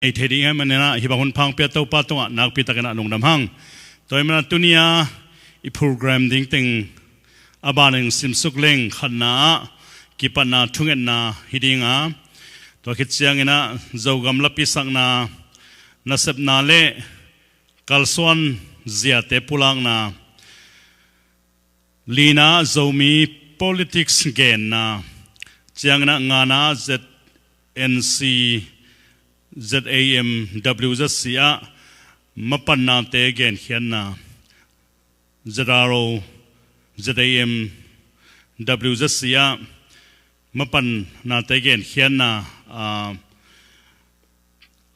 ไอเทดิ้งมันเนี่ยนะฮิบะคนพังเปียโตปาตัวนักพิตากันลงดำหังตัวมันตุนียอีโปรแกรมดิ้งติงอาบานึงซิมสุกเล่งขันนากิปันนาทุ่งเงินนาฮิดิ้งตัวคิดเสียงเงินะเจ้ากำลับพิสักนานับนาเล่กัลส่วนเสียเตปุลังนาลีนาเจ้ามี politics เกณฑ์นาเจียงนะงานา ZNC ZAM WZCA มาปันนาเตเกณฑ์เขียนนา ZRO ZAM WZCA มาปันนาเตเกณฑ์เขียนนา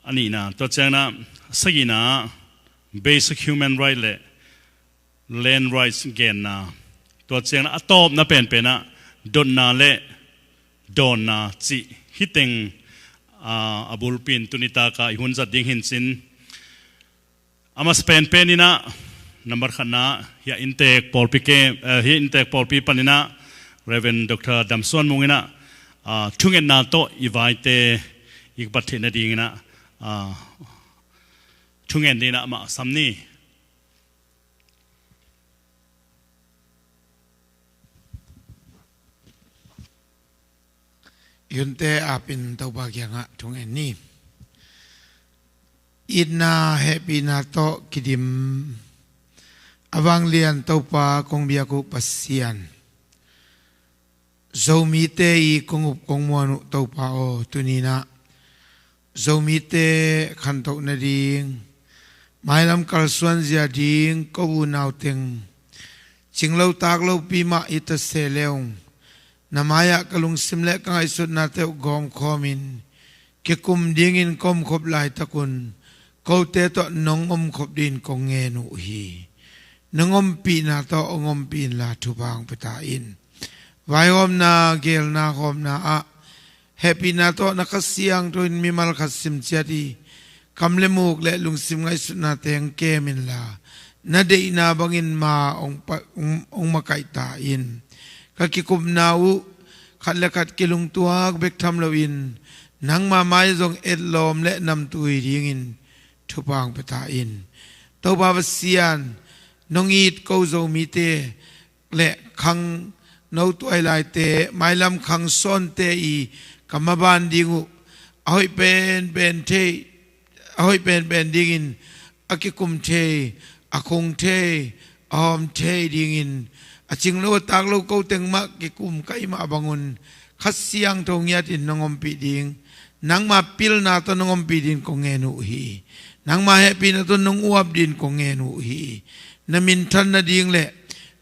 อันนี้นะตัวเจียงนะสกินะ basic human right และ land rights เกณฑ์นะตัวเจียงนะตอบนะเป็นนะดนนาและดอนนาจิฮิตเองอาบุลปินตุนิตาค่ะหุ่นจัดดิ้งหินสินอามาสเปนเป็นนี่นะนัมเบอร์ขันนะเฮียอินเตกปอลปีเกเฮียอินเตกปอลปีปันนี่นะเรเวนดร.ดัมส่วนมุงนี่นะทุ่งเงินนาโตอีไวเตอีกบัตรเทนดิ้งนะทุ่งเงินนี่นะมาซัมนี่ยุนเตอาปินตัวบางอย่างะทุงเอ็นนี่อินนาเฮปินาโตกิดิมอวังเลียนตัวปาคงเบียกุปัสเซียนโซมิเตอีคงอุปคงมวนุตัวปาโอตุนีนะโซมิเตขันโตนาดิงหมายลำกัลส่วนเสียดิงก็บูนาวเต็งจิงเราตากเราปีมาอิตเสเลวนามายะกลุงสิมเล็กไอสุดนาเตอกอมคอมินเกคุมดิ้งอินคมขบลายตะกุนเขาเตตนงอมขบดินกงเงนุฮีนงอมปีนาตองอมปีนลาทุบางปตาอินไวอมนาเกลนาคอมนาอะเฮปีนาตนักเสียงตัวมีมัลคัสซิมเจดีคำเลมูกและลุงสิมไอสุดนาเตงเกมินลานาเดนาบังอินมาองมาไกตาอินก็กิคุมนาวขัดและขัดกิลุงตัวเบกทำลวินนังมาไม้ทรงเอ็ดลมและนำตุยดิ้งอินทุบางปตาอินตัวบาบเซียนนงอีดกูโซมีเตและขังนตัวไอลายเตไม้ลำขังซ้อนเตอีกรรมบาลดิ้งเอาให้เป็นเทเอาให้เป็นดิ้งอินอากิคุมเทอาคงเทออมเทดิ้งอินจิงโลตากโลกูเต็งมากกิกุมไกมาบังุนขัดเสียงตรงยาตินนงอมปีดิงนังมาปิลนาตนงอมปีดินกงเงนุฮีนังมาเฮปีนาตนงอวบดินกงเงนุฮีนมินทันนาดิงเละ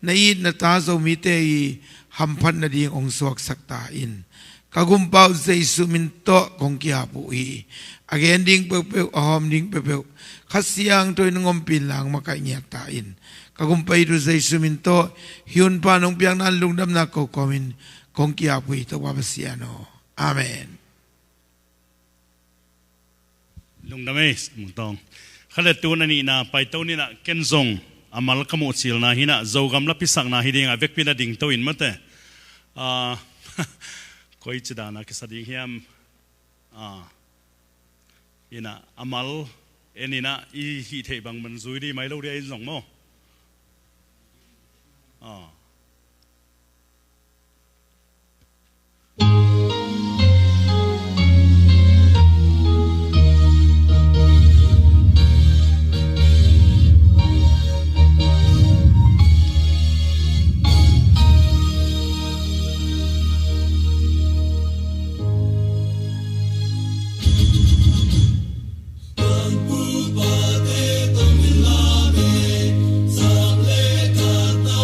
นอีดนาตาโซมิเตยหัมพันนาดิงองสวกสักตาอินกะกุมเปาเซสุมินโตกงกิอาปุฮีอเกนดิงเปเปอหอมดิงเปเปขัดเสียงตัวนงอมปีหลังมาไกเงียตาอินกกุมไปดูใจสุมินโตฮิวน์ปานองเปียงนั้นลุงดำนักก็คอมินคงกิอาปุยตัวบาเสียโนอาเมนลุงดำเอสมุงตองขัดตัวนันนี่นะไปตัวนี้นะเคนซงอามัลขโมดสิลนะฮินะเจ้ากำลับพิสักนะฮิดิ่งอาเวกพินาดิ่งตัวอินมาเตคอยจิดานะคิดดิ่งเฮียมฮินะอามัลเอ็นี่นะอีฮีเทบังมันซุยดีไหมเราเรียนส่งโมSang le ta ta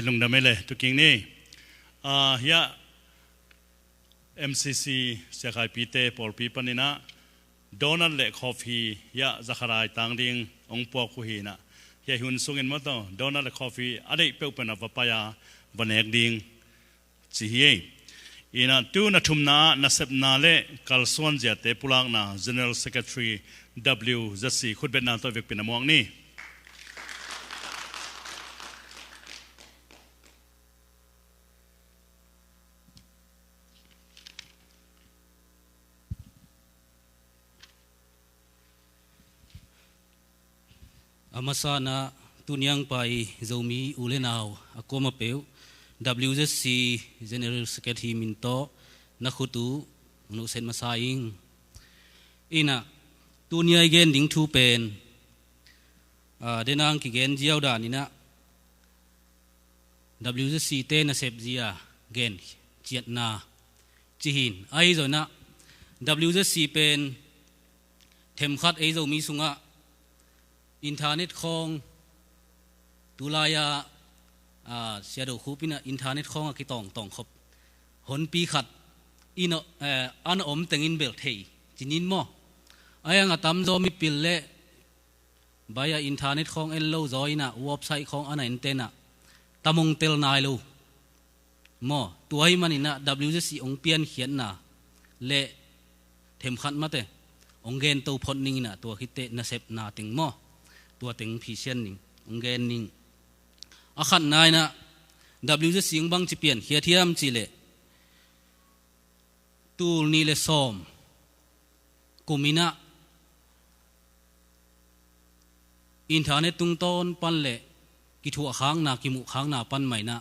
ลงดำไม่เลยตุกิงนี่ยะ MCC เสียขายปีเตปอลปีปันนี่นะโดนัลเล่คอฟฟี่ยะจักรายต่างดิ่งองปอคุฮีนะยะหุ่นส่งเงินมาต่อโดนัลเล่คอฟฟี่อะไรเปล่าเป็นอวปายาบันเอกดิ่งจีเฮอีน่ะตูนัทุมนานับนาเล่กัลสวนเจตปุลังนา General Secretary W จัสซีขุดเป็นนาตัวเวกเป็นนามองนี่อามาซานะตุนยังไปโจมีอุเลนาวอากมาเปียว WZC General Secretary มินโตนักขุตุนุเซนมาซาอิงอินะตุนยังเกนดิ้งทูเป็นเดนังกิเกนเจียวดานินะ WZC เตนะเซบเจียเกนเจียดนาจีหินไอโซนะ WZC เป็นเทมขัดไอโซมีสุงะอินเทอร์เน็ตของตุลายาเสียดคูปินะอินเทอร์เน็ตของกิตองครบหนปีขัดอินอันอมแต่งอินเบลเทยจินินมอไอ้ยังตั้มโจมีปิลเล่ใบอินเทอร์เน็ตของเอลโลจอยนะเว็บไซต์ของอันไหนเตนะตามงเตลนายลูมอตัวให้มันนี่นะ WCC องเปียนเขียนนะเละเทมขัดมาเตองเกนตัวพอดนิ่งนะตัวคิดเตนะเซฟนาติงมอตัวเต็งพิเศษนิ่งองเกนนิ่งอาขันนายนะ WCC บังจีเปลี่ยนเฮียเทียมจีเล่ตูนี่เลซ้อมกุมินะอินเทอร์เน็ตตุงต้นปันเล่กิทัวค้างนากิมุค้างนาปันใหม่นะ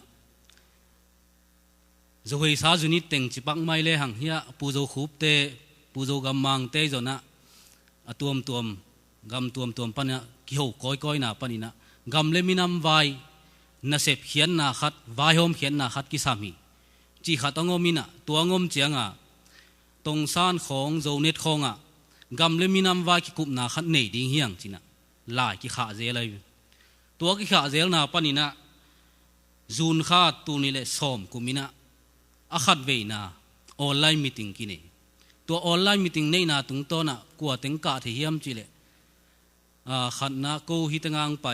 จะเฮซาจุนิเต็งจีปักไม่เล่หังเฮียปูโจคูบเตปูโจกำมังเตจนะตัวมกำตัวปันนะกิโหก้อยนาปันนี่นะกำเลมินำไว้นาเสพเขียนนาขัดไว้หอมเขียนนาขัดกิสามีจีขัดงอมินะตัวงอมเจียงตรงซานของโจเน็ตของกำเลมินำไว้กิกุบนาขัดเนดิ้งเฮียงจีนะลายกิขาเจเลยตัวกิขาเจลนาปันนี่นะจูนขาดตัวนี่แหละซ้อมกุมินะอาขัดเวนะออนไลน์มีติ้งกินตัวออนไลน์มีติ้งในนาตุงโตนะกว่าเต็งกะที่เฮียมจีเลยขันนาโกฮิตงางไป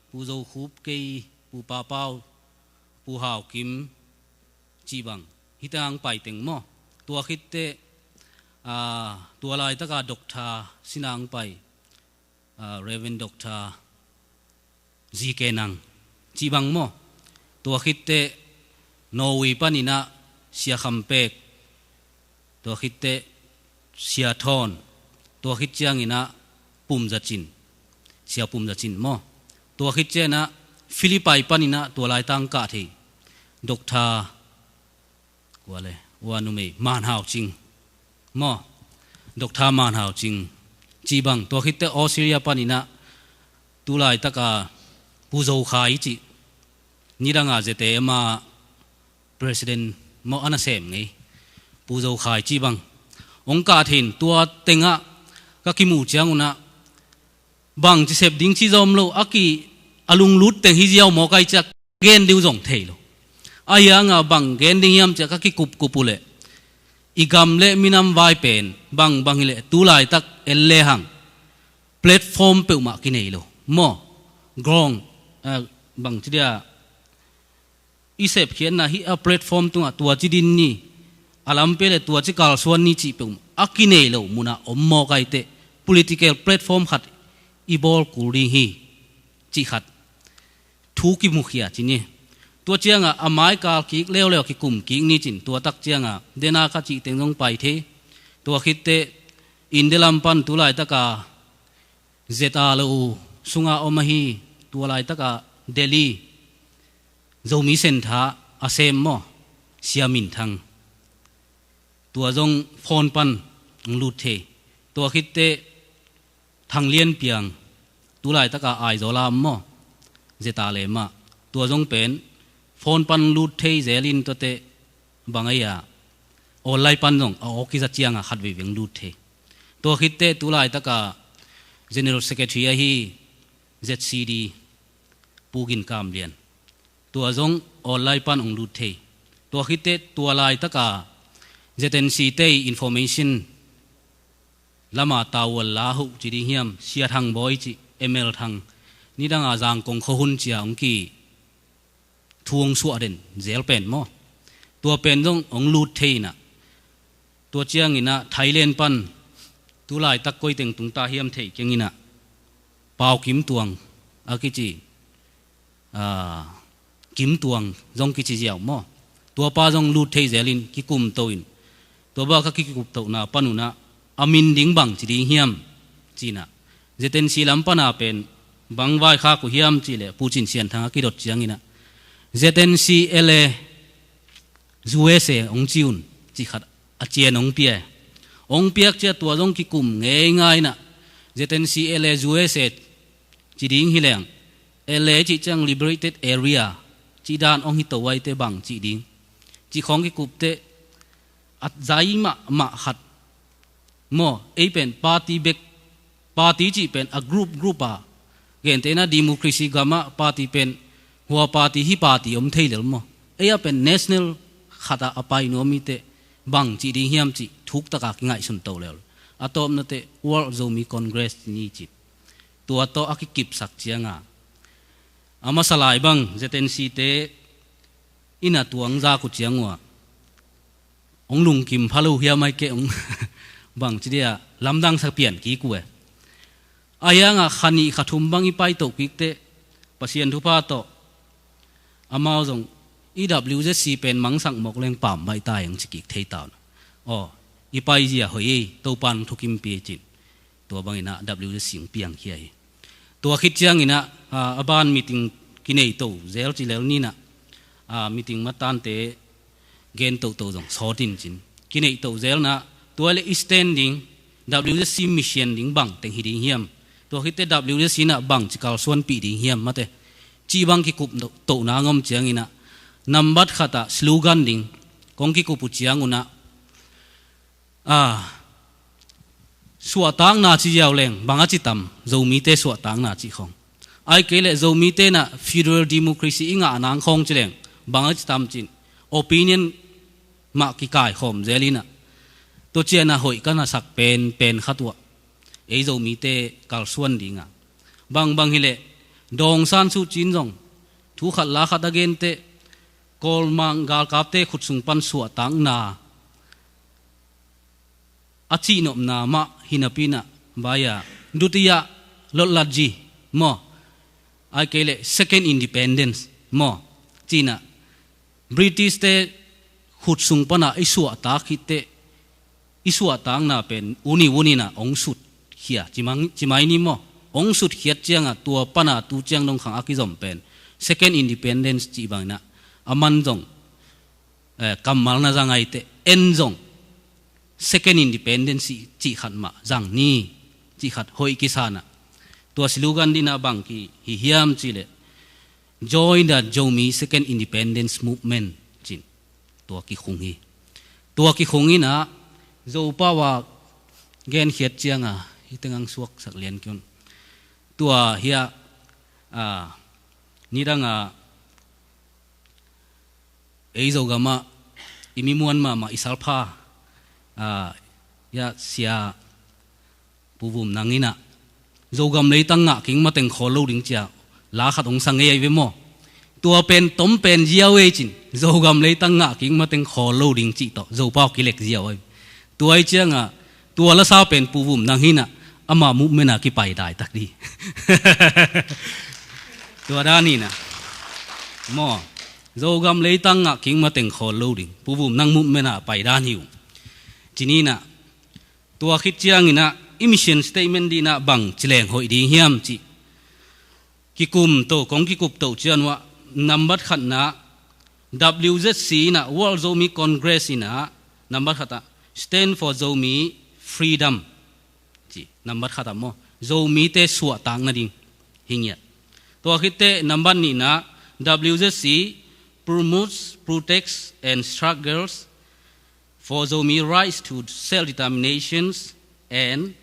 ปูโจคูบเกยปูปาเป้าปูหาวกิมจีบังฮิตงางไปเต็งหม้อตัวคิดเตตัวลายตะกาดอกทาสินางไปเรเวนดอกทาจีเกนังจีบังหม้อตัวคิดเตโนวีปานินะเสียคำเปกตัวคิดเตเสียทอนตัวคิดเจียงอินะปุ่มจัดจินเสียปุ่มจัดจินหม้อตัวคิดเจนะฟิลิปปินส์ปานินะตัวลายตังกะที่ดอกทากว่าเลยว่านุเมมานหาวจริงหม้อดอกทามานหาวจริงจีบังตัวคิดเตออสเตรเลียปานินะตัวลายตะกาปูโจขายจินี่ดังอาจจะเตะมาประธานมออันเซมไงปูโจขายจีบังองค์การเห็นตัวเต็งก็กิมูเจียงอุนะบางจะเสพดิ้งชีจอมโลอากีอลุงลุดเต็งฮิเจียวหมอไกจะเกนดิวจงเทโล aya nga bang gen ding yam cha ka ki kup kupule igam le minam vai pen bang le tulai tak elle hang platform pe ma ki nei lo mo grong bang chidia isep khian na hi a platform tunga tua chi din ni alam pe le tua chi kal suan ni chi pe aki nei lo muna ommo kai te political platform khat ibol kuri hi chi khat thu ki mukhia chi ni tua chianga amai ka ki leo ki kum ki ni chin tua tak chianga dena kha chi tengong pai the tua khitte indelam pan tulai taka zeta lo sunga omahi tua lai taka delhi zomi sen tha asem mo siamin thang tua jong phone pan lut the tua khitte thang lien piang tulai taka ai zolam mo zeta le ma tua jong pen phone pan lut thei zelin to te bangaya online pan jong oki za chianga khatwe weng lut the to khitte tulai taka general secretary hi ZCD pugin kam lian tua jong online pan ong lut thei to khitte tua lai taka ZNC te information lama tawal la hu chi ding hiam sia thang boy chi ml thang ni dang a jang kong kho hun chia ong ki thuong suwa den zel pen mo tua pen jong ong lut thei na tua chiang ina Thailand pan tu lai tak koi teng tung ta hiam thei keng ina pau kim tuang akichi kim tuang jong ki chi jiao mo tua pa jong lut thei zelin ki kum toin tua ba ka ki kup to na panuna amin ding bang chi ding hiam china jeten silam pana pen bang vai kha ku hiam chi le puchin sian thanga ki dot chiang ina ZNC ele USA ong chiun chi khat a chien ong piak che tua jong ki kum nge ngai na ZNC ele USA chi ding hileng ele chi chang liberated area chi dan ong hi to wai te bang chi ding chi khong ki kup te at zai ma khat mo e pen party back party chi pen a group a gen te na democracy gama party pen hua party hi party om theilel mo eya pen national khata apai no mi te bang chi ding hiam chi thuk taka ki ngai sun to lel atom na te world zomi congress ni chi tua to akikip sak chianga ama salai bang ZNC te ina tuang za ku chiangwa ong lung kim phalu hiam mai ke ong bang chi dia lamdang sak pian ki ku aya nga khani khathum bangi pai to pik te pasien thu pa to amao jong EWC pen mang sang mok leng pam mai ta yang chi ki thei taw o ipai ji hoi to pan thukim pi chin to bangina WC sing piang khiai to khit chiang ina aban meeting kinei to zel chi lel ni na meeting matan te gen to jong sotin chin kinei to zel na to le standing WC mission ding bang teng hiding hiam to khite WC na bang chikal suan pi ding hiam mate chi bang ki kup to na ngom chiang ina number khata slogan ding kong ki kupu chiang una suatang na chi yaw leng banga chi tam zomi te suatang na chi khong ai kele zomi te na federal democracy inga anang khong chileng banga chi tam chin opinion ma ki kai khom zelina to chena hoi kana sak pen khatwa ei zomi te kal suan dinga bang hile dong san su chin jong thu khat la khat again te kol mang gal kap te khut sung pan suatang na achi nom na ma hinapina baya dutia lotlaji mo ai kele second independence mo china british te khut sung pana isua ta khite isua tang na pen uni na ong sut khia chimai ni mo ong sut khiat chianga tua pana tu chiang dong khang akizom pen second independence chi bang na aman jong kamal na jangai te en jong second independence chi khat ma jang ni chi khat hoi ki sana to slogan dina bang ki hi hiam chile join the jomi second independence movement chin to ki khungi na zo pawa gen khiat chianga hitengang suak sak lian kyun tua hia nidanga zo gama imi muan ma isalpha ya sia puvum nangina zo gam lei tanga king ma teng kholo ding cha la khat ong sang ei ve mo tua pen tom pen jiao e chin zo gam lei tanga king ma teng kholo ding chi to zo pau kilek jiao ai tua ai changa tua la sa pen puvum nangina ama mu mena ki pai dai tak di tua da ni na mo zo gam lei tanga king ma teng kholo ding puvum nang mu mena pai da niu chini na tua khit chiang ina emission statement di na bang chileng hoi ding hiam chi kikum to kong kikup to chian wa number khat na WZC na World Zomi Congress ina number khata stand for Zomi freedom chi number khata mo Zomi te suwa tang na ding hingya to khite number ni na WZC promotes protects and struggles for Zomi rights to self-determinations and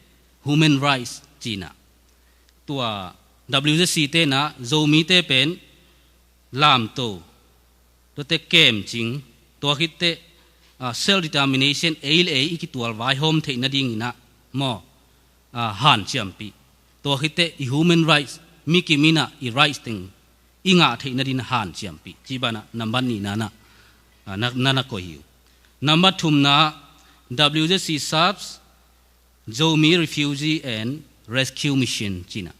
human rights China tua WZC te na Zomi te pen lam to te kem ching tua khit te self-determination ale ki tual vai hom the na ding ina mo han champi tua khit te human rights mi ki mina I rights ting inga the na din han champi chibana number ni na na ko hiu number 2 na WZC serves Zomi Refugee and Rescue Mission China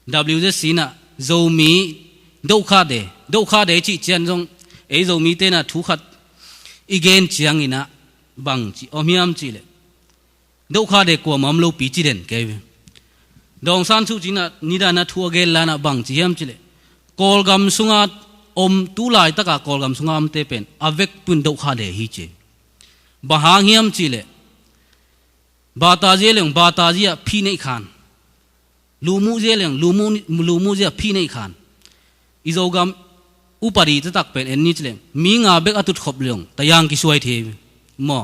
WZC na Zomi do kha de chi chen jong e Zomi te na thu khat igen chiang ina bang chi omiam chi le do kha de ko mam lo pi chi den ke dong san chu china ni da na thu ge la na bang chi yam chi le kol gam sunga om tu lai ta ka kol gam sunga am te pen avek pun do kha de hi che ba hang hiam chi le bata je leng bata jia phi nei khan lumu je leng lumu je phi nei khan izogam upari ta tak pen en ni chleng mi nga bek atut khop leong tayang ki suai the mo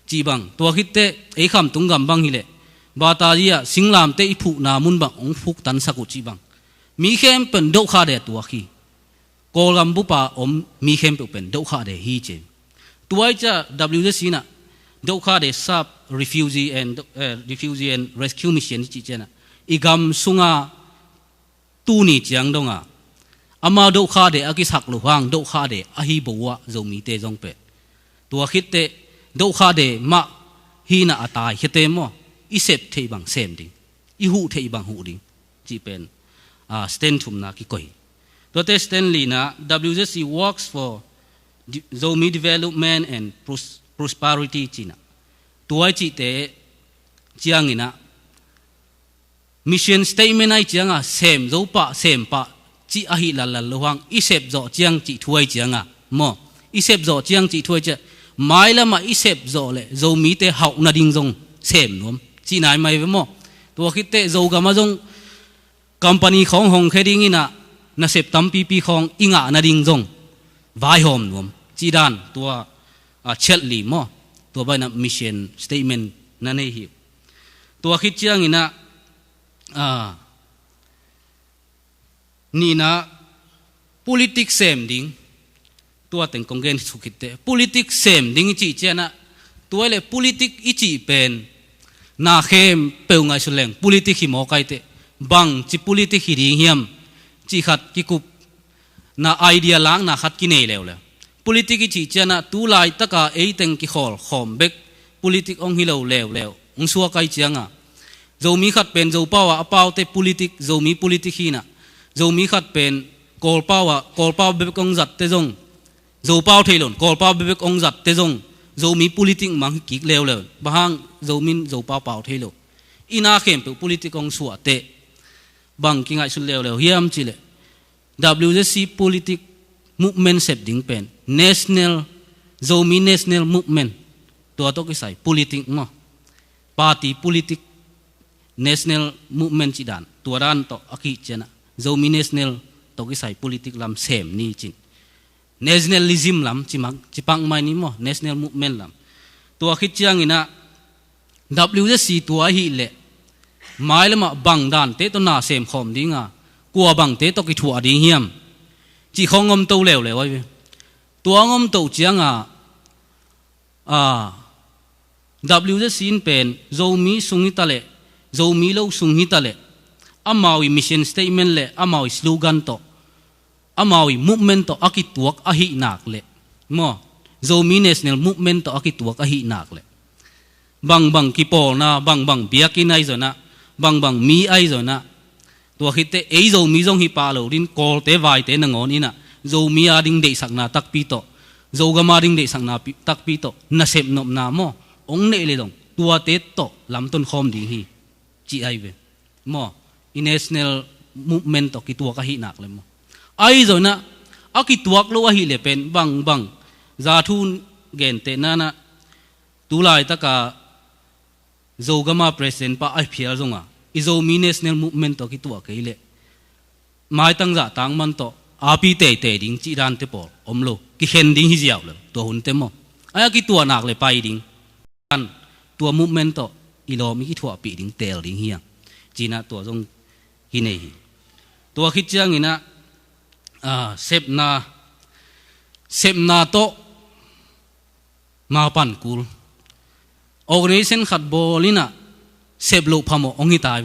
chi bang to khit te e kham tungam bang hi le bata jia singlam te iphu na mun bang ong phuk tan saku chi bang mi khem pen do kha de to khi kolgam bu pa om mi khem pen do kha de hi che tuai cha WZC na do kha de sub refugee and rescue mission chi chena igam sunga tu ni chiang donga ama do kha de akisak lu hang do kha de ahi bowa zomi te jong pe tua khit te do kha de ma hi na atai khite mo isep thei bang sem ding I hu thei bang hu ding chi pen stand thum na ki koi to te Stanley na WZC works for Zomi development and prosperity China tuai chi te chiang ina mission statement ai chiang sem zo pa sem pa chi ahi la loang isep zo chiang chi thuai chiang mo isep zo chiang chi thuai cha mai la ma isep zo le Zomi te hau na ding jong sem nom chi nai mai ve mo to khit te zo ga ma jong company khong hong kheding ina na sep tam pp khong inga na ding jong vai hom nom chi dan tua chel li mo tua ba na mission statement na nei hi tua khit chiang ina ni na politics sem ding tua teng kongen sukit te politics sem ding chi chena tua le politics I chi pen na khem pe ngai suleng politics hi mo kai te bang chi politics hi ding hiam chi khat ki kup na idea lang na khat ki nei lew le politics chi chena tu lai taka e teng ki khol khom bek politics ong hi lo lew ong suwa kai chianga Zomi khat pen zo pawa apaw te politik Zomi politik hina Zomi khat pen kol paw bebek ong zat te zong zo paw thailon kol paw bebek ong zat te zong Zomi politik mang kik lew bahang Zomin zo paw thailo ina khem pe politik ong suwa te bang ki ngai sul lew hiam chile WZC politik movement sep ding pen national Zomi national movement to ki sai politik mo party politik national movement chi dan tuaran to aki chena Zomi national to ki sai politik lam sem ni chin nationalism lam chipang mai ni mo national movement lam to akhi chiang ina WZC to hi le mai lama bang dan te to na sem khom dinga kwa bang te to ki thua ding hiam chi khongom to lew wai ตัวงอมโตเจียงWJC เป็นโจมีสุงหิตะเลโจมีโลสุงหิตะเลอามาวิมิชชั่นสเตทเมนต์เลอามาวิสโลกันโตอามาวิมูฟเมนต์โตอากิตัวอาหินักเลมอโจมีเนสเนลมูฟเมนต์โตอากิตัวอาหินักเลบางกิปอลนะบางเบียกินไอโซนะบางมีไอโซนะตัวคิดเตไอโจมีจงฮิปาโลดินกอลเตวายเตนงอนี่นะโจมีอาดิงเดสักนาตักปีโตโจกามาดิงเดสักนาตักปีโตน่าเสพนบนามอองเนเลยดงตัวเตตโตลำต้นคอมดิฮีจีไอเวมออินเนสเนลมูฟเมนต์โตกิตัวกะฮินักเลยมอไอโซนะอากิตัวกลัวฮิเลเป็นบางจาทุนเกนเตนานะตุลายตะกาโจกามาเพรสเซนต์ปะไอพิอาจงอ่ะอิโจมีเนสเนลมูฟเมนต์โตกิตัวกะฮิเลหมายตั้งจะตั้งมันโตอาปีเตดิงจีรันเตปอลอมโลกิเห็นดิงฮิเจียวเลยตัวหุ่นเต็มมอไอ้กิตัวนักเลยไปดิงตัวมูฟเมนต์โตอีโลมีกี่ถั่วปีดิงเตลดิงเฮียจีน่าตัวจงกินเอฮีตัวคิดจังอินะเซฟนาโตมาปันกูลออร์แกไนเซชันขัดบอลินะเซฟโลพามอองฮิตาย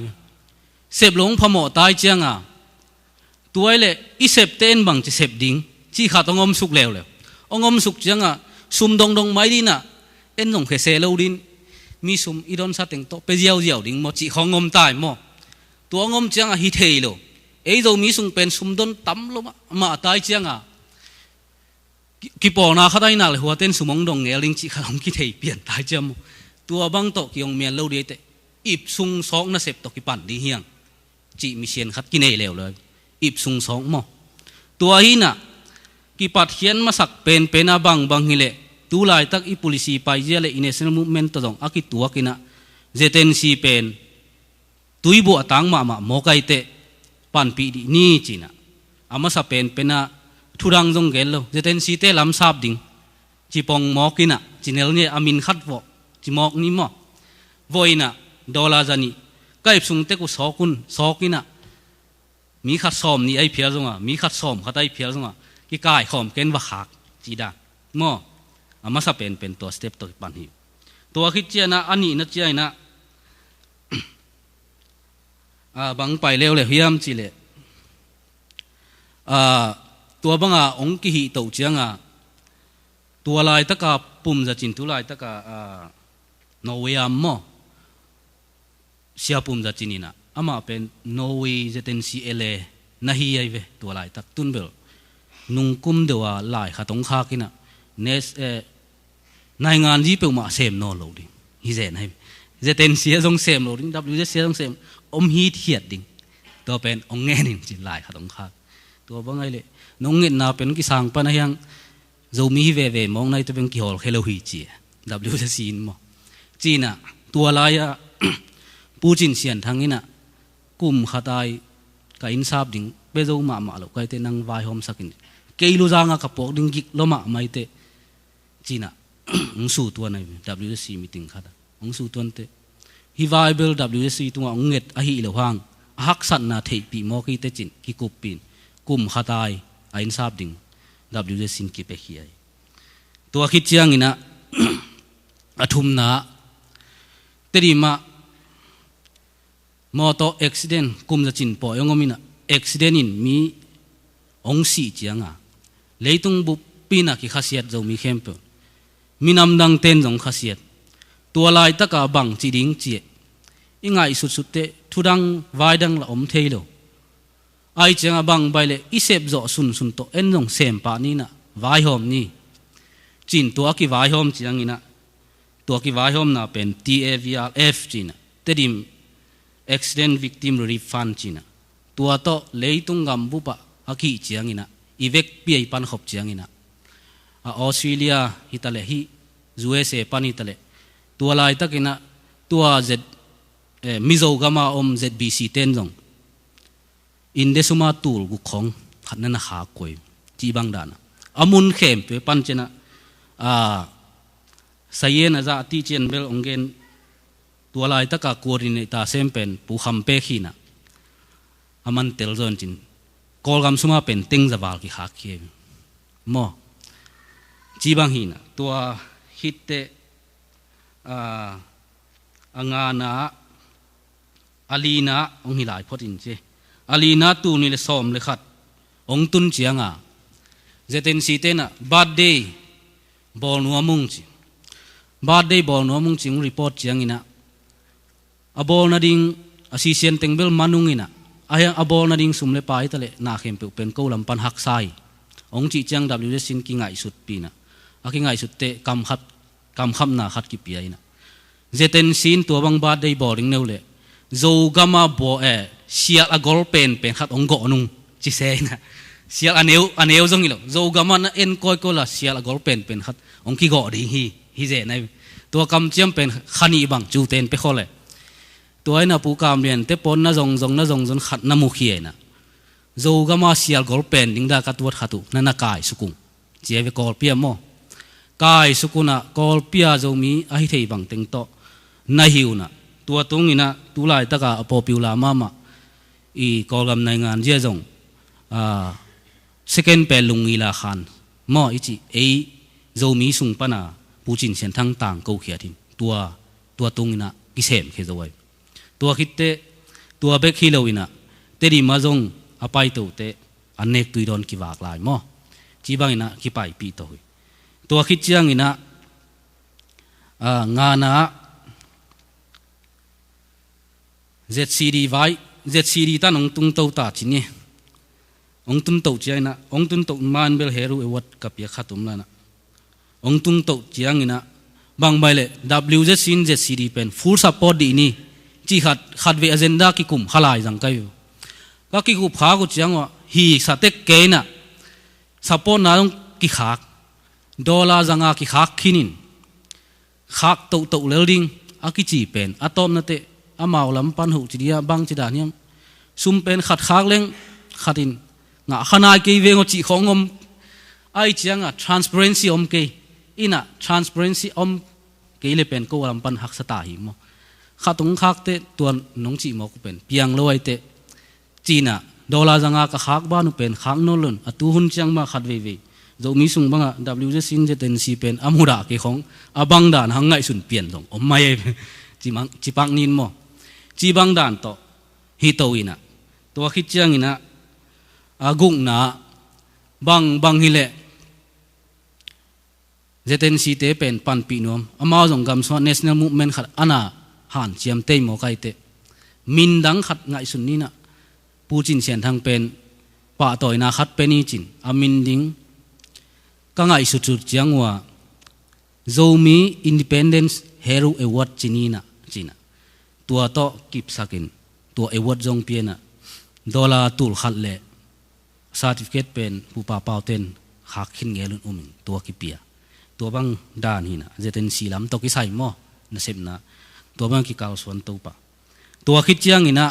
เซฟโลงพามอตายจังตัวเล่อีเซฟเต้นบังจะเซฟดิงที่ขาดองอมสุกแล้วองอมสุกจังซุมดงไม่ดีนะเอ็นงเคเซโลดินมีซุมอีดอนซาเต็งโตเปเจียวดิงมอจีของอมตายมอตัวงอมจังฮิเทโลไอ้เรามีซุมเป็นซุมดอนตั้มลงมาตายจังกิปอนาขัดไอ้นักเลยหัวเต้นซุมงดงเงลิงจีขาของกิเทเปลี่ยนตายจังตัวบังโตกิองเมียนโลดีเตอิบซุงสองน่ะเสพตกิปันดีเฮียงจีมีเชียนขัดกินเอเลวเลยอิบซุงสองมอตัวฮีน่ะกิปัดเขียนมาสักเป็นอาบางฮิเลตุลายตักอีโพลิซีไปเจเลอินเนสเนลมูฟเมนต์ตรงอากิตัวกินะเจเตนซีเป็นตุยบัวตังมาโมกายเตปันปีดีนี่จีน่ะอามาสับเป็นน่ะทุรังจงเกลโลเจเตนซีเตลำซาบดิงจีปองโมกินะจีเนลเนี่ยอามินขัดวอจีโมกนี่มอวอยน่ะดอลลาร์จานี่ก็อิบซุงเตกุสอกินะมีขัดซ้อมนี่ไอเพียจงมีขัดซ้อมขัดไอเพียจงกิกายขอมเกนว่าหักจีดามออามาสับเป็นตัวสเต็ปตัวปันหิตัวคิดเจนะอันนี้นะเจนะบังไปเร็วเลยพยายามจีเลยตัวบังองค์กิหิตัวเจียงตัวลายตะกาปุ่มจะจินตัวลายตะกานอร์เวย์มอเสียปุ่มจะจินินะอามาเป็นนอร์เวย์จะเป็นซีเอเลนะฮีไอเวตัวลายตักตุนเบลนุ่งกุมเดียวลายขัดองคากินะเนสนายงานจีเปิลมาเซมโนโลดิฮิเซนให้เจเตนเสียจงเซมโลดิWJเสียจงเซมฮีเทียดดิงตัวเป็นองเงินจิลายขัดองคาตัวบางไงเลยน้องเงินน่าเป็นกิสังปนัยยังโจมีเวมองในตัวเป็นกิฮอลเฮโลฮิจีWJซีนมอจีน่ะตัวลายปูจินเสียนทางนี้น่ะกุมขัดไอกับอินซาบดิงเบโจมาหลอกไอเตนังวายหอมสักินเกลูจางกับพวกดิงกิกลมาไม่เตจีน่ะองสูตัวใน WC มีติงขัดองสูตัวเตฮิวายเบล WC ตัวองเง็ดอหิเลวหางฮักสันนาเทปีมอกีเตจินกิกุปินกุมขัดไออินซาบดิง WC กิเปขีไอตัวคิดเชียงอินะอทุมนาเตดิมามอโตเอ็กซิเดนกุมจะจินปอยงมินะเอ็กซิเดนินมีองสีเจียงเลยตุงบุปีนักขีขัดเสียดจะมีเข้มเปมีน้ำดังเต้นจงขัดเสียดตัวลายตะกาบังจีดิงเจียยังไงสุดเตทุดังวายดังละอมเทโลไอเจียงบังไปเลยอิเซบจ่อสุนโตเอ็นจงเซมปานี่นะวายหอมนี่จีนตัวกีวายหอมเจียงนี่นะตัวกีวายหอมน่ะเป็น TAVRF จีนะเตดิม Accident Victim Relief Fund จีนะตัวโตเลยตุงกำบุปะอากีเจียงนี่นะอีเวกเปียปันขบเจียงนี่นะออสเตรเลียฮิตาเลฮิ USA ปันฮิตาเลตัวลายตะกินะตัวเจ็ดมิโซกามาZBC เต้นจงอินเดสุมาตูลกุของขัดนั่นหากวยจีบังดานะอามุนเข้มเปปันเจนะสายนะจะตีเจนเบลองเกนตัวลายตะกาโคดิเนตาเซมเป็นผู้คำเปขีนะอามันเตลจนจินกอลกำสุมาเป็นติงจะวาลกิฮักเกมมอ จีบังหินตัวฮิตเตงานาอาลีนาองหิลายพอดินเจอาลีนาตูนี่เลยซ้อมเลยขัดองตุนเจียงเจเตนซีเตนะบาดเดย์บอลนัวมุงจีบาดเดย์บอลนัวมุงจีงรีพอร์ตเจียงอินะบอลนาดิงอาศิเซียนเต็งเบลมานุงอินะบอลนาดิงสุมเลปายตะเลนาเข้มเป็นกูลำปันหักไซองจีเจียง WS สินกิงไงสุดปีนะกิงไงสุดเตะกำขับนาขัดกิปียนะเจเตนซีนตัวบางบาดเดย์บอลริงเนวเลโจกามาบอเชียร์กอลเป็นขัดองกอนุงจีเซนะเสียอันเอวจงอีหลโจกามันเอ็นก้อยก็ละเสียละกอลเป็นขัดองกี้กอดีฮีเจในตัวกำเจียมเป็นขันีบังจูเตนไปข้อเลยตัวไอ้น่ะปูกามเรียนเตปนน่ะจงจนขัดน้ำมุขีน่ะโจกามาเสียกอลเป็นดิ้งดากัดวัดขัดตุนั่นน่ะกายสุกุงเจียไปกอลเปียมอกายสุกุน่ะกอลเปียโจมีไอ้เทบังเต็งโตน่ะหิวน่ะตัวตรงนี้น่ะตุลายตะกาปอปิวลามาอีกอลกำในงานเจียจงsecond เป็นลุงอีลาขันมออีจีโจมีสุงปนาปูจินเสียนทั้งต่างกูเขียดินตัวตรงนี้นะกิเสมเขจไว้ตัวคิดเตตัวเบกฮิโลวินะเตดีมาจงอภัยตัวเตอันเนกตุยดอนกิวากลายมอจีบังอินะกิไปปีตัวตัวคิดเจียงอินะงานะ ZCD ไว้ ZCD ตั้งองตุงเต้าตาจินเนี่ยองตุนโตเจียนะองตุนโตมันเบลเฮรูเอวัดกับยาขัดตุมแล้วนะองตุนโตเจียงนะบางใบเลย WZ ซิน ZCD เป็น full support ดีนี่จีขัดเวอเจนดากิคุมขลายจังไกอยู่ก็กิคุมขากุเจียงว่าฮีสเต็กเกนะ support นั้นกิขากดอลลาร์จังอากิขากขินินขากโตเลลดิ้งอากิจีเป็นอะตอมนั่นเตะอามาลำปันหูจีเดียบางจีดานี่ซุมเป็นขัดขากเล้งขัดินงะขนาดกี่เวงจีของอมไอเจียงอ่ะ transparency อมกี่อินะ transparency อมกี่เลยเป็นกูลำปันหักสตาหิมข้าตรงข้าเตตัวน้องจีมอกเป็นเพียงลอยเตจีน่ะดอลลาร์จังอาข้าบ้านุเป็นข้างโนลุนอตุหุนเจียงมาขัดเวจะมีสุ่งบังอ่ะ WZ ซินจะเต็นซีเป็นอามุระกี่ของอาบังด่านหังไงสุนเปลี่ยนตรงอมไม่จีปังนินมอจีบังด่านต่อฮิโตอินะตัวคิดเจียงอินะอากุงนะบางฮิเลเจเตนซีเตเป็นปันปีนวมอามาจงกำสวน national movement ขัดอานาหันเจียมเตยโมไกเตมินดังขัดไงสุนนี้นะปูจินเสียนทางเป็นป่าต่อยนาขัดเป็นนิจินอามินดิงก็ไงสุดๆเจียงว่าโจมี independence hero award จีนีนะจีนะตัวโตกิบสักินตัว award จงเปียนะดอลลาร์ตุลขัดเล่certificate เป็นผู้ป่าเป่าเต้นหักขึ้นเงลุนอุมิตัวกิเปียตัวบางด้านหินะจะเป็นสีลำตัวกิใส่หม้อนะเสพนะตัวบางกิกาวสวนตัวปะตัวคิดเจียงหินะ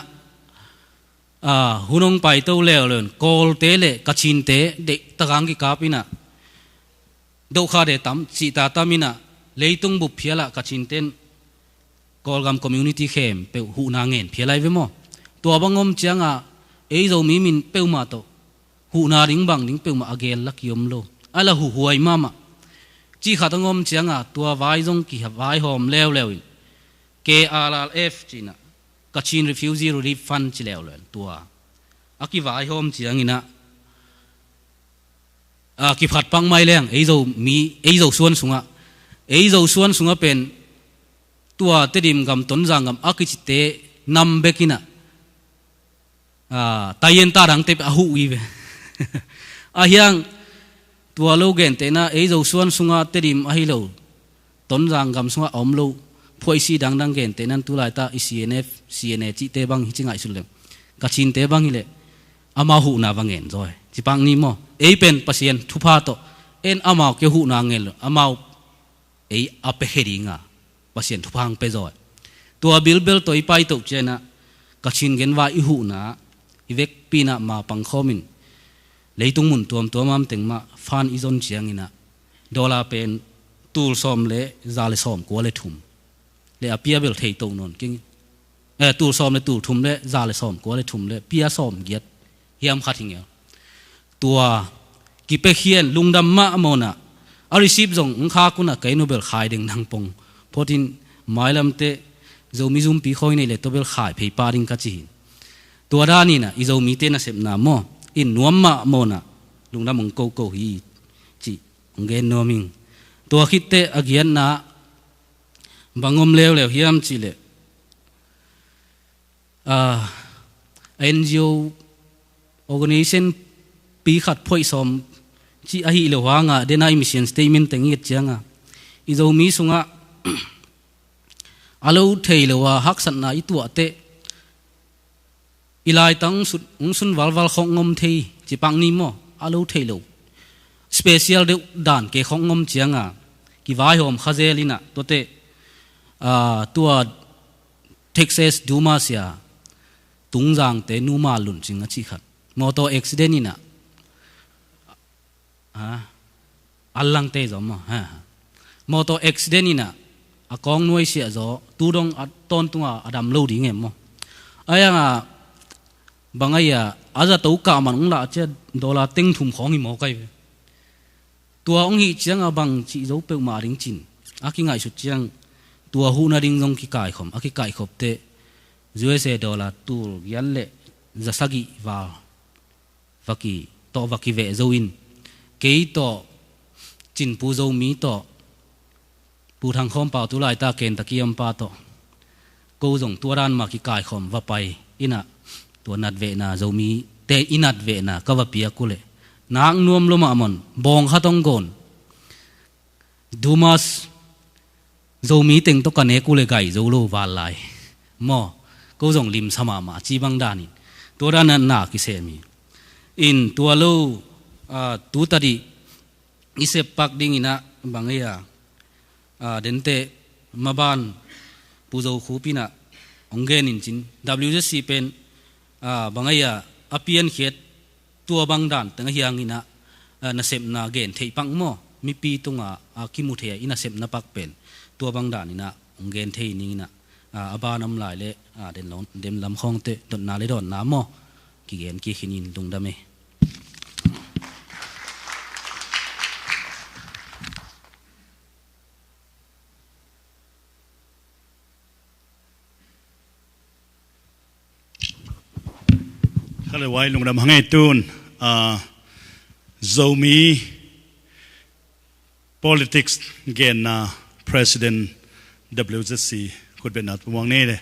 หุ่นองไปตัวเลี้ยวเลยโกลเตเลกัชินเตเด็กตะกังกิกาปินะดูขาเดตัมสีตาตามินะเลยตุงบุพเพียละกัชินเตนโกลกัม community เข้มเปหูนางเงินเพียไรเวมอตัวบางอมเจียงโจมีมินเปวมาโตหูนาริงบังริงเปวมาอเกลลักยมโลอะไรหูหวยมาจีขัดงอมเจียงตัววายจงกี่วายหอมเลวKRLF จีน่ะกัชิน refugee relief fund จีเลวเลยตัวอากิวายหอมเจียงอินะกิผัดปังไม่แรงโจมีโจส่วนสูงโจส่วนสูงเป็นตัวเตดิมกำต้นจางกำอากิจิเตนำเบกินะตายเย็นตาดังเตปอาหูอีเวอาเฮียงตัวโลเกนเตนะโจส่วนสูงเตดิมอาฮิโลต้นจางกำสูงอมโลพวยสีดังเกนเตนันตุลายตาCNA จิเตบังฮิจิงไอสุดเลยกัชินเตบังฮิเลอามาหูนาบังเงินจอยจิปังนี้มั้งเป็นปัสยันทุพาโตอามาเกี่ยวหูนาเงินเลยอามาอาเปเฮริงปัสยันทุพังเปจอยตัวบิลตัวอีไปตกเจนะกัชินเกนว่าอีหูนาอีเวกปีน่ะมาปังข้อมินเลยตุงมุนตัวมั่มเต็งมาฟันอีจอนเชียงอินะดอลลาร์เป็นตูลซอมเล่ซาเลซอมกัวเลทุมเลยอาเปียเบลเทยโตนนกิงตูลซอมเลยตูลทุมเลยซาเลซอมกัวเลยทุมเลยเปียซอมเกียดเฮียมขัดทิ้งเอวตัวกิเปเฮียนลุงดำมะโมนะ a receive zong kha kuna kai nobel khai ding nang pong photin mailam te zomi zum pi khoi nei le tobel khai phei pa ring ka chi tua da ni na i zomi te na sep na mo in nuamma mo na lungna mong ko hi chi ngen noming tua khit te agian na bangom lew hiam chi le NGO organization pi khat phoi som chi a hi le wanga denai mission statement tengit changa i zomi sunga alo thei lewa hak san na i tua te ilai tang sun wal khong ngom thei chi pang ni mo alo thei lo special de dan ke khong ngom chianga ki vai hom khazelina to te tua Texas Duma sia tungjang te numa lun chinga chi khat moto accident ina allang te zo ma moto accident ina akong noi sia zo tudong ton tunga adam lo ding em mo ayanga bangaya aza to ka man ungla che dola ting thum khong i mo kai tua ong hi chiang abang chi zo pe ma ring chin aki ngai su chiang tua hu na ring jong ki kai khom aki kai khop te USA dollar tur yan le zasagi wa vaki to vaki ve zo in ke to chin pu zo mi to pu thang khom pa tu lai ta ken ta kiam pa to ko jong tua ran ma ki kai khom wa pai ina tua nat ve na zo mi te inat ve na ka wa pia kule nang nuam lo ma mon bong ha tong gon dumas zo mi teng to ka ne kule gai zo lo wa lai mo ko jong lim sama ma chi bang dani tua ran na ki se mi in tua lo tu ta di ise pak ding ina bangaya dente maban puzo khupina ongen in chin WSC pen bangaya apian khet tua bang dan tang hiang ina na sep na gen thei pang mo mi pi tunga kimu the ina sep na pak pen tua bang dan ina ongen thei ni ina aba nam lai le den lon dem lam khong te don na le don na mo ki gen ki khinin dung da me khale wai lung dam hangai tun zomi politics gen na president WZC could be not wang ne de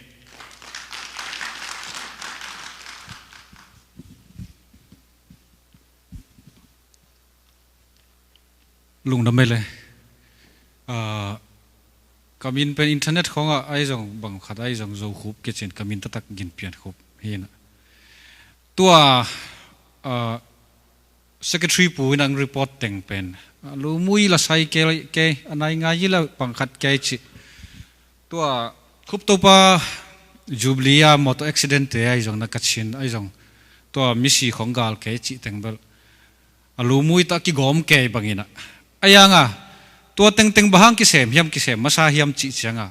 lung dam le kamin pen internet khonga ai jong bang khat ai jong zo khup ke chen kamin ta tak gin pian khup hena tua secretary pu nang report teng pen lu mui la sai ke anai nga yi la pang khat ke chi tua khup to pa jublia moto accident te ai jong na kachin ai jong tua misi khongal ke chi teng bel alu mui ta ki gom ke bangina ayanga tua teng teng bahang ki sem hiam ki sem masa hiam chi changa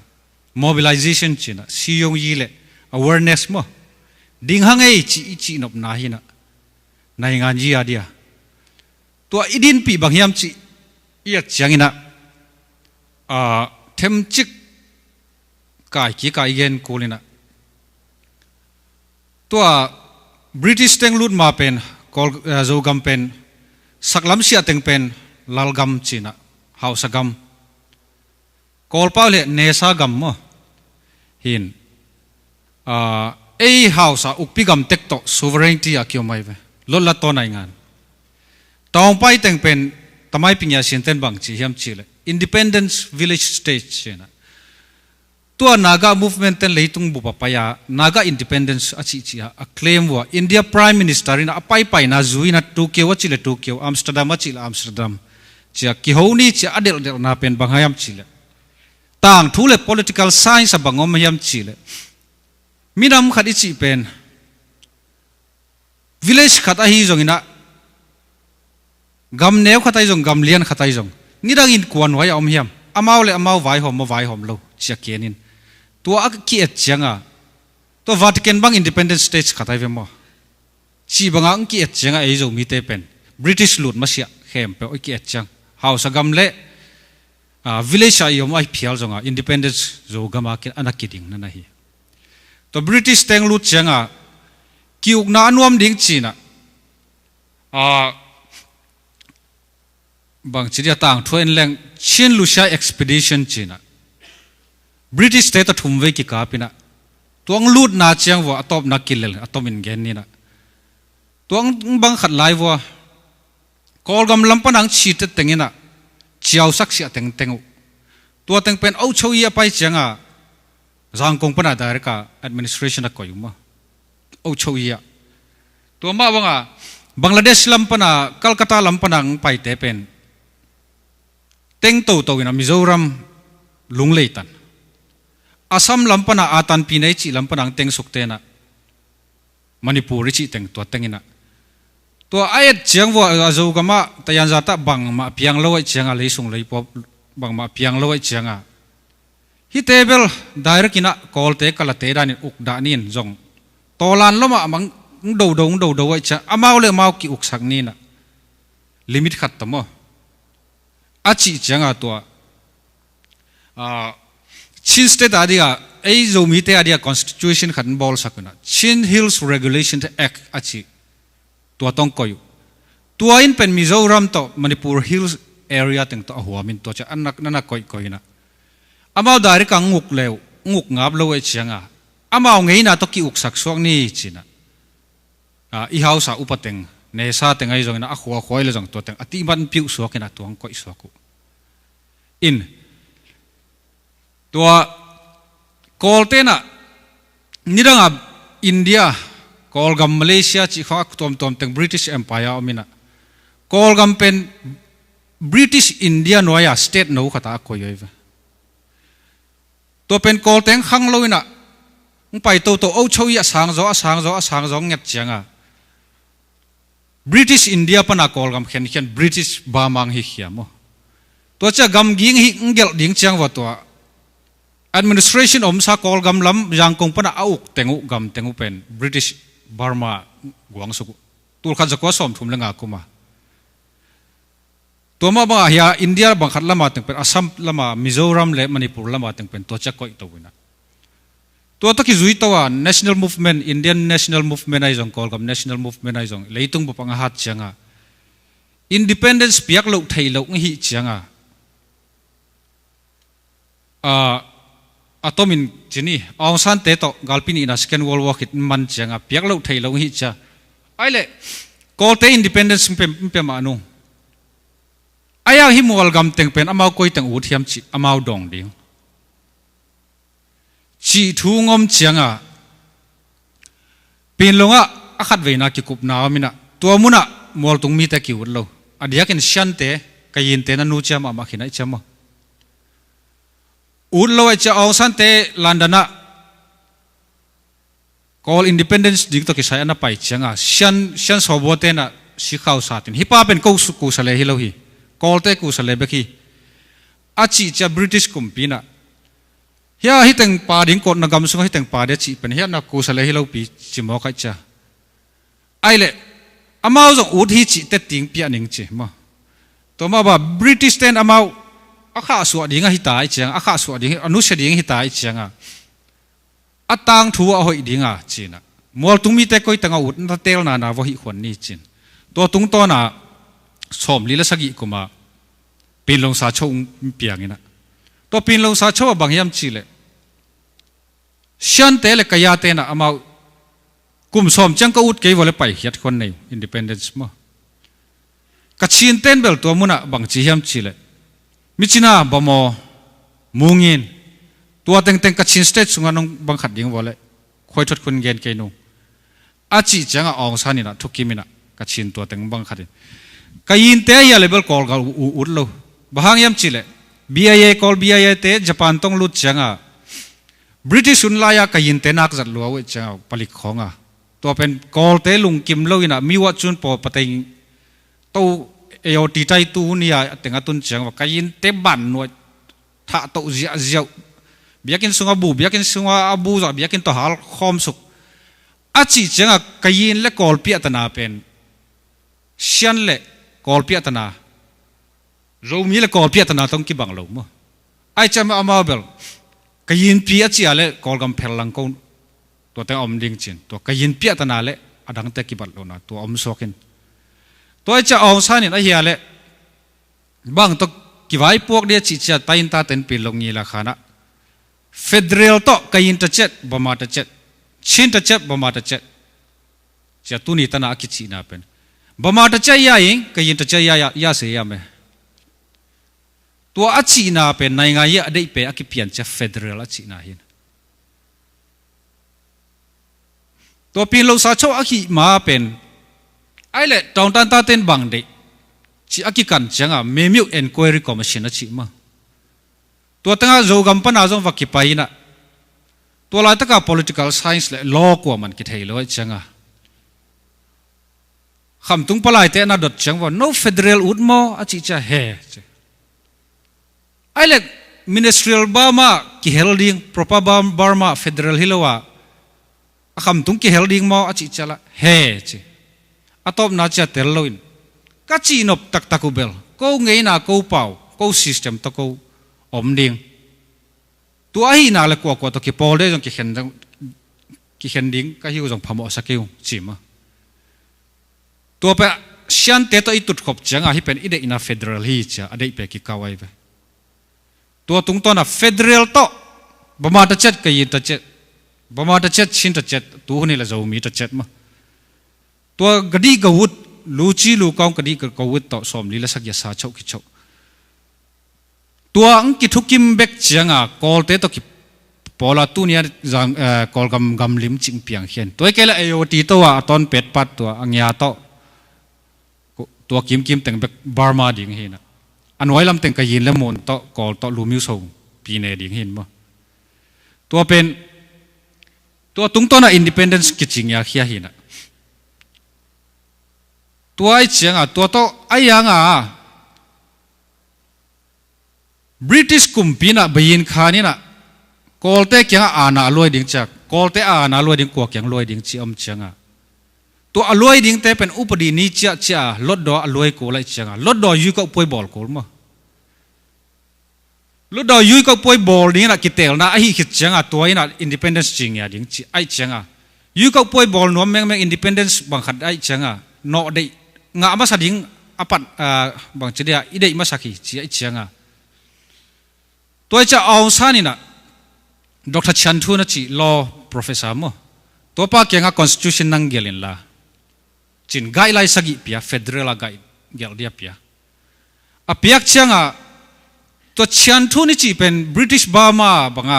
mobilization china siyong yi le awareness mo ding hangai chi nop na hina nai ngan ji adia tua idin pi bang hiam chi ia changina them chik kai ki kai gen kolina tua British teng lut ma pen kol zo gam pen saklam sia teng pen lal gam china house gam kol pa le nesa gam mo hin a house ukpi gam tek to sovereignty akyo mai ve lola to nai ngan tong pai teng pen tamai pingya sinten bang chi hiam chile independence village state chena tua naga movement ten leitung bu papaya naga independence achi chi a claim wa India prime minister in apai pai na zuina Tokyo chile Tokyo Amsterdam chile Amsterdam chia ki honi chia adel del na pen bang hayam chile tang thule political science bangom hayam chile minam khadi chi pen village khata hi jongina gam neu khatai jong gam lian khatai jong nirang in kwan wai om hiam amau le amau vai hom lo chia kenin tua ak ki et changa to Vatican bang independent states khatai ve mo chi banga ang ki et changa ei jo mi te pen British lut ma sia khem pe oi ki et chang house gam le village ay yom ay phial zonga independence zo gama ke anakiding na nahi to British teng lut changa kiuk na anuam ding china bang chiria tang thoin leng chin lucia expedition china British state thumve ki kapina tuang lut na chiang wa atop na kilel atom in gen ni na tuang bang khat lai wa kol gam lampanang chi te tengina chiao sak sia teng tengu tua teng pen au choi ya pai changa jang kong pana dar ka administration a koyuma au choi ya tua ma banga Bangladesh lampana Calcutta lampanang pai te pen teng to to ina Mizoram lungleitan Assam lampana atan pinai chi lampanang teng suktena Manipur chi teng to tengina to ayat chiang wa azo gama tayan zata bang ma piang loi chianga leisung lei pop bang ma piang loi chianga hi table direct ina call te kala te dan uk da nin jong tolan loma mang do ai cha amau le mau ki uk sak ni na limit khat tamo achi chianga to Chin state adia ei zo mi te adia constitution khan bol sakuna Chin Hills Regulation Act achi tua tong koyu tua in pen Mizoram to Manipur Hills area teng to huamin to cha anak nana koi koina amau dari ka nguk leu nguk ngap lo e chianga amau ngei na to ki uk sak sok ni china I hausa upateng ne sa teng ai jong na akhwa khoi le jong to teng ati ban piu sok na tuang koi soku in tua koltena niranga India kolgam Malaysia chi khak tom teng British Empire amina kolgam pen British India noya state no khata ko yoiva to pen kolteng khang loina pai to au choi asang zo nget changa British India pana kolgam khen British Bamang hi hiamo to cha gam ging hi ngel ding chang wa to administration omsa kolgam lam jangkong pana auk tengu pen British Burma guangsu tul kha jakwa som thum lenga kuma toma ba ya India bang khat lama teng pen Assam lama Mizoram le Manipur lama teng pen to cha koi to wina to ki zui tawa national movement Indian national movement ai jong kolgam national movement ai jong leitung bu pang hat changa independence piak lo thailo hi changa atomin chini Aung San te to galpini na second world war hit man changa piak lo thailo hi cha aile kolte independence pe manu aya hi mual gam teng pen amau koi teng u thiam chi amau dong ding chi thu ngom changa pin longa akhat veina ki kup na mina to muna mol tung mi ta ki urlo adiakin shante kayin te na nu chama ma khina chama urlo cha Aung San te landana call independence dik to ki sai na pai changa shan sobote na sikhau satin hipa pen ko su ku sale hilo hi call te ku sale beki achi cha British kumpina ya hiteng pa ding ko na gam su hiteng pa de chi pen hian na ku sale hilo pi chimo ka cha aile amau zo ud hi chi te ting pia ning chi ma to ma ba British ten amau akha su adinga hitai chiang akha su ading anu se ding hitai chianga atang thu a hoi dinga china mol tumi te koi tanga ut na tel na wo hi khon ni chin to tung to na som lila sagi kuma pinlong sa chong piangina to pinlong sa chaw bangyam chile shan te le kaya te na amau kum som chang ka ut ke wole pai hiat khon nei independence ma kachin ten bel to muna bang chi hiam chile michina bamo mungin tua teng kachin state sunga nong bang khat ding wole khoi thot kun gen ke no achi changa Aung San ina thukimina kachin tua teng bang khat kayin te ya level call ga urlo bahang yam chile BIA call BIA te Japan tong lut changa British unlaya kayin te nak zat luawe changa palik khonga to pen call te lung kim lo ina miwa chun po pateng to eo ti tai tu nia tenga tun chang wa kayin te ban no tha to zia zia biakin sunga bu biakin sunga abu za biakin to hal khom suk achi changa kayin le kol pi atana pen sian le kol pi atana zo mi le kol pi atana tong ki bang lo mo ไอจะมาเอาเบลก็ยินเปียจีอะไรกอลกำเพลลังกูตัวแต่อมดิ้งจินตัวก็ยินเปียตนาเละอดังแต่กิบัดโลนะตัวอมโซกินตัวไอจะเอาซานินไอเฮียเละบางตัวกี่ไว้พวกเดียจิจะตายตาเต็นปีลงงี้ละขานะเฟเดรัลโตก็ยินตะเจ็ดบ่มาตะเจ็ดชินตะเจ็ดบ่มาตะเจ็ดจะตุนี่ตนาคิดชีน่าเป็นบ่มาตะเจ็ดยาเองก็ยินตะเจ็ดยาเสียไหมตัวอัจฉีนาเป็นในไงยะได้เป็นอักเพียนจะเฟเดรัลอัจฉีนาเห็นตัวปีนโลซาโชอักขีมาเป็นไอเล่ตองตันตาเต้นบังเดชีอักขีกันจังอ่ะเมมิวเอ็นควอรี่คอมมิชชั่นอัจฉีมาตัวตั้งแต่โจกัมปนาจงวักกิไปนะตัวลายตะกับ political science และ law กว่ามันกิเทยเลยจังอ่ะคำตุงปลายเตนะดดจังว่า no federal อุดมออัจฉีจะเฮไอ้เล็ก ministerial บามากิเฮลดิ้ง proper บามา federal ฮิลวะคำตุงกิเฮลดิ้งมออาจิจะละเฮจิอัตบน่าจะเตลโลอินกัจจีนบตักตักุเบลกูเงยน่ากูเป่ากู system ตะกูอมดิ้งตัวไอ้น่าเล็กกว่าตัวกิพอลได้จงกิเห็นดิ้งก็ฮิวจงพมอสักคิวจิมตัวเปชันเตตัวอีตุดขบจังอ่ะที่เป็นอีเด็กน่า federal ฮิจ้ะอเด็กเปกิกาวไว้ไปตัวตรงตัวน่ะเฟเดรัลโตบ่มาตะเจ็ดก็ยินตะเจ็ดบ่มาตะเจ็ดชินตะเจ็ดตัวนี่แหละจะมีตะเจ็ดมาตัวกระดีกวุดลูจีลูกองกระดีกวุดต่อสมลีละสักยาสาเช่ากิเช่าตัวอังกิทุกิมเบกจังอ่ะกอลเตตัวกิพอละตัวนี้จังกอลกำลิมจิงเปียงเขียนตัวไอ้แกละAOTตัวตอนเป็ดปัดตัวอังยาโตตัวกิมแต่งเบกบาร์มาดิ่งเห็นนะอันไว้ลำเต็งกยินและมนต่อกอลต่อลูมิวส่งปีเนดิ่งเห็นมั้ยตัวเป็นตัวตุงต้นน่ะอินดิเพนเดนซ์กิจงยาเขียเห็นนะตัวไอ้เจียงอ่ะตัวโตไอ้ยังอ่ะบริติชกุมปีน่ะไปยินขานี่น่ะกอลเตเกียงอ่าน่ะลอยดิ่งจากกอลเตอ่าน่ะลอยดิ่งกว่าเกียงลอยดิ่งจีอมเจียงอ่ะตัวอลอยดิ่งเตเป็นอุปดีนี้เจ้าลดดออลอยกูไล่เจียงลดดอยุยก็ป่วยบอลกูมั้งลดดอยุยก็ป่วยบอลนี่นะกิเตลนะไอ้ขิดเจียงตัวนี้นะอินดิเพนเดนซ์จริงอย่างดิ่งไอ้เจียงยุยก็ป่วยบอลนัวแม่งอินดิเพนเดนซ์บางขัดไอ้เจียงนอได้งามาสดิ่งอปัดบางเจียอีได้มาสักทีไอ้เจียงตัวจะเอาซานี่นะดร.ชันทูนะจี law professor มั้งตัวป้าเกี่ยง constitution นั่งเกลินละจินไกด์ไลน์สกิปีย federal ไกด์เกลเดียปียอภิยักษ์เชียงตัวชันทูนี่จีเป็น British Burma บัง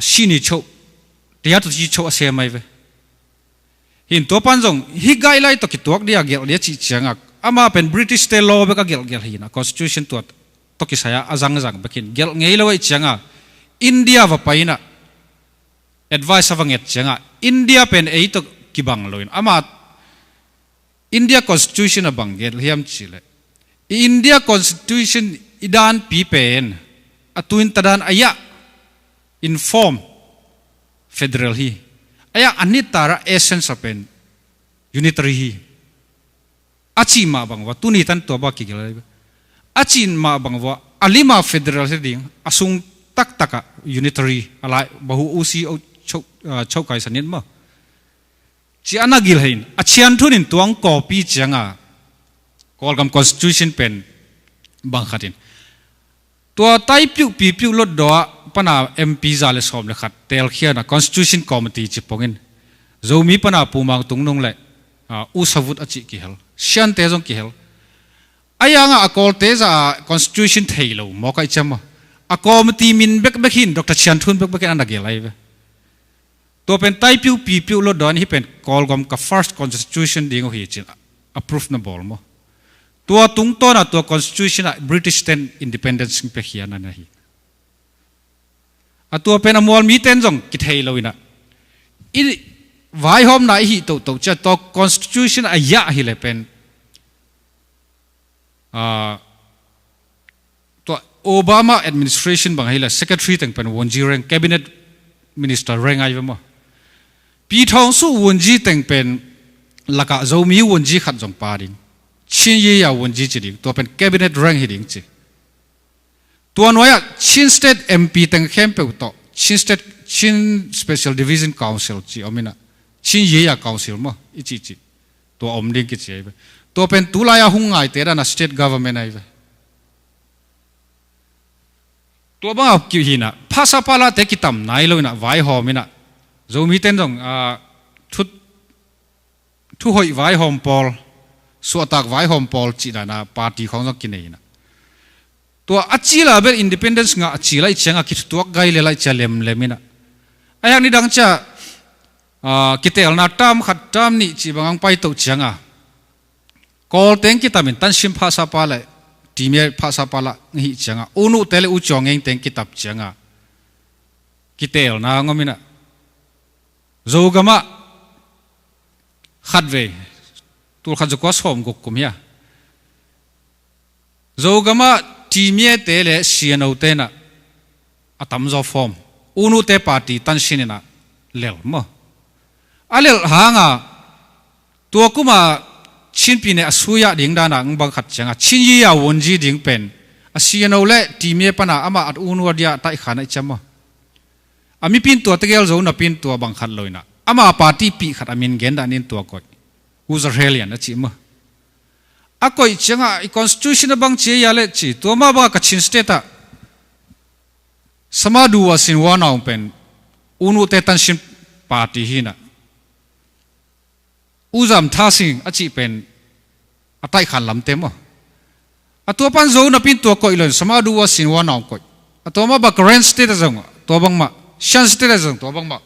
ชินิโชเดียตัวจีโชเสียไหมเว้หินตัวปันจงฮิไกด์ไลน์ตัวกิตัวเดียเกลเดียจีเชียงอามาเป็น British state law เบกเกลหินะ constitution ตัวกิสายอาจังเบกินเกลเงี้ยเลยเชียงอินเดียว่าไปนะ advice ว่าเงี้ยเชียงอินเดียเป็นไอ้ตัวกิบังเลยอามาอินเดีย constitution บังเกลเฮียมชิเลอินเดีย constitution อีดานปีเป็นอตุนตดานอายะ inform federal ฮีอายะอันนี้ตาระ essence เป็น unitary ฮีอาชีมาบังว่าตุนีตันตัวบักกิเกลเลยอาชีมาบังว่าอลิมา federal เสดิ่งอาซุงตักตัก unitary อะไรบะหูอุซีโชคไกสันนิดมั้งจีอันนักกิลหินอาชีอันทุนินตัวงกอปีจังกอลกัม constitution เป็นบังคัดินตัวไตปิวลดดอปนา MP จาเลสอมเลขัดเตลเขียนะ constitution committee จิปงินโจมีปนาปูมังตุงนงเลยอุสวุฒอจิกิเฮลเชียนเตจงกิเฮลไอ้ยังกอลเตจา constitution เทโลมอกไอจำอะcommittee มินเบกหินดร.เชียนทุนเบกอันนักเกลไลเวตัวเป็นไตปิวลดดอนี่เป็นกอลกัมกับ first constitution ดิ่งหัวจิน approve นะบอลมั้งตัวตุงต้นตัว constitution British state independence เป็นเขียนนั่นนะฮีตัวเป็นอมวลมีเต้นจงกิเทยเลยนะอีไว้หอมไหนฮีตัวจะตัว constitution อายะฮีเลยเป็นตัว Obama administration บางฮีเลย secretary ตั้งเป็นวันจีเรง cabinet minister เรงไงบ้างมั้งปีทองสู้วันจีตั้งเป็นหลักจะมีวันจีขัดจงปาดิงชินยี่ยาวันจีจีดิตัวเป็น cabinet rank หิดิงจี ตัวน้อยชินสเตทเอ็มพีแต่งเข้มเปล่าต่อชินสเปเชียลดิวิชั่นคาวน์ซิลจีอมินะชินเยียคาวน์ซิลมั้งอีจีตัวอมดิ้งกิจเอตัวเป็นตุลายาหุ่งไงเตระนะสเตทกัฟเวอร์เมนต์ไอเวตัวบ้าคิวหินะภาษาพาลาเตกิตัมนายเลยนะไว้หอมินะโจมีเต้นตรงทุหอยไว้หอมพอลสวดตักไว้หอมพอลจีนะปาร์ตี้ของเรากินเองนะตัวอัจฉริยะเป็นอินดิเพนเดนซ์งาอัจฉริยะอีเชียงคิดตัวไกลเลยจะเล็มนะไอ้ยังนี่ดังจะกิเตลนาตามขัดตามนี่จีบางไปตัวเชียงกอลเต็งกิตามินตันชิมภาษาพาลาทีเมียภาษาพาลาหิเชียงอุนุเตลอุจงเองเต็งกิตับเชียงกิเตลนางมินะโจกามะขัดเวตัวขัดจะก้สมกุกกุมยาโจกามะทีเมียเตเลเชียนเอาเตนะอัตมจอฟอมอุนุเตปาร์ตี้ตันชินนะเลลมะอันเลลหางตัวกุมาชินปีเนอสุยาดิ่งดานังบังขัดจังชินยียาวนจีดิ่งเป็นอาเซียนเอาเล่ทีเมียปนาอามาอัดอุนุวดียาไตขานไอจำมะอามีปินตัวตะเกลโจนับปินตัวบังขัดเลยนะอามาปาร์ตี้ปีขัดอามินเกนดานินตัวก่อยอุซาเฮเลียนนะจิมะอาก่อยจังไอคอนสติทูชันบังเจียเล่จิตัวมาบังกัดชินสเตตาสมาดูวาสินวานาอุเป็นอุนุเตตันชินปาร์ตี้ฮีนะอุจามท่าสิงอาชีเป็นอัตไอขันลำเต็มอ่ะตัวปันโจนับปินตัวก่อยเลยสมาดูวาสินวานาก่อยตัวมาบักเรนสเตตจังตัวบังมาชันสเตตจังตัวบังมา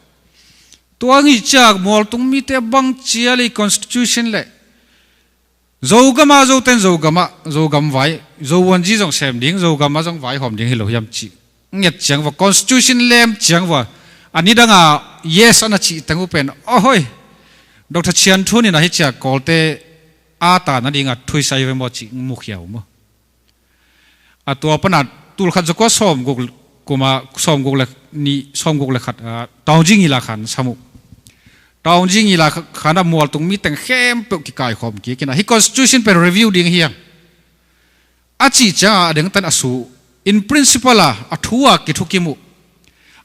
ตัวงี้จากมอลตุงมีเตบังเชียเลยคอนสติทูชันเลยโจกามาโจเต็นโจกามาไว้โจวันจีจงเซมดิ้งโจกามาจงไว้หอมดิ้งฮิโลยามจีเงียบจังว่าคอนสติทูชันเล่มจังว่าอันนี้ดังyes อันนั้นจีตั้งอุเป็นโอ้ยดร.เชียนทุนี่นะฮิจากกอลเตอาตานั่นเองทุยใส่ไว้หมดจีมุขยาวมั้งตัวปนัดตุลขัดจะก็ซ้อมกูมาซ้อมกูเลยนี่ซ้อมกูเลยขัดตาวจิงอีลาขันสมุตาวจิงอีลาขันมัวตรงมีแต่งเข้มเปิดกิกายขอมกี่กินนะฮิ constitution เป็น review ดิ่งเฮียงอาจีจ้าเด้งตันอสู in principle อะทัวกิทุกิมุ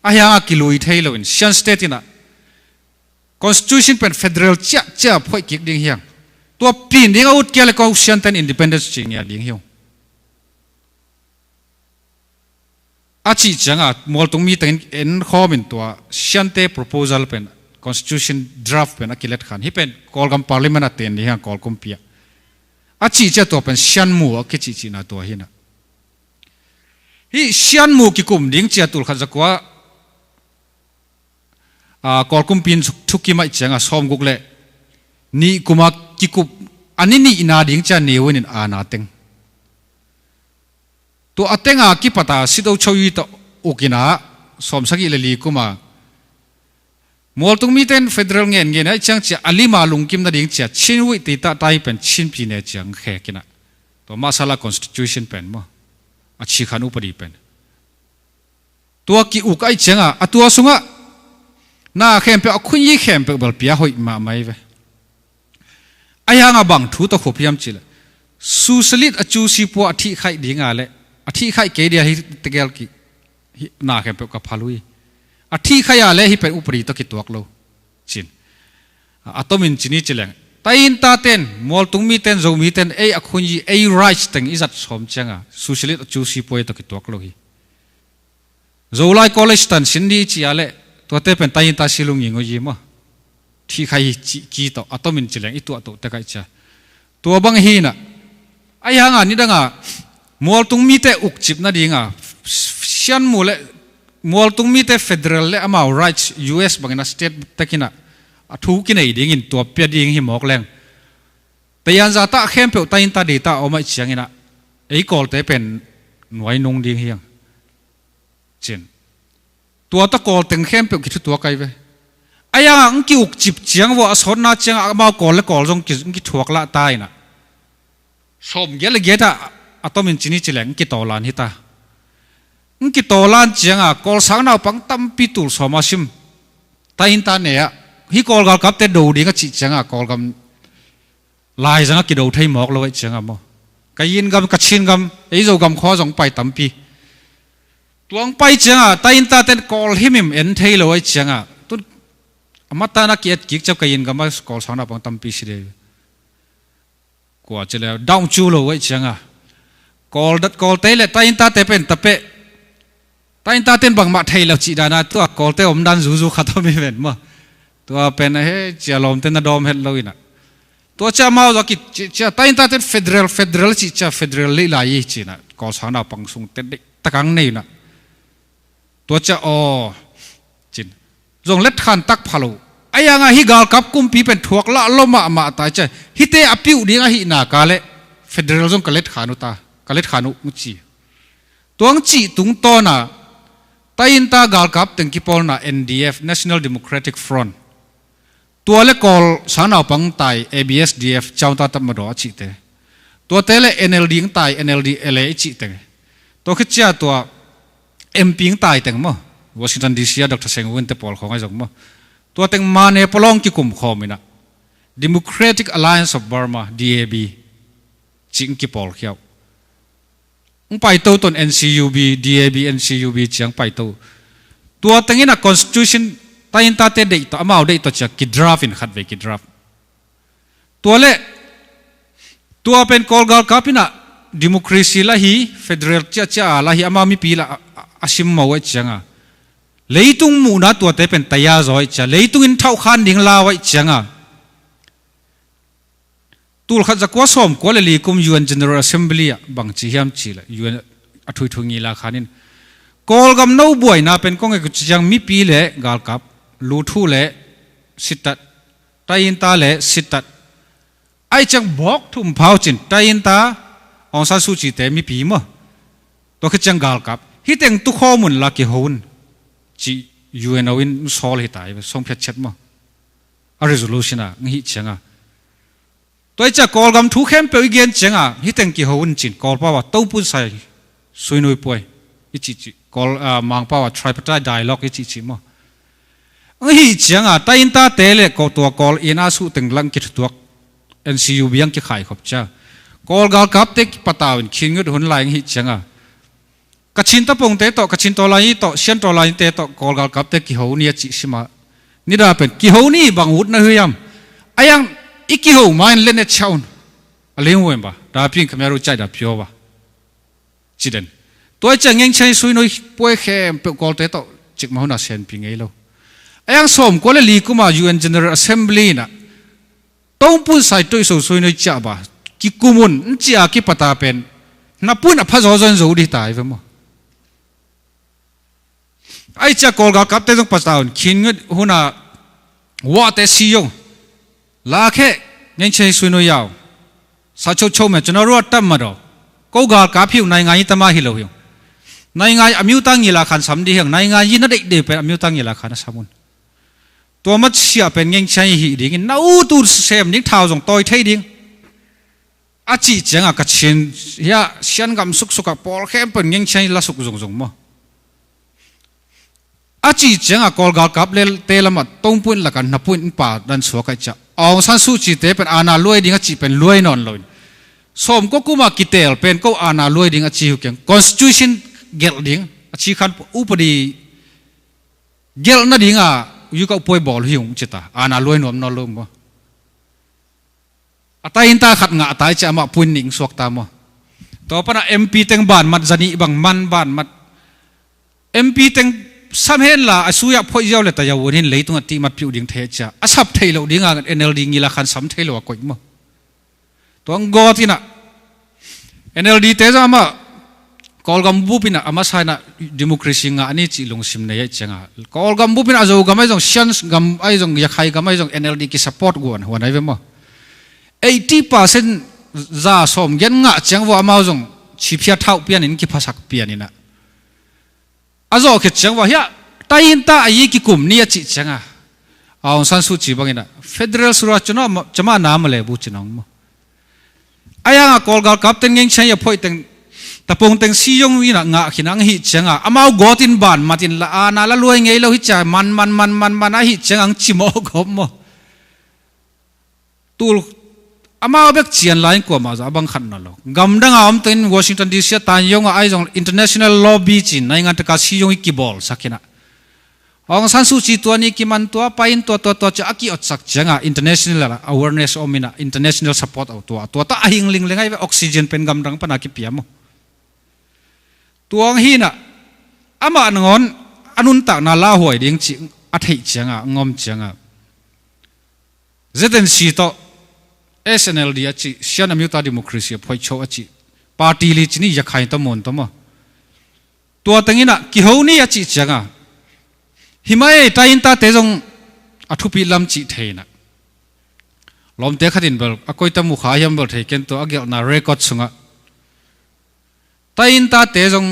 อายังกิลุยเทยโลอินเชียนสเตตินะ constitution เป็น federal จ้าพ่อยกิกดิ่งเฮียงตัวปีนดิ่งเอาอุดเกี่ยวกับเชียนตัน independence จริงเนี่ยดิ่งเฮียงอาชีจังมอลตรงมีแต่เอ็นข้อมินตัวเชียนเต proposal เป็น constitution draft เป็นอักเล็ดขันที่เป็นกอลกัม parliament เต็นนี่ฮะกอลกัมเปียอาชีจะตัวเป็นเชียนมูอักจิจินาตัวหินะที่เชียนมูกิคุมดิ่งเจ้าตุลขัดจักว่ากอลกัมปีนทุกิมาจังซ้อมกุกเล่นี่กุมากิคุมอันนี้นี่อินาดิ่งเจ้าเนวินอานาเต็งตัวอัตเตงกิปตาสิโดชวีตโอกินาสมสักิเลลีกุมามอลตุงมีเต็นเฟเดรัลเงินไอ้จังเจ้าอลิมาลุงกิมนาดิ่งเจ้าชินวิติตาไตเป็นชินปีเนจังแขกินะตัวมาซาลา constitution เป็นมั้งอาชีขันอุปดีเป็นตัวกิอุกไอ้จังตัวสุงะน่าเข้มเปอคุยยี่เข้มเปอบลเปียหอยมาไม่เว้ไอ้ยังบังทูตะขบพยายามจิละสุสลิดอจูซีปัวอธิไข่ดิ่งอะไรอธิไข่เกเดียฮิตเกลกิน่าเข้มเปกับพาลุยอธิไข่อะไรฮิเป็นอุปริตกิตัวกโลจินอัตมินจินีจิเลงแต่อินตาเต็นมอลตุงมีเต็นโจมีเต็นไอ้อคุยไอ้ไรส์ตึงอิจัดสมจังสุสลิดอจูซีปัวตกิตัวกโลฮิโจไลคอลเลจตันสินดีจิอะไรตัวเตเป็นแต่อินตาซิลุงยิงยิมะที่ไข่จีโตอัตมินจิเลงอีตัวตัวแต่ไก่จ้าตัวบังฮีน่ะไอ้ยังนี่ดังมอลตุงมีแต่อุกจิบนั่นเองเชียนมูเลมอลตุงมีแต่เฟเดรัลเลอามาไรท์ US บางนัสเตทตะกินะทุกกินไอ้ดิ่งตัวเปียดิ่งหิมอกแรงแต่ยันจะตาเข้มเปียวตาอินตาดีตาเอามาเชียงนะไอ้กอลเตเป็นหน่วยนงดิ่งเฮียงเช่นตัวตะกอลตึงเข้มเปียวคิดตัวไกลไปไอ้ยังกิอุกจิบเชียงว่าสอนนาเชียงอามากอลและกอลจงกิถวกละตายนะสมเยลเกตอะตอมินจินิจิเลงกิโตลานฮิตากิโตลานเจียงกอลสังนาปังตัมปิตุลสมาชิมตาอินตาเนี่ยฮิกอลกัลกับเตดูดีก็จิเจียงกอลกัมลายจังกิโดไทยหมอกเลยเจียงอ่ะมั้งกยินกัมกัชินกัมไอ้โจกัมข้อสองไปตัมปี ตัวงไปจังอ่ะตาอินตาเต็นกอลหิมิมเอ็นเทโลไอจังอ่ะตุนมาตานักเกียรติกิจจับกันยินกันมากอลสางนับปังตั้มปีสิเดกว่าจะแล้วดาวจูโลไอจังอ่ะกอลดัดกอลเตะเลยตาอินตาเตเป็นตะเปะตาอินตาเต็นบังมาเทโลจีดานะตัวกอลเตอมดันซูขัดไม่เป็นมั้งตัวเป็นเฮ้เจ้าลมเต็นน่ะดอมเฮลโลอินะตัวเจ้ามาจากกิจตาอินตาเต็นเฟเดรัลจีเจ้าเฟเดรัลลีลายจีนะกอลสางนับปังสุงเต็นเด็กตะกังนี่นะตัวเจ้าจินจงเล็ดขันตักพาลูไอ้ยังไงฮิกาลกับกุมปีเป็นถวกละลมมาตายใจฮิเตอปิวดีงฮินากาเลเฟเดรัลจงกเล็ดขานุตากเล็ดขานุมุจีตัวงจีตุงโตนะตาอินตากาลกับตึงกิปอลนะ NDF National Democratic Front ตัวเล็กกอลสานเอาปังตาย ABSDF เจ้าตาตัมมาดอจีเตตัวเตเล NLD งตาย NLD เอเลจีเตตัวขึ้นเจ้าตัวMP ตายแต่งมั้งวอชิงตันดีซีดรเซงวินเตปอลของไอ้จงมั้งตัวแต่งมาเนปลองกิคุมคอมินะ Democratic Alliance of Burma DAB จิงกิปอลเขียวไปตัวตน NCUB DAB NCUB เชียงไปตัวแต่งนี้นะ Constitution ตายินตาเตเดย์ตัวอามาเดย์ตัวจะกิดราฟินขัดเวกิดราฟตัวเล่ตัวเป็นกอลกาลกับพินะ Democracy ละฮี Federal เจ้าละฮีอามามีปีละอาชิมมาไว้จังอ่ะเลยตุงมูนาตัวเตเป็นตายาจอยจ้ะเลยตุงอินเท่าขันดิ่งลาไว้จังอ่ะตูลขัดจักว่าสมกว่าเลยกุม UN General Assembly อ่ะบางจีฮิมจีละ UN อัทุยทุงีลาขานินกอลกำนูบวยน่าเป็นกงไอ้กุจยังมีปีเล่กาลกับลูทูเล่สิตัดตายินตาเล่สิตัดไอ้จังบอกทุ่มเผาจินตายินตาองซานซูจีเตมีปีมั้งตัวขึ้นจังกาลกับฮิตเองตุข้อมูลลักกี้โฮนจียูเอ็นเอาอินสอลฮิตายส่งเพชรเช็ดมั้งอะ resolution อ่ะงี้เชียงอ่ะตัวจะกอลกำทุกเข้มเปย์เกียนเชียงอ่ะฮิตเองกี่โฮนจีนกอลป่าวตู้ปุ่นใส่สวยนุ่ยป่วยอิจิกอลมังป่าว tripartite dialogue อิจิมั้งงี้เชียงอ่ะแต่อินตาเตเลก็ตัวกอลอินาสุตึงลังกิดตัว NCUB ยังกี่ขายขบจ้ากอลกาลกับเด็กปะตาวินคิงก็หุ่นลายงี้เชียงอ่ะกชินตะปงเตะต่อกชินตัวลายต่อเชียนตัวลายเตะต่อกอลกาลกับเตะกิโฮนี่จิชิมานี่ดาเป็นกิโฮนี่บางวุฒินะเฮียมไอ้ยังอีกิโฮมาเล่นเนชาวน์อะไรงงบ่ดาพิงขมรู้ใจดาพิโอบ่จีเด่นตัวจะเงี้ยใช้สุยนุยป่วยแค่เปิดกอลเตะต่อจิกมาหุ่นอาเซียนพิงไงเราไอ้ยังสมก็เลยลีกุมา UN General Assembly น่ะต้องพูดใส่ตัวสุยนุยจ้าบ่กิกุมุนจีอากิปตาเป็นนับพูดนับพระโจรจูดีตายไปมั้งไอ้เจ้ากอลกับเตต้องปัสสาวะคิงก็หุ่นว่าแต่ซียงลาแค่ยังใช้สุนยาวสัจโชว์แม่จนรู้ว่าตั้มมาดอกก็กาลกับผิวนายงานยี่ตั้มมาฮิโลหิว นายงานอมิวตังยิลาขันสามดีเหงนายงานยินนัดเด็กเป็นอมิวตังยิลาขันสามุนตัวมัดเสียเป็นยังใช้หิดิ่งน่าอูตูเซมยิ่งเท้าส่งต่อยเทียดิ่งอาจีจังอากาศเช่นเฮียเชียนกำสุกสุกปอลเข้มเป็นยังใช้ละสุกส่งมั้งอาจีจังอากอลกาลกับเลเตลมัดตรงปุ่นละกันนับปุ่นป่าดันสวกจะเอาสันสุจิเตเป็นอาณาลวยดิ่งอาจีเป็นลวยนอนลอยสมก็กูมากิเตลเป็นก็อาณาลวยดิ่งอาจีหุกยัง constitution เกลดิ่งอาชีขันอุปดีเกลนั่นดิ่งอ่ะอยู่กับป่วยบอลหิวจิตาอาณาลวยนวมนอนลงบ่อัตยินตาขัดงะตายจะมาปุ่นนิ่งสวกตามบ่ต่อปนะ MP เต็งบ้านมัดจันีบังมันบ้านมัด MP เต็งสามเห็นละสุยาพ่อยาวเลยแต่ยาวนี่เลยตรงที่มัดผิวดิ่งเทจ้าอาศับเทโลดิ่งอ่ะ NLD งี้ละขันสามเทโลก็อีกมั้งตัวงกอที่น่ะ NLD เทจ้ามากอลกัมบูปินะอามาใช่น่ะดิโมคราซีงานนี้จีลงซิมเนี่ยจังอ่ะกอลกัมบูปินะอาจจะกัมไอ้จงเชียนกัมไอ้จงอยากให้กัมไอ้จง NLD qui support กวนหัวไหนเว้ยมั้ง80%จะสมยันงะจังว่ามาจงชีพยาเท่าเปียนินquiภาษาเปียนินะอาจจะคิดจังว่าเฮียตายินตาไอ้quiกลุ่มนี้จีจังอ่ะเอาสันสุจีบังอินะ Federal สุราชนะจะมาน้ำมาเลยบุจิน้องมั้งไอ้ยังกอลกัลกับเต็งยังใช้ยาพ่อยเต็งแต่ปงเต็งซียงวินะงะขินังหิจังอ่ะอามาเอากอตินบานมาตินละอานาละรวยไงเราหิจ่ายมันหิจังอังจิโมกบมั้งตู อามาเบกเจียนไลน์กว่ามาจะบังคับนั่นหรอกกำดังอามเป็นวอชิงตันดีซีตานยงไอ้จง international lobby จีนในงานตะการซียงอีกบอลสักนะองสันสุจีตัวนี้กิมันตัวไปอินตัวจะอากิอดสักจังอ่ะ international awareness อมินะ international support เอาตัวตาหิงลิงเลยไงออกซิเจนเป็นกำลังปนักเปียมตัวหินอ่ะอามาหนอนอนุนตักนาลาหวยดิ้งจิอัฐิจังอ่ะงอมจังอ่ะ ZNC ต่อ SNLD อ่ะจิเชียนอเมริกาดิโมคราซีพอยโชอ่ะจิปาร์ตี้ลิจินี่อยากใครตั้งมนตั้งมั้งตัวตั้งนี้น่ะกิฮาวนี่อ่ะจิจังอ่ะหิมะตาอินตาเตจงอัฐุปีลำจิเทนะลมเตะขัดินเบลอคอยตมุขายัมเบลเทกันตัวอักเกลนาเรคอดสุงะตาอินตาเตจง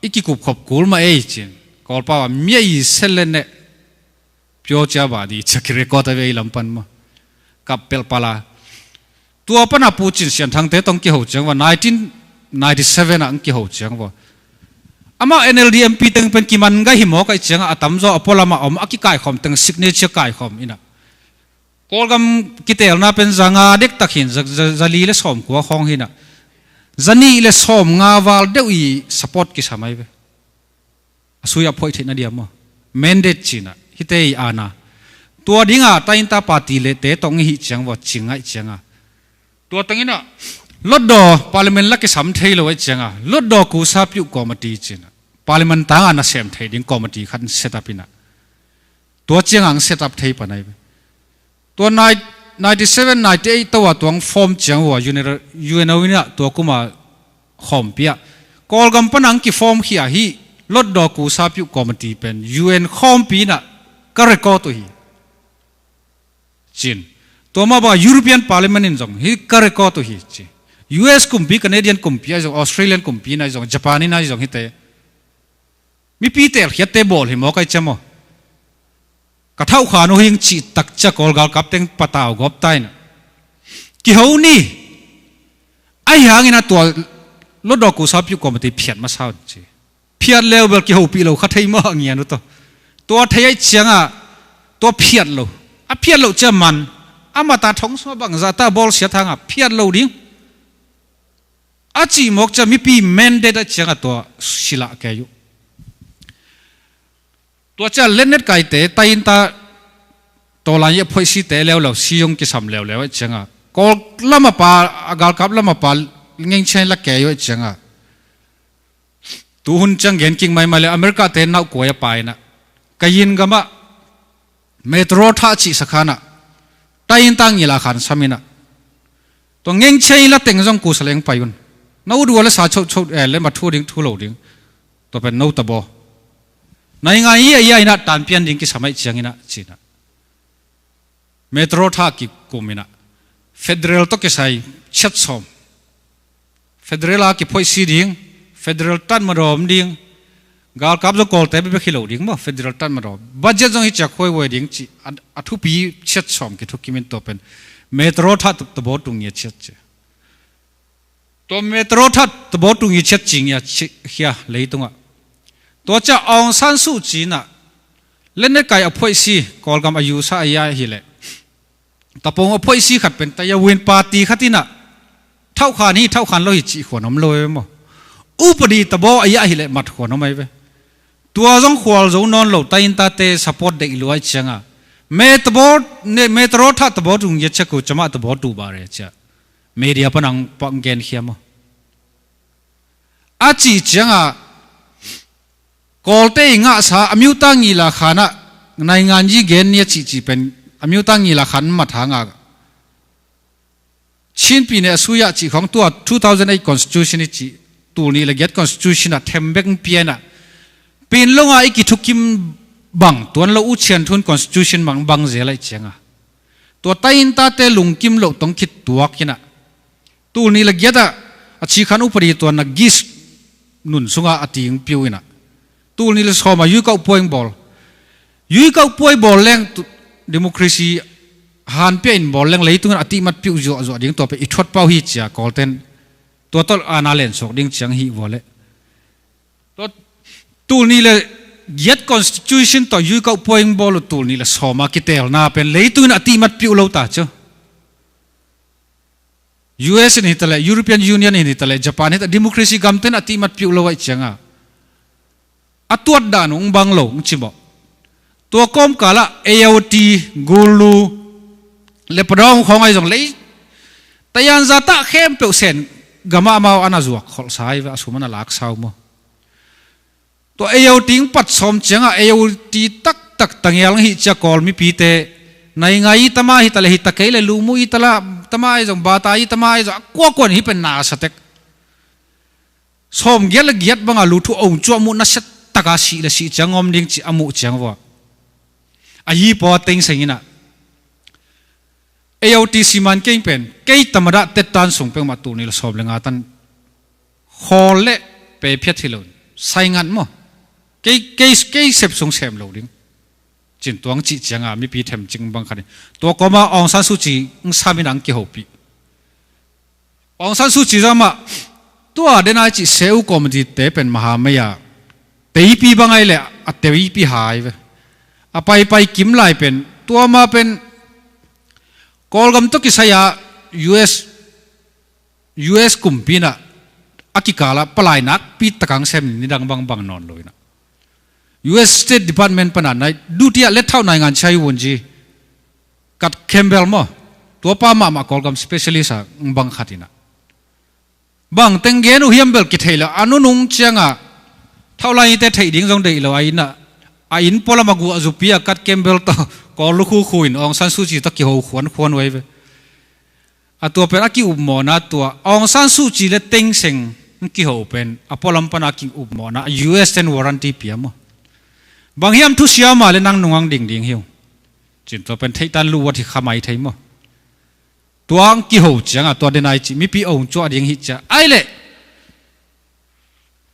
อีกิกุบขบกูลมาจินกอลป้าว่ามีไอเซเลนเนพิโอจ้าบาดีจะคิดเรคอดเอาไว้ลำปันมากับเปลปาลาตัวปนาปูจินเสียนทางเตต้องกี่หัวจังว่า1997อังกี่หัวจังว่าอามา NLDMP ตึงเป็นกิมันก็หิมอกไอเชียงอาตัมโซอพอลามาอมอากิกายขอมตึงซิกเนเจอร์กายขอมอินะกอลกัมกิเตลน่าเป็นจังอาเด็กตักหินจะลีเลสอมกัวของหินะจะนี่เลสอมงาวาลเดวีสปอร์ตกิสามัยเวสุยาพอยเทนเดียมเมนเดจินะฮิเตยอานาตัวดิ้งอาตาอินตาปาติเลเตต้องหิเชียงว่าจิงไอเชียงอาตัวตั้งนี้นะลดดอพาร์ลิเมนต์ลักษณะเทลไว้เชียงอ่ะลดดอกูซาพิวกอมตีจีนะพาร์ลิเมนต์ต่างอันเสียมเทดิ้งกอมตีขันเซตับนะตัวเชียงอ่างเซตับเทปนายตัว97 98ตัวตัวฟอร์มเชียงว่ายูเอ็นวินะตัวกูมาหอมเปียกอลกัมปนังกีฟอร์มเฮียฮีลดดอกูซาพิวกอมตีเป็นยูเอ็นหอมปีนะก็เรคคอร์ตัวฮีจีนตัวมาบ่ายุโรปียนพาร์ลิเมนต์นินจงฮีก็เรคคอร์ตัวฮีจีUS กุมพีแคนาเดียนกุมพีไอ้จงออสเตรเลียนกุมพีไอ้จงญี่ปุ่นนี่ไอ้จงฮิตเตมีปีเตลฮิตเตบอลหิมอกไอ้เจ้าโมกระเท่าขานุหิงจีตักจะกอลกาลกับเต็งปะตาวกบไตนะกี่หูนี่ไอ้หางอินะตัวรถดอกกุศลพิวกอมติเพียรมาเช้าจีเพียรเร็วเบลกี่หูปีเราขัดให้มากเงี้ยนุตัวเทียเชียงอ่ะตัวเพียรเราอ่ะเพียรเราเจ้ามันอ่ะมาตาท้องสวบังจะตาบอลเสียทางอ่ะเพียรเราดิ้งอาจีมอกจะมีปีแมนเดตเชียงตัวศิลาแกอยู่ตัวจะเล่นเน็ตไก่เตะตาอินตาตัวหลังยับพอยซีเตะแล้วซียงกิสามแล้วเชียงก็ละมาปาอากาศกับละมาปาเงี้ยเชนละแกอยู่เชียงตัวหุ่นจังเห็นกิ่งไม้มาเลยอเมริกาเตะน่ากลัวไปนะกยินกันมาเมโทรท่าจีสักขานะตาอินตังยี่ละขันสามินะตัวเงี้ยเชนละเต็งจงกูสเลงไปยุนน้าดูว่าเลสาชดเล่มาทั่วดิ้งทั่วโลดิ้งตัวเป็นน้าตบในงานยี่ยนะตานเพียนดิ้งกิสมัยเชียงนะจีนะเมโทรท่ากิกุมินะเฟเดรัลต้องกิใส่ชัดสมเฟเดรัลกิพอยซีดิ้งเฟเดรัลตันมารอมดิ้งกาลกับจะกอลแต่ไม่ไปขิโลดิ้งมั้งเฟเดรัลตันมารอมบัจเจตจงฮิจักคุยไว้ดิ้งจีอัทุปีชัดสมกิทุกิมินตัวเป็นเมโทรท่าตบตุงเงียชัดเจตัวเมโทรทัศน์ตัวบอตุงยิ่งชัดจริงอย่าเฮียเลยตรงอ่ะตัวจะองซันสูจีน่ะเล่นในไก่อภัยซีกอลกำอายุสายฮิเลตะปงอภัยซีขัดเป็นแต่ยาเวนปาตีขัดที่น่ะเท่าขานี้เท่าขันเราหิจีขวน้ำลอยมั้งอุปดีตะบออายฮิเลมัดขวน้ำไม่ไปตัวจงขวาจงนอนเหล่าตาอินตาเตสปอร์ตเด็กลอยเชียงอ่ะเมโทรทัศน์ตะบอตุงยิ่งชัดกูจะมาตะบอตูบาร์เรจ้ะเมียพนังปังเกนเขียมอาจีจังอ่ะกอลเตงอ่ะสาอมิวตังยีละขานะในงานยี่เกนเนี่ยจีเป็นอมิวตังยีละขันมาทางอ่ะชินปีเนี่ยสุยะจีของตัว2008 constitution จีตัวนี้ละเget constitution อ่ะเทมเบกเปียนะเป็นลงอ่ะอีกทุกคิมบังตัวเราอุเชียนทุน constitution บังเจริญจังอ่ะตัวไตอินตาเตลุงคิมเราต้องคิดตัวกินะตัวนี้ละเกียดอาชีขันอุปริตัวนักกิสนุนสุงาอติงพิวนะตัวนี้ละสอมายุกับป่วยบอลยุกับป่วยบอลแรงดิโมคราซีฮันเปียนบอลแรงเลยตัวนั้นอติมัดพิวจ่อดิ้งตัวไปอิทวดเป้าฮิจ้ากอลเทนตัวต้นอานาเลนสกดิ้งเชียงฮีวอลเล่ตัวนี้ละเกียด constitution ต่อยุกับป่วยบอลตัวนี้ละสอมาคิดเตลนาเป็นเลยตัวนั้นอติมัดพิวเราตาเจ้า US นี่ตะเล European Union นี่ตะเล Japan นี่ตะ democracy กำเต็นอติมัดพิวลอยจังอ่ะอัตวัดดานุงบังโลงชิบะตัวก้มกาละ AOT กูลูเลปดองของไอ้จงเลยแต่ยันจะตะเข้มเปลวเซนกามามาอันนั้นจวกขอสายวะสมันลักสาวมั้งตัว AOT ปัดสมจังอ่ะ AOT ตักตั้งยังหิจะกอลมีปีเตในไงตมาหิตะเลหิตะเกยเลลูมุหิตะละตมาไอ้จงบาตายตมาไอ้จงกวนกวนหิเป็นนาสเต็กสมเกียรเกียรบังอาลูทุองจวมุนัสตะกาสีละสีจังอมดิ้งจีอามุจังวะอายีพอเต็งสิ่งนั้นAOT สิมันเก่งเป็นเกยตมระเตตันส่งเป็นมาตูนี่ละสอบเลงอาตันฮอลเล่ไปเพียทิลน์ใส่งานมั้งเกยเสพส่งเสพโลดิ้งจินตัวงจีจังอามีปีเทมจิงบังคันตัวก็มาองซานซูจีสามินังเกี่ยวปีองซานซูจีจะมาตัวเดนไอจีเซลคอมดีเตเป็นมหาเมียเตยปีบังไงเลยอัตเตยปีหายไปอไปกิมไลเป็นตัวมาเป็นกอลกัมตุกิสยา US กุมปีน่ะอากิกาลาปลายนักปีตะกังเซมนี่ดังบังนอนเลยนะ US State Department ปนันไนดูที่เล็ดเท่านายงานใช้วันจีกัดเคมเบลมั้งตัวป้ามากอลกัม specialist บังขัดินะบังเต็งเกนุเฮียมเบลกิเทลอนุนุงเชียงอ่ะเท่าไรแต่ไทยดิ้งจงได้เลยไอ้น่ะไอ้อินพอละมากูอาจุปีกัดเคมเบลต่อกอลลูกคุยองซันซูจีตะกี้หัวขวนไว้เว้ยตัวเป็นอากิอุบมอนะตัวองซันซูจีเลเต็งเซ็งกี่หัวเป็นพอลำปนักกิอุบมอนะ US 10 warranty เปียมั้งบางเฮียมทุเสียมาเลยนั่งนุ่งดิ่งเหี่ยวจินตัวเป็นไทยตันรู้ว่าที่ขมายไทยมั้งตัวอังกี่หัวจังตัวเดนไอจีมีปีองจ้าดิ่งหิจไอ้เล่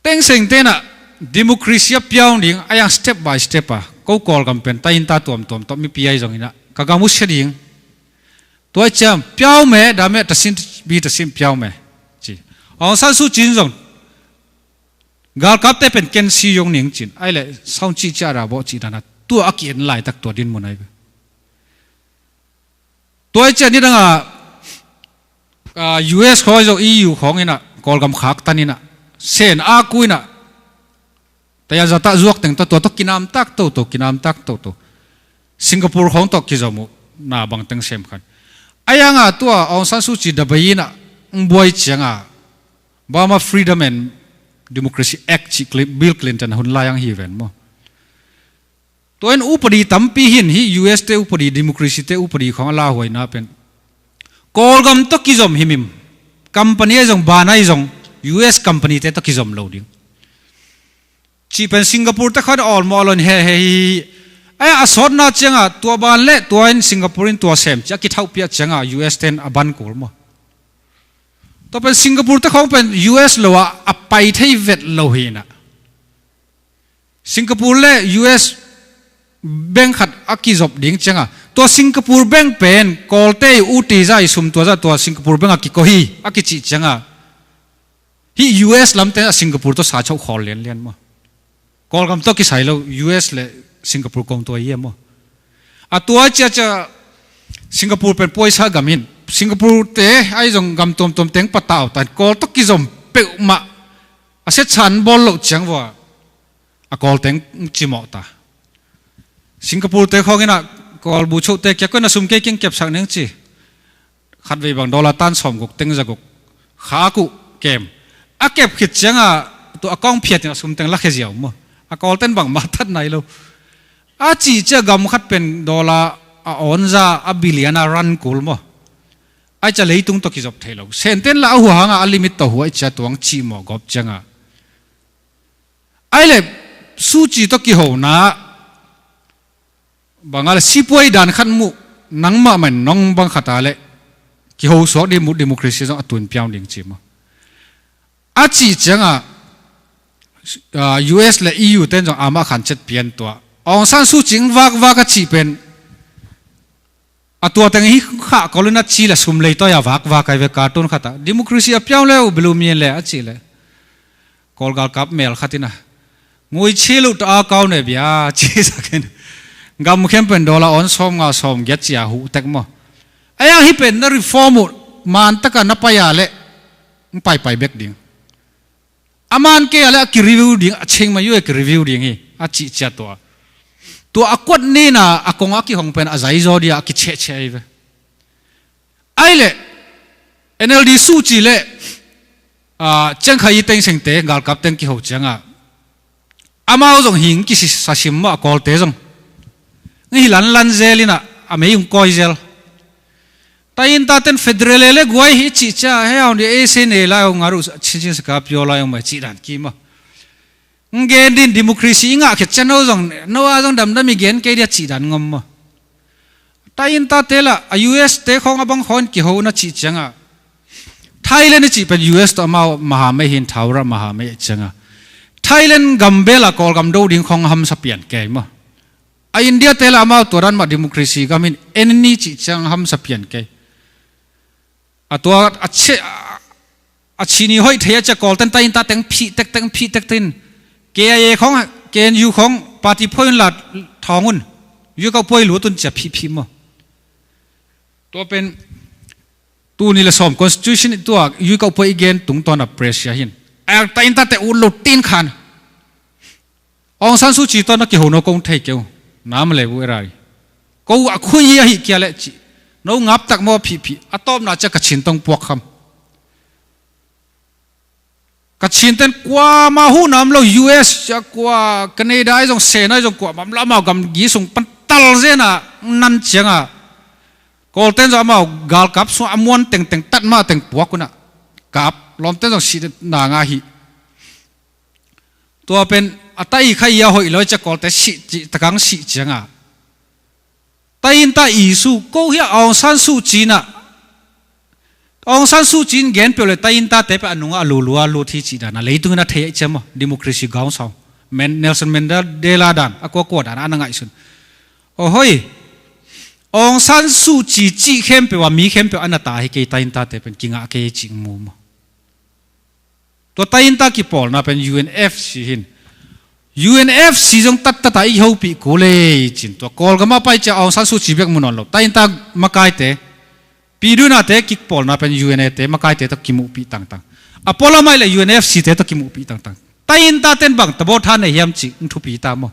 เต็งเซ็งเต้นdemocracy เปียวดิ่งไอ้ยัง step by step ก็กอลกันเป็นแต่อินตาตัวมีปีไอ้จงอินะก็กามุสดิ่งตัวเจ้าเปียวเมดามตัดสินบีตัดสินเปียวเมจีองซานซูจีนจงกาลกับเตเป็นเกนซียงหนิงจินไอ้เล่สาวจีจ่าราบจีนั่นตัวอักยันไล่ตักตัวดินมันไอ้ตัวเจ้านี่ดังUS ของไอ้ EU ของอินะกอลกำขักตันอินะเซนอากุยนะแต่ยังจะตัดจวกแต่งตัวตกินน้ำตักตัวกินน้ำตักตัวสิงคโปร์ของตกิจามุน่าบังตั้งเซมกันไอ้ยังตัวองซานซูจีดับยินะบวยจังบามา Freedom and Democracy Act ชิคลิบิลคลินตันหุ่นลายังฮีเวนมั้งตัวนั้นอุปดีตั้มปีหินฮี US เตอุปดี Democracy เตอุปดีของลาหวยน่าเป็นกอลกัมตกิจอมหิมิมคอมพานีจงบานไอจง US คอมพานีเตตกิจอมโลดิ้งจีเป็นสิงคโปร์แต่เขาได้ออกมาแล้วเฮ้ไอ้อาสอนน่าจังตัวบ้านเละตัวอินสิงคโปร์อินตัวเซมจะคิดเท่าเปียจังUS 10บันกูมั้งตัวเป็นสิงคโปร์แต่เขาเป็น US เลยว่าไปที่เวทโลหินะสิงคโปร์เละ US แบงค์ขัดอากิจบดิ้งจังตัวสิงคโปร์แบงค์เป็นกอลเตอุติใจสุ่มตัวสิงคโปร์แบงค์อากิโกฮีอากิจิจังฮี US ลำเตะสิงคโปร์ตัวสาชาวขอเลียนมั้งกอลกำตัวกิสายเรา US เลยสิงคโปร์กองตัวเยี่ยมตัวจะสิงคโปร์เป็นป่วยซากามินสิงคโปร์เตะไอ้จงกำตัวเต็งปะตาวแต่กอลตัวกิจมเปะมาเสร็จฉันบอลหลุดจังว่ากอลเต็งจิมอตาสิงคโปร์เตะเขาเนี่ยกอลบูชเตะแกก็น่าสุ่มเก่งเก็บสักนึงจีขัดไปบางดอลลาร์ตันสอมกุกเต็งจะกุกขากุเกมเก็บขิดจังตัวกองเพียรเนี่ยสุ่มเต็งลักเจียวมั้งกอลเต็นบังมาทัดไหนเราจีจะกำขัดเป็นดอลลาร์ออนซาบิลเลียนารันกูลมั้งไอ้จะเลยตุ้งตกิจบเทเราเส้นเต้นละหัวหางลิมิตตัวหัวไอ้จะตัวงชีมอกบจังไอ้เล็บสู้จีตกิหัวนะบางอะไรสิป่วยดันขันมุนังมาเหมือนน้องบางขัดอะไรกิหัวสวดดิโมคราซีต้องตุนเปียวดิ่งจีมั้งจีจังUS และ EU เต้นจงอามาขันเจ็ดเปลี่ยนตัวองซันสู้จริงวากจีเป็นตัวแต่งฮีข้าก็เลยนัดชีละสุ่มเลยตัวอย่าวากไอ้เวการ์ตูนขัดดิโมคราซีเปียวแล้วบลูมีเลยจีเลยกอลกาลกับเมลขัดนะงวยเชลุตอาเก้าเนี่ยบีอาจีสักนิดกำเข้มเป็นดอลลาร์ออนสอมเกจีอาหูเต็กมั้งไอ้ยังฮีเป็นนั่นรีฟอร์ม man taka na paya le pai bek ding aman ke ala ki review ding acheng ma yu ki review ding hi achi cha to akwat ni na akong aki hong pen azai zo dia ki che ve ai le NLD su chi le chang khai teng seng te ngal kap teng ki ho changa amao zong hing ki sa sim ma kol te zong ngi lan zelina ame yung koi zel tayin ta ten federal le guai hi chi cha he on de se ne la ngaru chin ska pyo la yung ma chi dan ki ma ngen din democracy nga khet chano zong nowa zong dam dami gen ke dia chi dan ngom ma tayin ta te la US te khong abang hon ki ho na chi changa Thailand chi pen US to ma maha me hin thawra maha me changa Thailand gambela kol gam do ding khong ham sa pian ke ma a India te la ma to ran ma democracy gamin enni chi chang ham sa pian ke atwa achini hoi thaya cha kol tan tayin ta teng phi tek tin KIA khong KNU khong party point la thongun yu ka poi lu tun cha phi mo to pen tu ni la som constitution tu yu ka poi again tung ton a press ya hin a tayin ta te u lu tin khan Aung San Suu Kyi to na ki ho no kong thai keu nam le bu rai ko a khui hi kya le chi no ngap tak mo phi atop na cha ka chin tong pok kham ka chin ten kwa ma hu nam lo US cha kwa Canada ai jong se na jong kwa mam la ma gam gi sung pan tal je na nan changa kol ten zo ma gal kap so amon teng tat ma teng pok kuna kap lom ten jong si na nga hi to pen atai khai ya hoi loi cha kol te si takang si changa tayin ta isu ko hi Aung San Suu Kyi na Aung San Suu Kyi gen pe le tayin ta te pa anunga lulua lu thi chi dana leitung na thei chama democracy gaung sao Nelson Mandela dan ako dan ananga isun o hoi Aung San Suu Kyi chi khem pe wa mi khem pe anata hi ke tayin ta te pen kinga ke chi mu mo to tayin ta ki pol na pen UNFC hin UNFC jong tat ai ho pi ko le chin to kol ga ma pai cha Aung San Suu Kyi bek munon lo tayin ta makai te pi du na te ki pol na pen UNA te makai te to kimu pi tang apola mai le UNFC te to kimu pi tang tayin ta ten bang tabo than ne hiam chi thu pi ta mo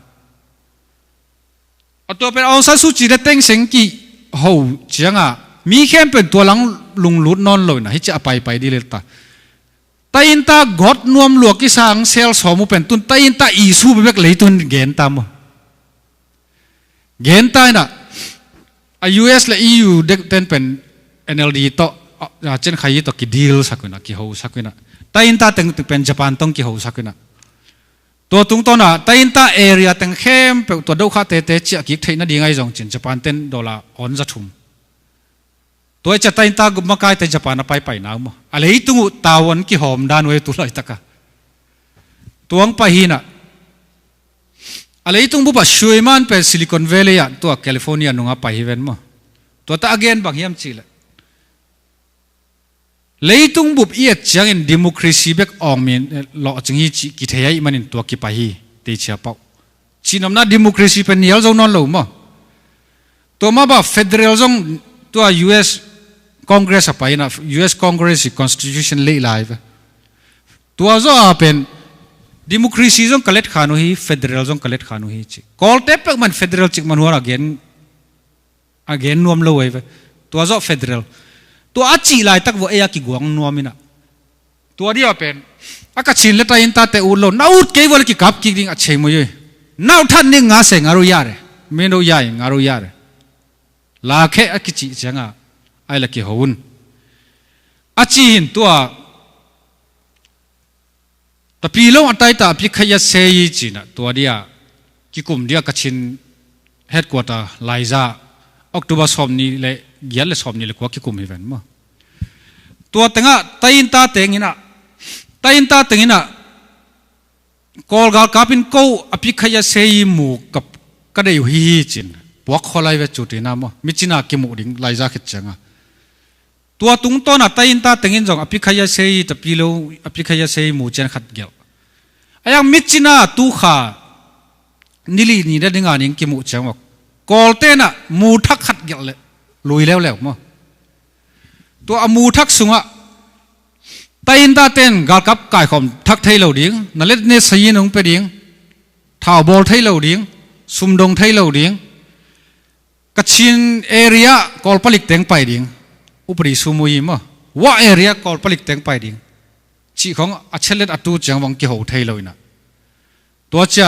ato pen Aung San Suu Kyi de teng seng ki ho chianga mi khem pen to lang lung lut non lo na hi cha pai di le ta tayin ta god nuam luak ki sang sel somu pen tun tayin ta isu bek leitun gen ta mo gen ta na a US la EU dek ten pen NLD to chen khai to ki deal sakuna ki ho sakuna tayin ta teng pen Japan tong ki ho sakuna to tung to na tayin ta area teng khem pe to do kha te chi ki theina dingai jong chin Japan ten dola on za thum toy cha tayin ta gum makai te Japan pai na mo alei tungu tawon ki hom dan we tu lai taka tuang pahina alei tung bu ba shuiman pe Silicon Valley ya to California nunga pahiven mo to ta again bang hiam chila leitung bup iet chang in democracy bek ong min lo chingi chi ki thei manin to ki pahi te cha pau chinom na democracy pen nial zo non lo mo to ma ba federal zong to US Congress apai na US Congress constitution le live to zo apen democracy zong collect khanu hi federal zong collect khanu hi chi call tep man federal chik man hora again nuam lo we to zo federal to achi lai tak wo eya ki guang nuamina to dia pen aka chin le tayin ta te ulo naut ke wal ki kap ki ding a chei mo ye nau than ni nga se ngaru yare meno yai ngaru yare la khe akichi changa ai la ki houn achi hin to ta pi lo atai ta pi khaya sei china to dia ki kum dia kachin headquarter laiza October somni le gial le somni le ko ki kum event mo to tenga tayin ta tengina kol gal kapin ko api khaya sei mu kap ka dei hi chin pok kholai ve chutina mo michina ki mu ding laiza khit changa to tung to na tayin ta tengin jong api khaya sei ta pilo api khaya sei mu chen khat gel ayang michina tu kha nili ni da dinga ning ki mu chang kol te na mu thak khat gel le lui lew mo ตัวอมูทักสุงะไตอินตาเต้นกาลกับกายขมทักไทยเหล่าดิ้งนั่นเล็ดเนสยินงไปดิ้งท่าบอลไทยเหล่าดิ้งสุมดงไทยเหล่าดิ้งกัจฉินเอเรียกอลผลิตเต็งไปดิ้งอุปริสุมุยมะว่าเอเรียกอลผลิตเต็งไปดิ้งชีของอัจฉริยะตูจังวังกิโหไทยเหล่านะตัวเจ้า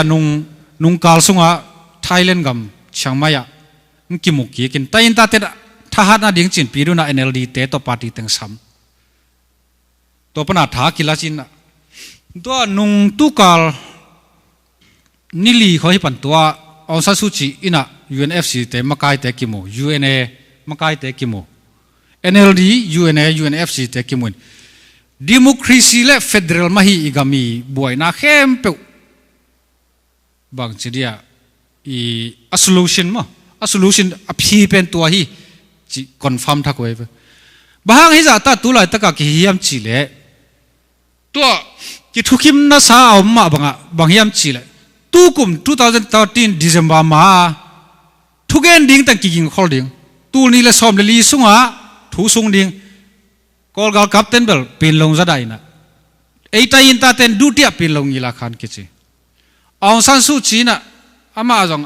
นุงกาลสุงะไทยเลนกัมช่างมายะกิมุกีกินไตอินตาเต้นทหารนาดิ้งจินปีดูน่า NLD เตะตัวปาร์ตี้เต็งซ้ำตัวปนาถากิลาจินตัวนุงตุกาลนิลีเขาให้ปันตัวองซาสุจิอินะ UNFC เตมาไกเตกิโม UNA มาไกเตกิโม NLD UNA UNFC เตกิโมดิโมครีซีและเฟเดรัลมาฮีอิกามีบวยนาเข้มเปวบางทีเดียอัสโลชันอภิเป็นตัวฮีจีคอนเฟิร์มทักไว้บางฮิจะตัดตัวไหลตะกะกิฮิยามจีเล่ตัวกิทุกิมน่าสาวมาบางฮิยามจีเล่ตู้กุม2013 December มาทุกเอ็นดิ้งตั้งกิงคอลดิ้งตู้นี้เลยซ้อมเลยลีสุงะทูสุงดิ้งกอลกาลกับเต็นเบลเป็นลงจะได้นะไอ้ตายินตาเต็นดูเทียเป็นลงยีลาขันกิจองซันสุจีนะอามาจง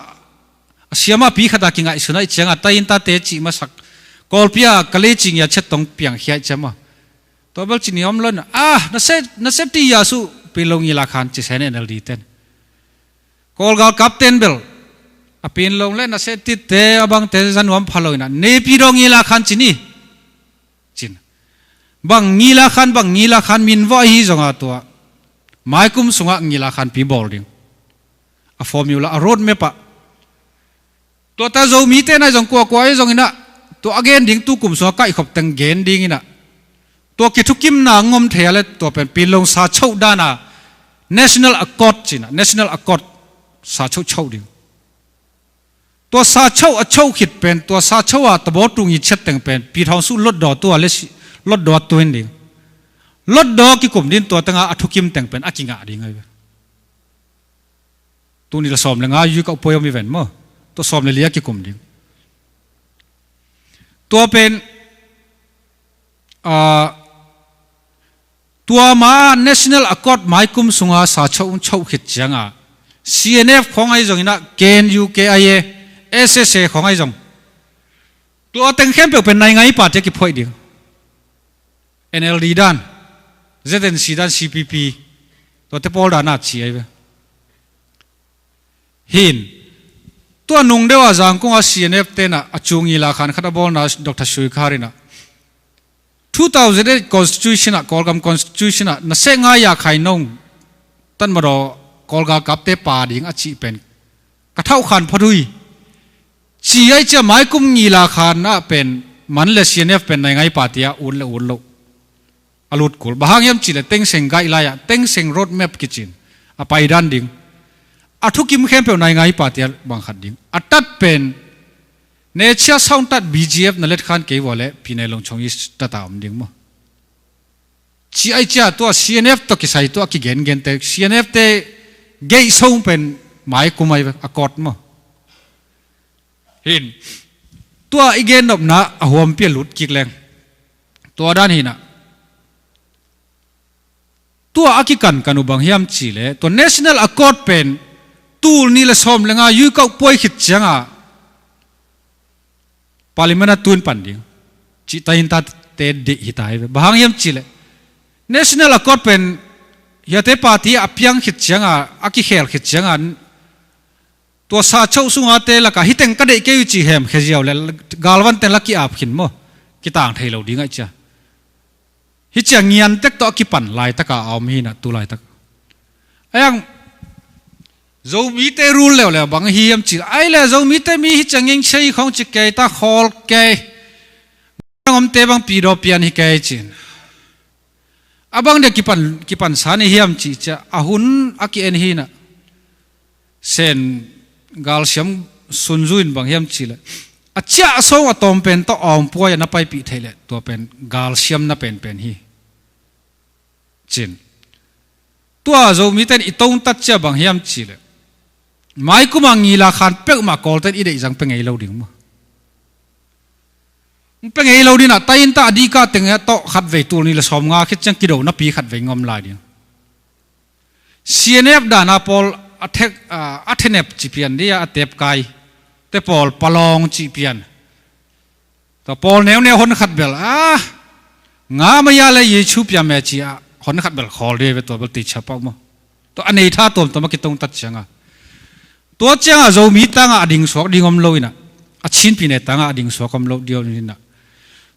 เสียมาปีขดากิงไอสุนัยเชียงตายินตาเตจิมาสักกอลพิากะเลจิงยาเช็ดตรงเปียงเฮียจมาตัวเบลจินิอมล้นน่าเซตียาสุเป็นลงยีลาขันจิเซนเอเนลดีเต็นกอลกาลกับเต็นเบลเป็นลงเล่นน่าเซติเตะบางเตจันวมพลอยนะเนปีรองยีลาขันจินีจินบางยีลาขันมินว่าฮีจงอาตัวหมายกุมสุงะยีลาขันปีบอลดิ้งฟอร์มิวลาโรดเมปะตัวตาโจมีเตนะจงกัวจงอินะตัวอเกนดิ้งตู้กุมสุงะใกล้ขบตังเกนดิ้งอินะตัวกิทุกิมนางงมเทียเลตัวเป็นปีลงซาเช่าด้านะ National Accord จินะ National Accord ซาเช่าดิ้งตัวซาเช่าขิดเป็นตัวซาเช่าตะบอตุงยิเช็ดแต่งเป็นปีทองสู้ลดดอตัวเลสลดดอตัวดิ้งลดดอกิกุมดิ้งตัวตั้งอาทุกิมแต่งเป็นอากิงะดิ้งไงตัวนี้เราซ้อมเลยง่ายอยู่กับพอยมีแหวนมั้งตัวซ้อมเลยเลี้ยกิกุมดิ้งตัวเป็นตัวมา National Accord หมายกุมสุงาสาเช่าขิดจังCNF ของไอ้จงนะ KNU KIA SSA ของไอ้จงตัวเต็งเข้มเป็นไงไงปาเจกิพอยดิ้ง NLD ด้าน ZNC ด้าน CPP ตัวเตปอลด้านน่าชี้ไอ้หินตัวนุ่งเดียวจังกงอา CNF เตนะจุงยีลาขันขัดบอลนะดร.ชุยคารินะ2008 Constitution นะ Colgam Constitution นะเสงายาไข่นงตั้นมารอ Colgam กับเตปาดิ้งอาชีเป็นกระเท่าขันพอดุยชีไอจะหมายกุมยีลาขันนะเป็นมันเล CNF เป็นไงปาติยาอุ่นโลอลุดกุลบางยามจีเลเต็งเสงไกลายะเต็งเสงรถแมพกิจินอไปดันดิ้งอาทุกิมเข้มเป็นไงปาติยาบางขัดดิ้งอัตัดเป็นเนเชียซาวตัด BGF นั่นเล็ดขันเกี่ยวเลยพี่ในลงชงยิสตาตามดิ้งมั้งชีไอจ้าตัว CNF ตัวกิสัยตัวกิเกนเต CNF เตเกยส่งเป็นหมายกุมไออากอดมั้งเห็นตัวอีเกนนบนะหัวมเปียลุดกิกแรงตัวด้านหินะตัวอากิกันกันุบังฮิมจีเลตัว National Accord เป็นตูนี่ละซ้อมเลงอายุก็ป่วยขิดจังพาร์ลิเมนต์ตุนปันดิ้งจิตอินตาเตดิฮิตายบางฮิมจีเล National Accord เป็นยาเตปาร์ตี้อภิยังขิดจังอากิเฮลขิดจังตัวซาเช่าสุงอาเตละกะฮิตเองก็ได้เกี่ยวจีเฮมเขจิเอาเลยกาลวันเตลักกี้อาบขินมั้งกิต่างไทยเราดิ้งไอจ้าฮิจเงียนเต็กตัวกิปันลายตะกาเอามีนะตัวลายตะไอ้ยังโจมีเตรูลแล้วบางฮีมจีไอ้เลยโจมีเตมีฮิจเงียนใช้ของจิเกยตาฮอลเกยบางเตบางปีโดเปียนฮิเกยจีนบางเด็กกิปันสานฮีมจีจะอาหุนอากิเอ็นฮีนะเซนกาลเซียมซุนจุนบางฮีมจีเลยอาเจ้าส่งอตอมเป็นตัวอมป่วยนับไปปีเทเลตัวเป็นกาลเซียมนับเป็นฮีจินตัวโจมีแต่อีตงตัดเจ้าบางฮิมจีเลยหมายกุมังยีลาขันเป็กมากอลเตอีเดจังเป็นไงเราดิ้งมั้ง เป็นไงเราดินะตาอินตาดีกาเต็งโตขัดเวตัวนี้ละสอมงาคิดจังกิโดนับปีขัดเวงอมลายเดียวCNF ดานาพอลอัทเนปจีเปียนเดียอัตเตปไกแต่พอลปลองจีเปียนแต่พอลแนวหนขัดเบลงาไม่ยาเลยยิชูพยาแม่จีหนขัดเบลขอเรียตัวเบลติดชับปะมั้งตัวอันนี้ท่าตัวมาคิดตรงตัดจังตัวจังเรามีตังอดิ่งสวกดิ่งอมโลยนะชินปีเนตังอดิ่งสวกอมโลเดียวนี่นะ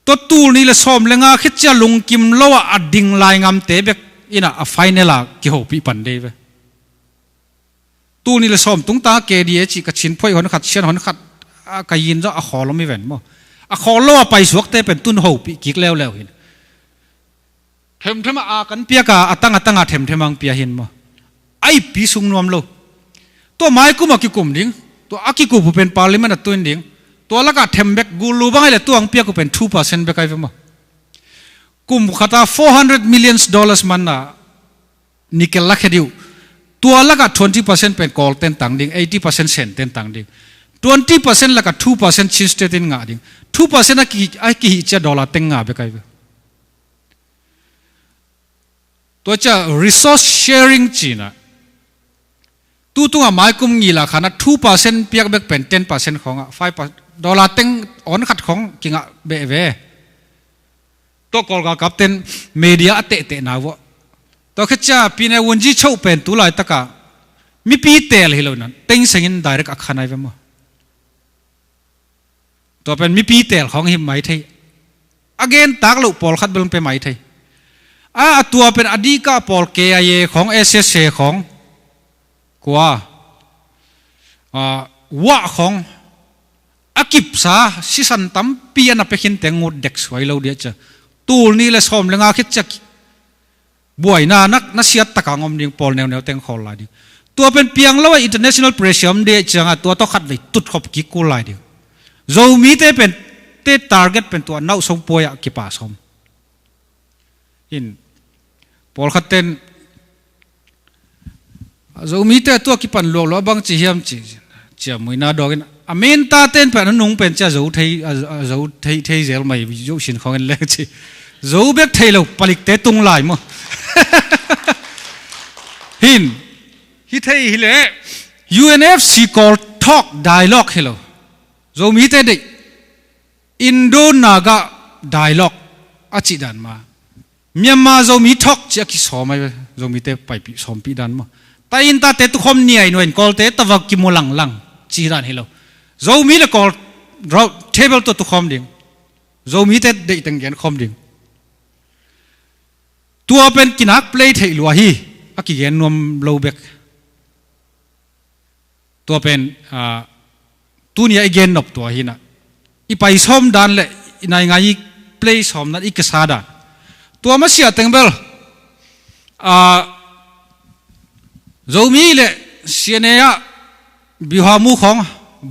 ตัวตูนี่ละซ้อมเลงคิดจะลงกิมโลอดิ่งลายงามเตะเบกอินะไฟเนล่าเกี่ยวปีปันเดย์ตูนี่ละซ้อมตุ้งตาเกดีจีกับชินพ่อยหนขัดเชียนหนขัดกายินจะขอเราไม่แหวนมั้งขอโลไปสวกเตะเป็นตุ้นหูปีกิกแล้วเห็นเทมกันเปียกาตั้งเทมมังเปียเห็นมั้งไอปีสุงนวมโลตัวไม้กูมากิกุมดิ้งตัวอากิกูเป็นพาร์ลิเมนต์ตัวดิ้งตัวละก็เทมเบกกูรูบ้างเลยตัวอังเปียกูเป็น 2% เบกไอ้เฟมั้งกุมขัด$400 millionมันน่ะนิเคลลักเฮดิวตัวละก็ 20% เป็นกอลเต็นตังดิ้ง 80% เซนเต็นตังดิ้ง 20% ละก็ 2% ชินสเตตินงาดิ้ง 2% น่ะกี่จะดอลลาร์เต็งงาเบกไอ้เฟตัวจะ resource sharing จีน่ะตัวหมายกุมงี้ละขนาด 2% เปียกเบกเป็น 10% ของ$5 ดอลลาร์เต็งอ่อนขัดของกิงเบเวตัวกอลกับเต็นเมียเตะนาวะตัวขจ้าปีนี้วันจีโชว์เป็นตัวลายตะกามีปีเตลฮิโลนั้นเต็งเสียงได้รักขนาดนั้นมั้งตัวเป็นมีปีเตลของหิมไม่ไทย again ตากลุปอลขัดเบลเป็นไม่ไทยตัวเป็นอดีตกับปอลเกียของ SSA ของกว่าวะของอากิบซาสิสันตัมปีนับไปขินแต่งดเด็กสวยเราเดียจ้ะตูนี่เลยสมเลงอาคิดจะบวยนักเสียตะกางอมดิ่งปอลแนวแต่งขอลายดิตัวเป็นเพียงแล้วว่า international pressure เดียจังตัวต้องขัดไว้ตุดขบกิกูลายดิเรามีแต่เป็นtarget เป็นตัวน่าสงป่วยกิปาสมอินปอลขัดเต็นเรามีแต่ตัวกิปันหลวงบางจีเฮียมจีมือนาดอกินอเมนตาเต้นเป็นนุ่งเป็นจะเราไทยเซลไม่ยุชินของกันเลยจีเราเบกไทยเราผลิตเตะตุงลายมั้งฮินฮิไทยฮิเล่ UNFC call talk dialogue ฮิโลเรามีแต่เด็กอินโดนาga dialogue อาจิดันมาเมียนมาเรามี talk จะคิดสอมไหมเรามีแต่ไปสอมปีดันมั้งแต่อินตาเตตุคอมเนี่ยหน่วยกอลเตตะวักกิโมลังจีรันฮิโลเรามีแต่กอลเราเทเบิลตัวตุคอมดิ่งเรามีแต่เด็กตั้งยันคอมดิ่งตัวเป็นกินักเพลย์เทลัวฮีอากิเกนนวมโลเบกตัวเป็นตัวนี้ไอเกนนบตัวฮีนะอีไปซ้อมดันเลยในไงเพลย์ซ้อมนั้นอีกษาดาตัวมาเสียตั้งเบลเรามีเลยเสียเนี่ยบิวหามูของ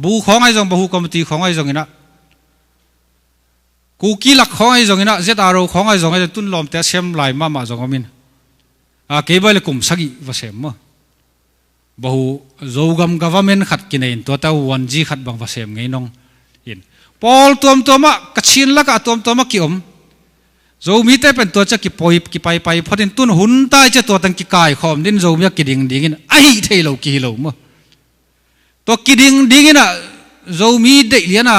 บูของไอ้จงบูคอมมิตี้ของไอ้จงนะกูกีลักของไอ้จงนะเจตอารมณ์ของไอ้จงไอ้ตุนลมแต่เชมลายมาจงมินเก็บไว้เลยกุมสักกี่ว่าเชมมั้งบูเรากำ government ขัดกินเองตัวเต้าวันจีขัดบางว่าเชมไงน้องเห็นพอลตัวมากระชินลักตัวมากกี่เรามีแต่เป็นตัวจะกี่ปอยกี่ไปพอถึงตุนหุ่นใต้จะตัวตั้งกี่กายขอมดินเรามีกี่ดิ่งไอ้เท่เรากี่เรามั้งตัวกี่ดิ่งน่ะเรามีเด็กเลี้ยน่ะ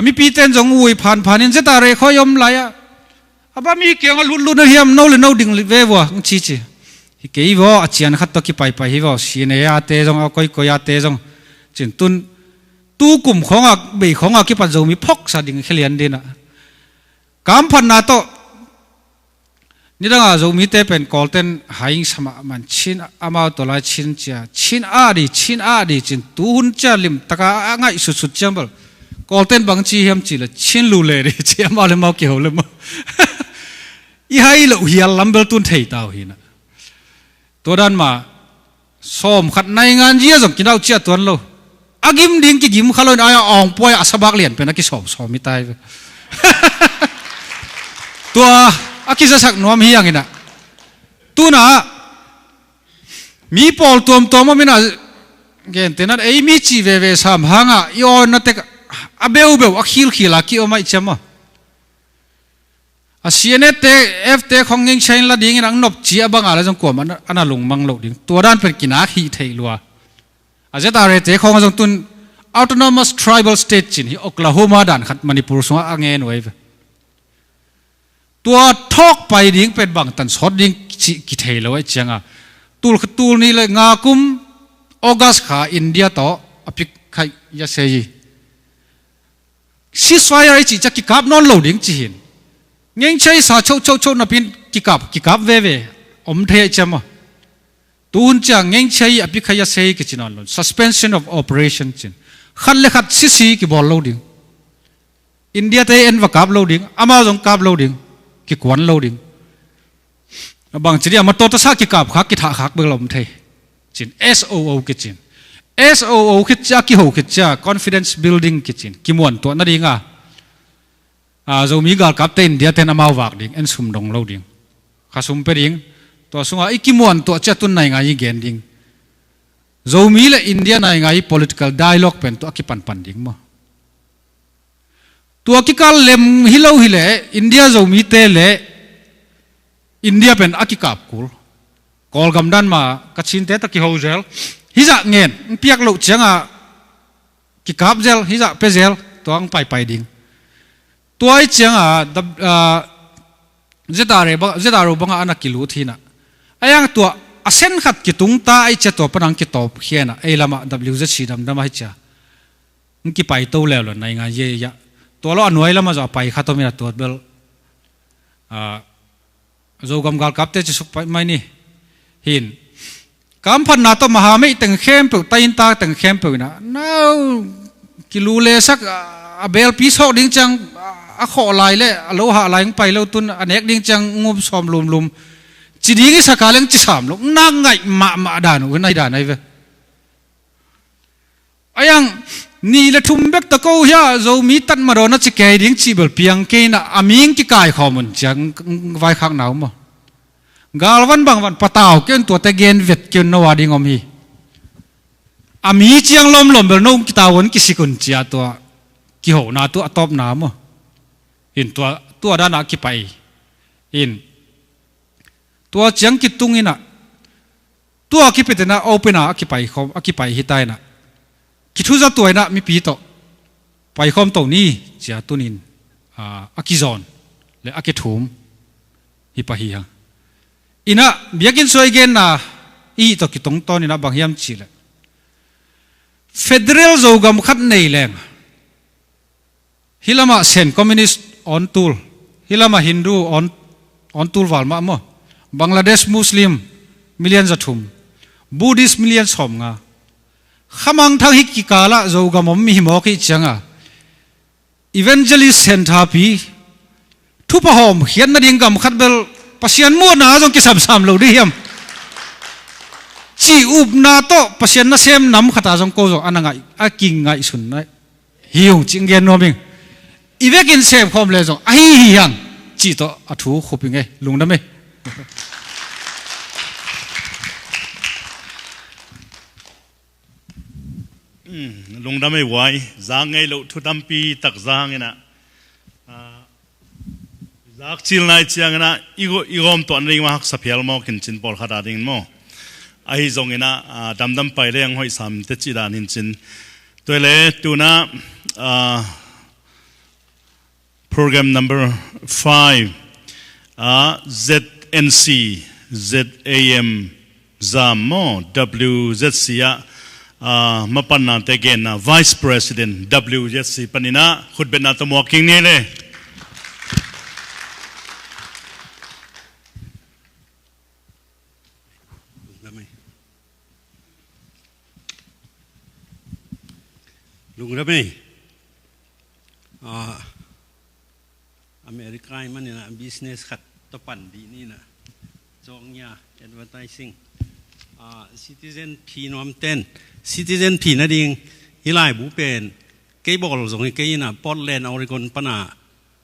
มีปีเต้นจงอุ้ยผ่านนี่จะตาเรคอยยมไหลบ้ามีเกี่ยงลุ้นเฮียมโน่เลยโน่ดิ่งเว่ะชี้ฮิเกย์ว่าอาจารย์ขัดตัวกี่ไปฮิว่าสีเนี่ยอาเตจงเอาก้อยอาเตจงจินตุนตู้กลุ่มของเบยของกี่ปัจจุบันมีพกสะดิ่งเขลียนดินะกำพันนาโตนี่ดังอาจจะมีแต่เป็นกอลเทนหายสมามันชินอามาตัวลายชินเจ้าชินอาดีจินตูหุ่นเจ้าลิมตะกาง่ายสุดๆจังเบลกอลเทนบางทีเฮียมจีละชินลูเล่ดิเจ้ามาเลยมาเกี่ยวเลยมั้งอีให้เราเฮียลัมเบลตุนเทยตาวหินะตัวด้านมาซ้อมขัดในงานเยี่ยมกินเอาเจ้าตัวนั้นโลอากิมดิ้งกิมขลุ่นอายอ่องป่วยอาสบักเลียนเป็นนักกิสอบมิตายตัวอากิจะสักนวมเฮียงอินะตัวน่ะมีปอลตัวมันไม่น่าเกณฑ์แต่นั้นไอ้มีจีเวสามหางอ่ะย้อนนั่นแต่ อาเบลอาคิลขีลากิโอไม่จำอ่ะอาเซียนเตเอฟเตของยิงใช้ละดิ้งนังนบจีบังอะไรจงกวมอันนั้นลงมังโลดิ้งตัวด้านเป็นกินาฮีเทลัวอาจจะตาเรเตของจงตุน autonomous tribal state จินที่โอคลาโฮมาด่านขัดมณิปุรสงอ่างเงินไว้ตัวทอกไปดิ้งเป็นบางตันสอดดิ้งกิเทลัวไอ้เจ้าตูลนี่เลยงาคุมออกัสขาอินเดียต่ออภิใครยาเซยีซีสไฟอะไรจีจะกิกับนอนโลดิ้งจีนยังใช้สาโชนับพินกิกับเว่อมเทจมะตูนจังยังใช้อภิใครยาเซยีกิจนอนล suspension of operation จินขัดเล็กซีกิบอลโลดิ้งอินเดียเตเอ็นว่ากับโลดิ้งอามาจงกับโลดิ้งกิกวนโลดิ้งบางทีเดียมาโตตะซากิกับขักกิถาขักเบลอมเทจิน SOO กิจิน SOO คิดจ้ากิโหคิดจ้า confidence building กิจินกิมวนตัวนั่นเองจะมีการกับเต้นเดียเต้นอามาวากดิ้งเอ็นซุ่มดงโลดิ้งข้าซุ่มไปดิ้งตัวสุงไอ้กิมวนตัวเจ้าตุนไหนไงเกนดิ้งจะมีเลยอินเดียไหนไง political dialogue เป็นตัวกิปันดิ้งมั้งตัวกิการเล็มฮิโลฮิเลอินเดียจะมีเตเลอินเดียเป็นอากิกับกูกอลกำดันมากัดชินเตตะกิโฮเจลฮิจะเงินเปียกลุเชียงกิกับเจลฮิจะเปเจลตัวอังไปดิ้งตัวไอ้เชียงเจตารูบังอานักกิลูทีน่ะไอ้ยังตัวอาเซนขัดกิตุงตาไอ้เจ้าตัวปนังกิตอบเขียนไอ้ละมา WZC ดำให้เจ้ากิไปโตแล้วหรอในงานเยี่ยตัวเราหน่วยละมาจะไปข้าตัวมีตัวเบลโจกำกาลกับเตจะสุกไปไม่นี่หินกำพันนาตัวมหาไม่แต่งเข้มเปล่าไตน์ตาแต่งเข้มเปล่านะน้ากิลูเลสักเบลพิโซดิ้งจังขอลายเลยโลหะลายไปแล้วตุนอันเอกดิ้งจังงุบซ้อมลุมจีดีกิสักการเลี้ยงจีสามลูกนั่งไงมาด่านวันไหนด่านไหนเว้ยไอ้ยังนี่แหละทุ่มเบกตะกูเฮียเรามีตัดมาโดนนัดจิเกดิ้งจีเบลเพียงเกน่ะอามิงกิกายข้อมันจังไว้ข้างหนาวมั้งกาลวันบางวันปะตาวเกินตัวแต่เกนเวทเกินนวาดิ้งอมีอามีเจียงลมเบลนุ่งกิตาวันกิสิกุนเจียตัวกิโหนาตัวตบน้ำมั้งอินตัวด้านนักกิไปอินตัวเจียงกิตุงอินะตัวกิไปแต่น่ะโอเปน่ะกิไปเขากิไปฮิตายน่ะกิทุจตัวน่ะมีปีโตไปคอมตัวนี้เจ้าตุนินกิจอนและกิถุมฮิปะฮีฮะอินะเบียกินสวยเกนน่ะอีตัวกิตงตอนี่น่ะบางยามชิลเฟเดรัลโจกำขัดในแรงฮิลามาเซนคอมมิวนิสต์ออนตูลฮิลามาฮินดูออนตูลวาลมาโมบังลาเดชมุสลิมมิลเลียนจะทุ่มบูดิสมิลเลียนสมงาขมังทางฮิกิกาละโจกำมมีหมอกอีจังอีเวนเจลิสเซนทาปีทุบหอมเขียนนาดิ่งกำขัดเบลปัสยันมัวนาจงกิสับสามเหล่าดิเฮียมจีอุบนาโตปัสยันนาเซมน้ำขัดอาจงโกโจอันนั้นไงอากิงไงสุนไงฮิวจิงเกนโนมิงอีเวกินเซมคอมเลจงไอ้ยังจีโตอัฐูขุบิงไงลุงนั่นไหมลุงดำไม่ไหวจางไงเราทุดำปีตักจางไงนะจากจิลนายเชียงนะอีกอมตัวนี้มาหักสับเพียลมอกินจินบอลขาดดิ่งมอไอ้จงไงนะดำไปเรื่องห้อยสามเตจิดานินจินตัวเล่ตัวน่ะprogram number 5 ZNC ZAM ZAMO WZCมาปันนาเตเกนนะ Vice President WZC ปันนะขุดเป็นนาตมวกิงนี่เลยลุงรับไหมอเมริกามันเนี่ยนะ business ขัดตะปั่นดีนี่นะจองยา advertising citizen พีน้อมเต้น citizen พีนั่นเองฮิไลบุเป็นเกี่ยบอลส่งให้เกี่ยนะปอร์ตแลนด์ออริกอนปนา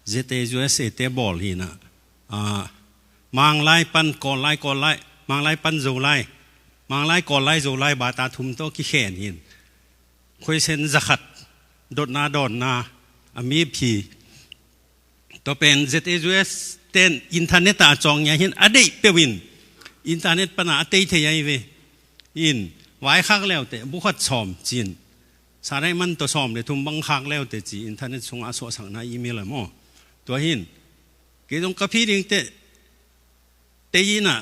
เจเตยูเอสเตบอลฮีนะมังไลปันก่อนไลมังไลปันโจไลมังไลก่อนไลโจไลบาตาทุมโตกิเขนหินคุยเซนจักร ดดนาดอนนามีผีตัวเป็น ZSUS เต้นอินเทอร์เน็ตจองอย่างเห็นอดีตเปวินอินเทอร์เน็ตปัญหาเตยเทียยเวอินไว้ข้างแล้วแต่บุคคลซ้อมจีนสารมันตัวซ้อมเลยทุ่มบังคักแล้วแต่จีอินเทอร์เน็ตส่งอาสวสั่งนาอีเมลเลยมั้งตัวหินเกี่ยงกับพี่ดิ้งเตยิน่ะ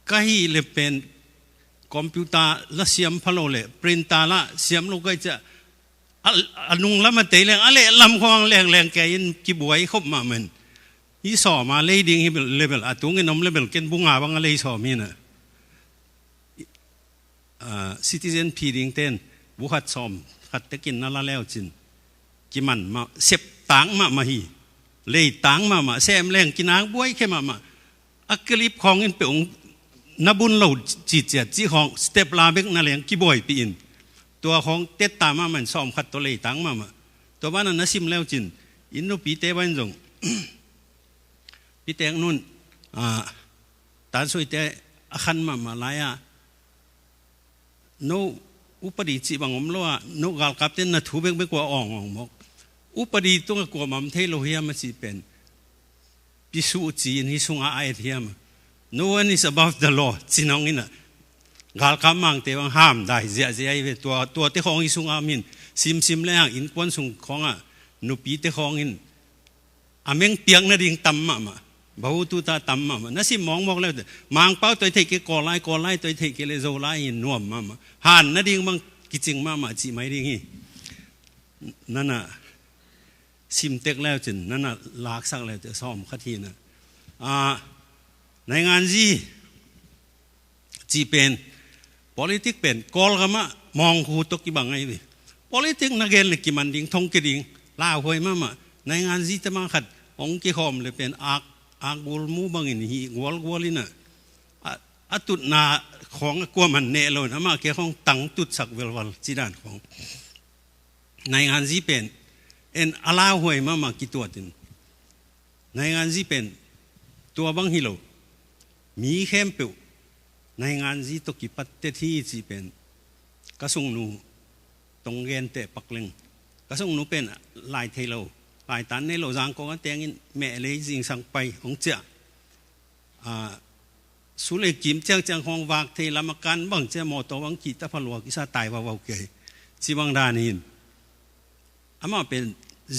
ก็ให้เลยเป็นคอมพิวเตอร์ละเสียมพะโลเลยปรินตาละเสียมลูกก็จะนุงละมาเตยแรงอะไรลำควงแรงแกยินกิบวยคบมาเหมือนยี่สอมาเลยดิ้งให้เลเวลตุงเงินนมเลเวลเกินบุงอาบังอะไรสอมีน่ะซิติเซนพีดิ้งเต้นบุคัดซ้อมขัดตะกินนั่นละแล้วจินกิมันมาเสพตังมาฮีเลยตังมาแซมแรงกินนางบวยแค่มาอักลิบของอินเปียงนับบุญเราจีเจียจีของสเตปลาเบกนั่นแหละกี่บ่อยปีอินตัวของเต็ดตามามันซ้อมขัดตัวเลยตังมาตัวบ้านนั้นซิมแล้วจินอินโนปีเตวันจงปีเตงนู่นตาสวยเตอขันมาลายโนอุปดิจิบังอมล้ว่าโนกาลกับเต้นนัทูเบกกว่าอ่องมกอุปดิตัวกว่ามันเทโลเฮียมันสิเป็นพิสูจน์จีนที่สุงอาไอเทียม No one is above the law จีนองอินะกาลกับมังเตวังห้ามได้เสียไอเวตัวเตของอิสุงอามินซิมแรงอินควนสุงของนุปีเตของอินอเมงเปียงนาดิ่งตั้มมาบ่าวตุตาตั้มมานั่นสิมองแล้วมังเป้าตัวเทกิกอไลตัวเทกิเลโซไลอินนวมมาหันนาดิ่งมังกิจิงมาจีไม่ดิ่งนั่นน่ะซิมเต็กแล้วจินนั่นน่ะลากสักแล้วจะซ้อมขัดทีนะในงานจีเป็น politik เป็นกอลกามะมองคูตกิบังไงวิ politik นักเรียนเลยกิมันดิ่งทงกิดิ่งลาวหอยมาในงานจีจะมาขัดองค์กิหอมเลยเป็นอากบูลมูบังอินฮีกวอลินะตุดนาของกลัวมันเนโลนะมาเกี่ยวของตังตุดสักเวลจีด้านของในงานจีเป็นอาลาหวยมากี่ตัวตินในงานจีเป็นตัวบังฮิโลมีเข้มเปิวในงานจีตกิปัตเตที่จีเป็นกระสุงนูตรงเรียนเตะปักเล็งกระสุงนูเป็นลายเทโลลายตันในโลจางก็เตียงแม่เลยจิงสังไปของเจ้าสุเลกิมเจ้าของวากเทลามกันบังเจ้าหมอตัวบังกีตาพลัวกิซาตายว่าเกยจีบังดานินอามาเป็น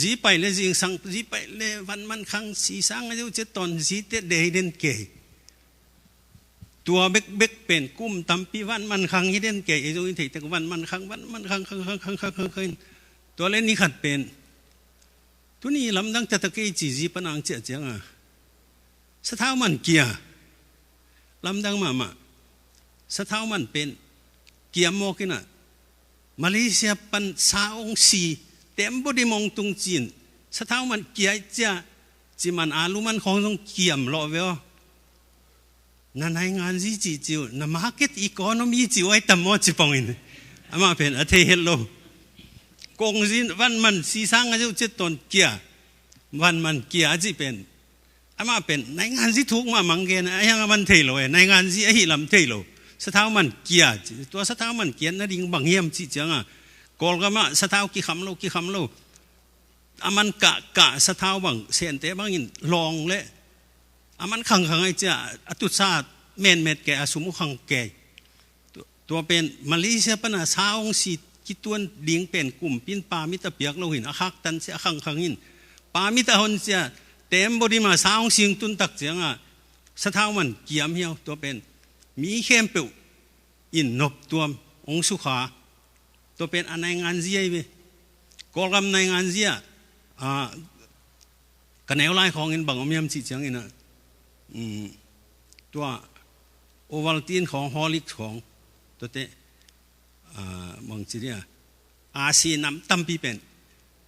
จีไปเลยจิงสังจีไปเลยวันมันขังสีสังอายุเจ็ดตอนจีเตเดย์เดนเกยตัวเบกเป็นกุ้มตำปีวันมันขังฮิเดนเกยอายุอินเทแต่วันมันขังตัวเล่นนี้ขัดเป็นตัวนี้ลำดังจะตะเกียจีปนังเจียงสะเท้ามันเกียลำดังมาสะเท้ามันเป็นเกียโมกินะมาเลเซียปันสาองสีเต็มบดีมองตุงจีนสะเท้ามันเกียจ้าจีมันอาลุมันของต้องเกียมรอเวลนั่นให้งานจีจิวนั่นมาร์เก็ตอีโคโนมีจิวไอ้ตั้มมอจิปองอินอามาเป็นอาเทเฮลโลกงจีนวันมันสีสังอายุเจ็ดตนเกียวันมันเกียจีเป็นอามาเป็นในงานที่ถูกมามังเกนไอ้ยังมันเทโลในงานที่ไอ้ลำเทโลสะเท้ามันเกียตัวสะเท้ามันเกียนั่นดิ่งบางเยี่ยมจีจังกอลก็มาสะเท้ากี่คำโลอามันกะสะเท้าบางเส้นเตะบางอินลองเลยอามันขังไอ้เจ้าตุษาเมนเม็ดแกสมุขังแกตัวเป็นมาเลเซียปัญหาสาวองสีกิตัวดิ่งเป็นกลุ่มปิ้นปามิตรเปียกเราเห็นอาคักตันเสียขังหินปามิตรหนเสียเต็มบริมาสาวสิงตุนตักเสียงสะเท้ามันเกี่ยมเหี่ยวตัวเป็นมีเข้มเปิวอินนบตัวองสุขาตัวเป็นอันในงานเสียไปกอลกำในงานเสียกันแนวไล่ของอินบังอมยมจีเสียงอินตัวโอวัลตินของฮอลิกของตัวเตมังจีเนี่ยอาเซียนำตั้มปีเป็น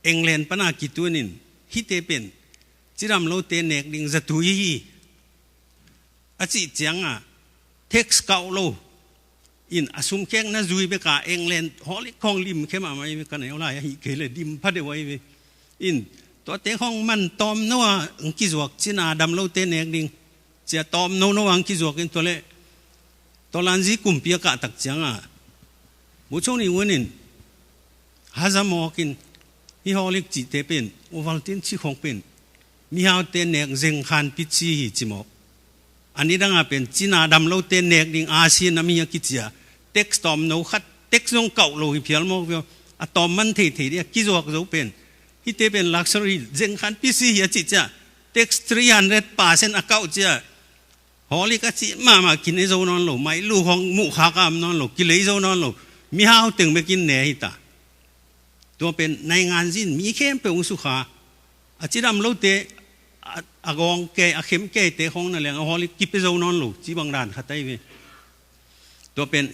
เอ็งแลนด์ปนากิตัวนินฮิเตเป็นจิรำโลเตเนกดิ่งจะตุยอาจิเจียงเท็กซ์เก่าโลอินอสุมแข้งน่าจุยไปกาเอ็งแลนด์ฮอลิกของริมเข้ามาไม่กันไหนเอาไรฮิเกลดิมพัดไว้อินตัวเตะของมันตอมนัวอังกิจวกจินาดำโลเตเนกดิ่งจะตอมนัวอังกิจวกอินตัวเล่ตัวลันจีกุมเปียกะตักเจียงบุชงนี่วันนินฮาซามอกิน ฮิฮอลิกจิเตเป็นโอวัลตินชิของเป็นมีฮาวเตนเนกเซงคันปิชีฮิจิมอกอันนี้ดังเป็นจีน่าดำเราเตนเนกดิงอาเซียนมีกิจยาเท็กซ์ตอมโนคัดเท็กซ์ลงเก่าโลหิเพียลมอกเดียวอะตอมมันเทๆเนี่ยกิจวัตรเราเป็นฮิเตเป็นลักชัวรี่เซงคันปิชีฮิจิจ้าเท็กซ์300%อะเก่าจ้าฮอลิกจิมากินไอโซนอนโลไม่ลูกของมุขากามนอนโลกิเลโซนอนโลมีฮาวตึงไปกินเนหิตาตัวเป็นในงานสิ้นมีเข้มเป็นอุสุขาอาจิดำเราเตะอากองแกอาเข้มแกเตะของนั่นแหละฮอลิกิปโซนอนโลจีบังดานขัดไตเวตัวเป็น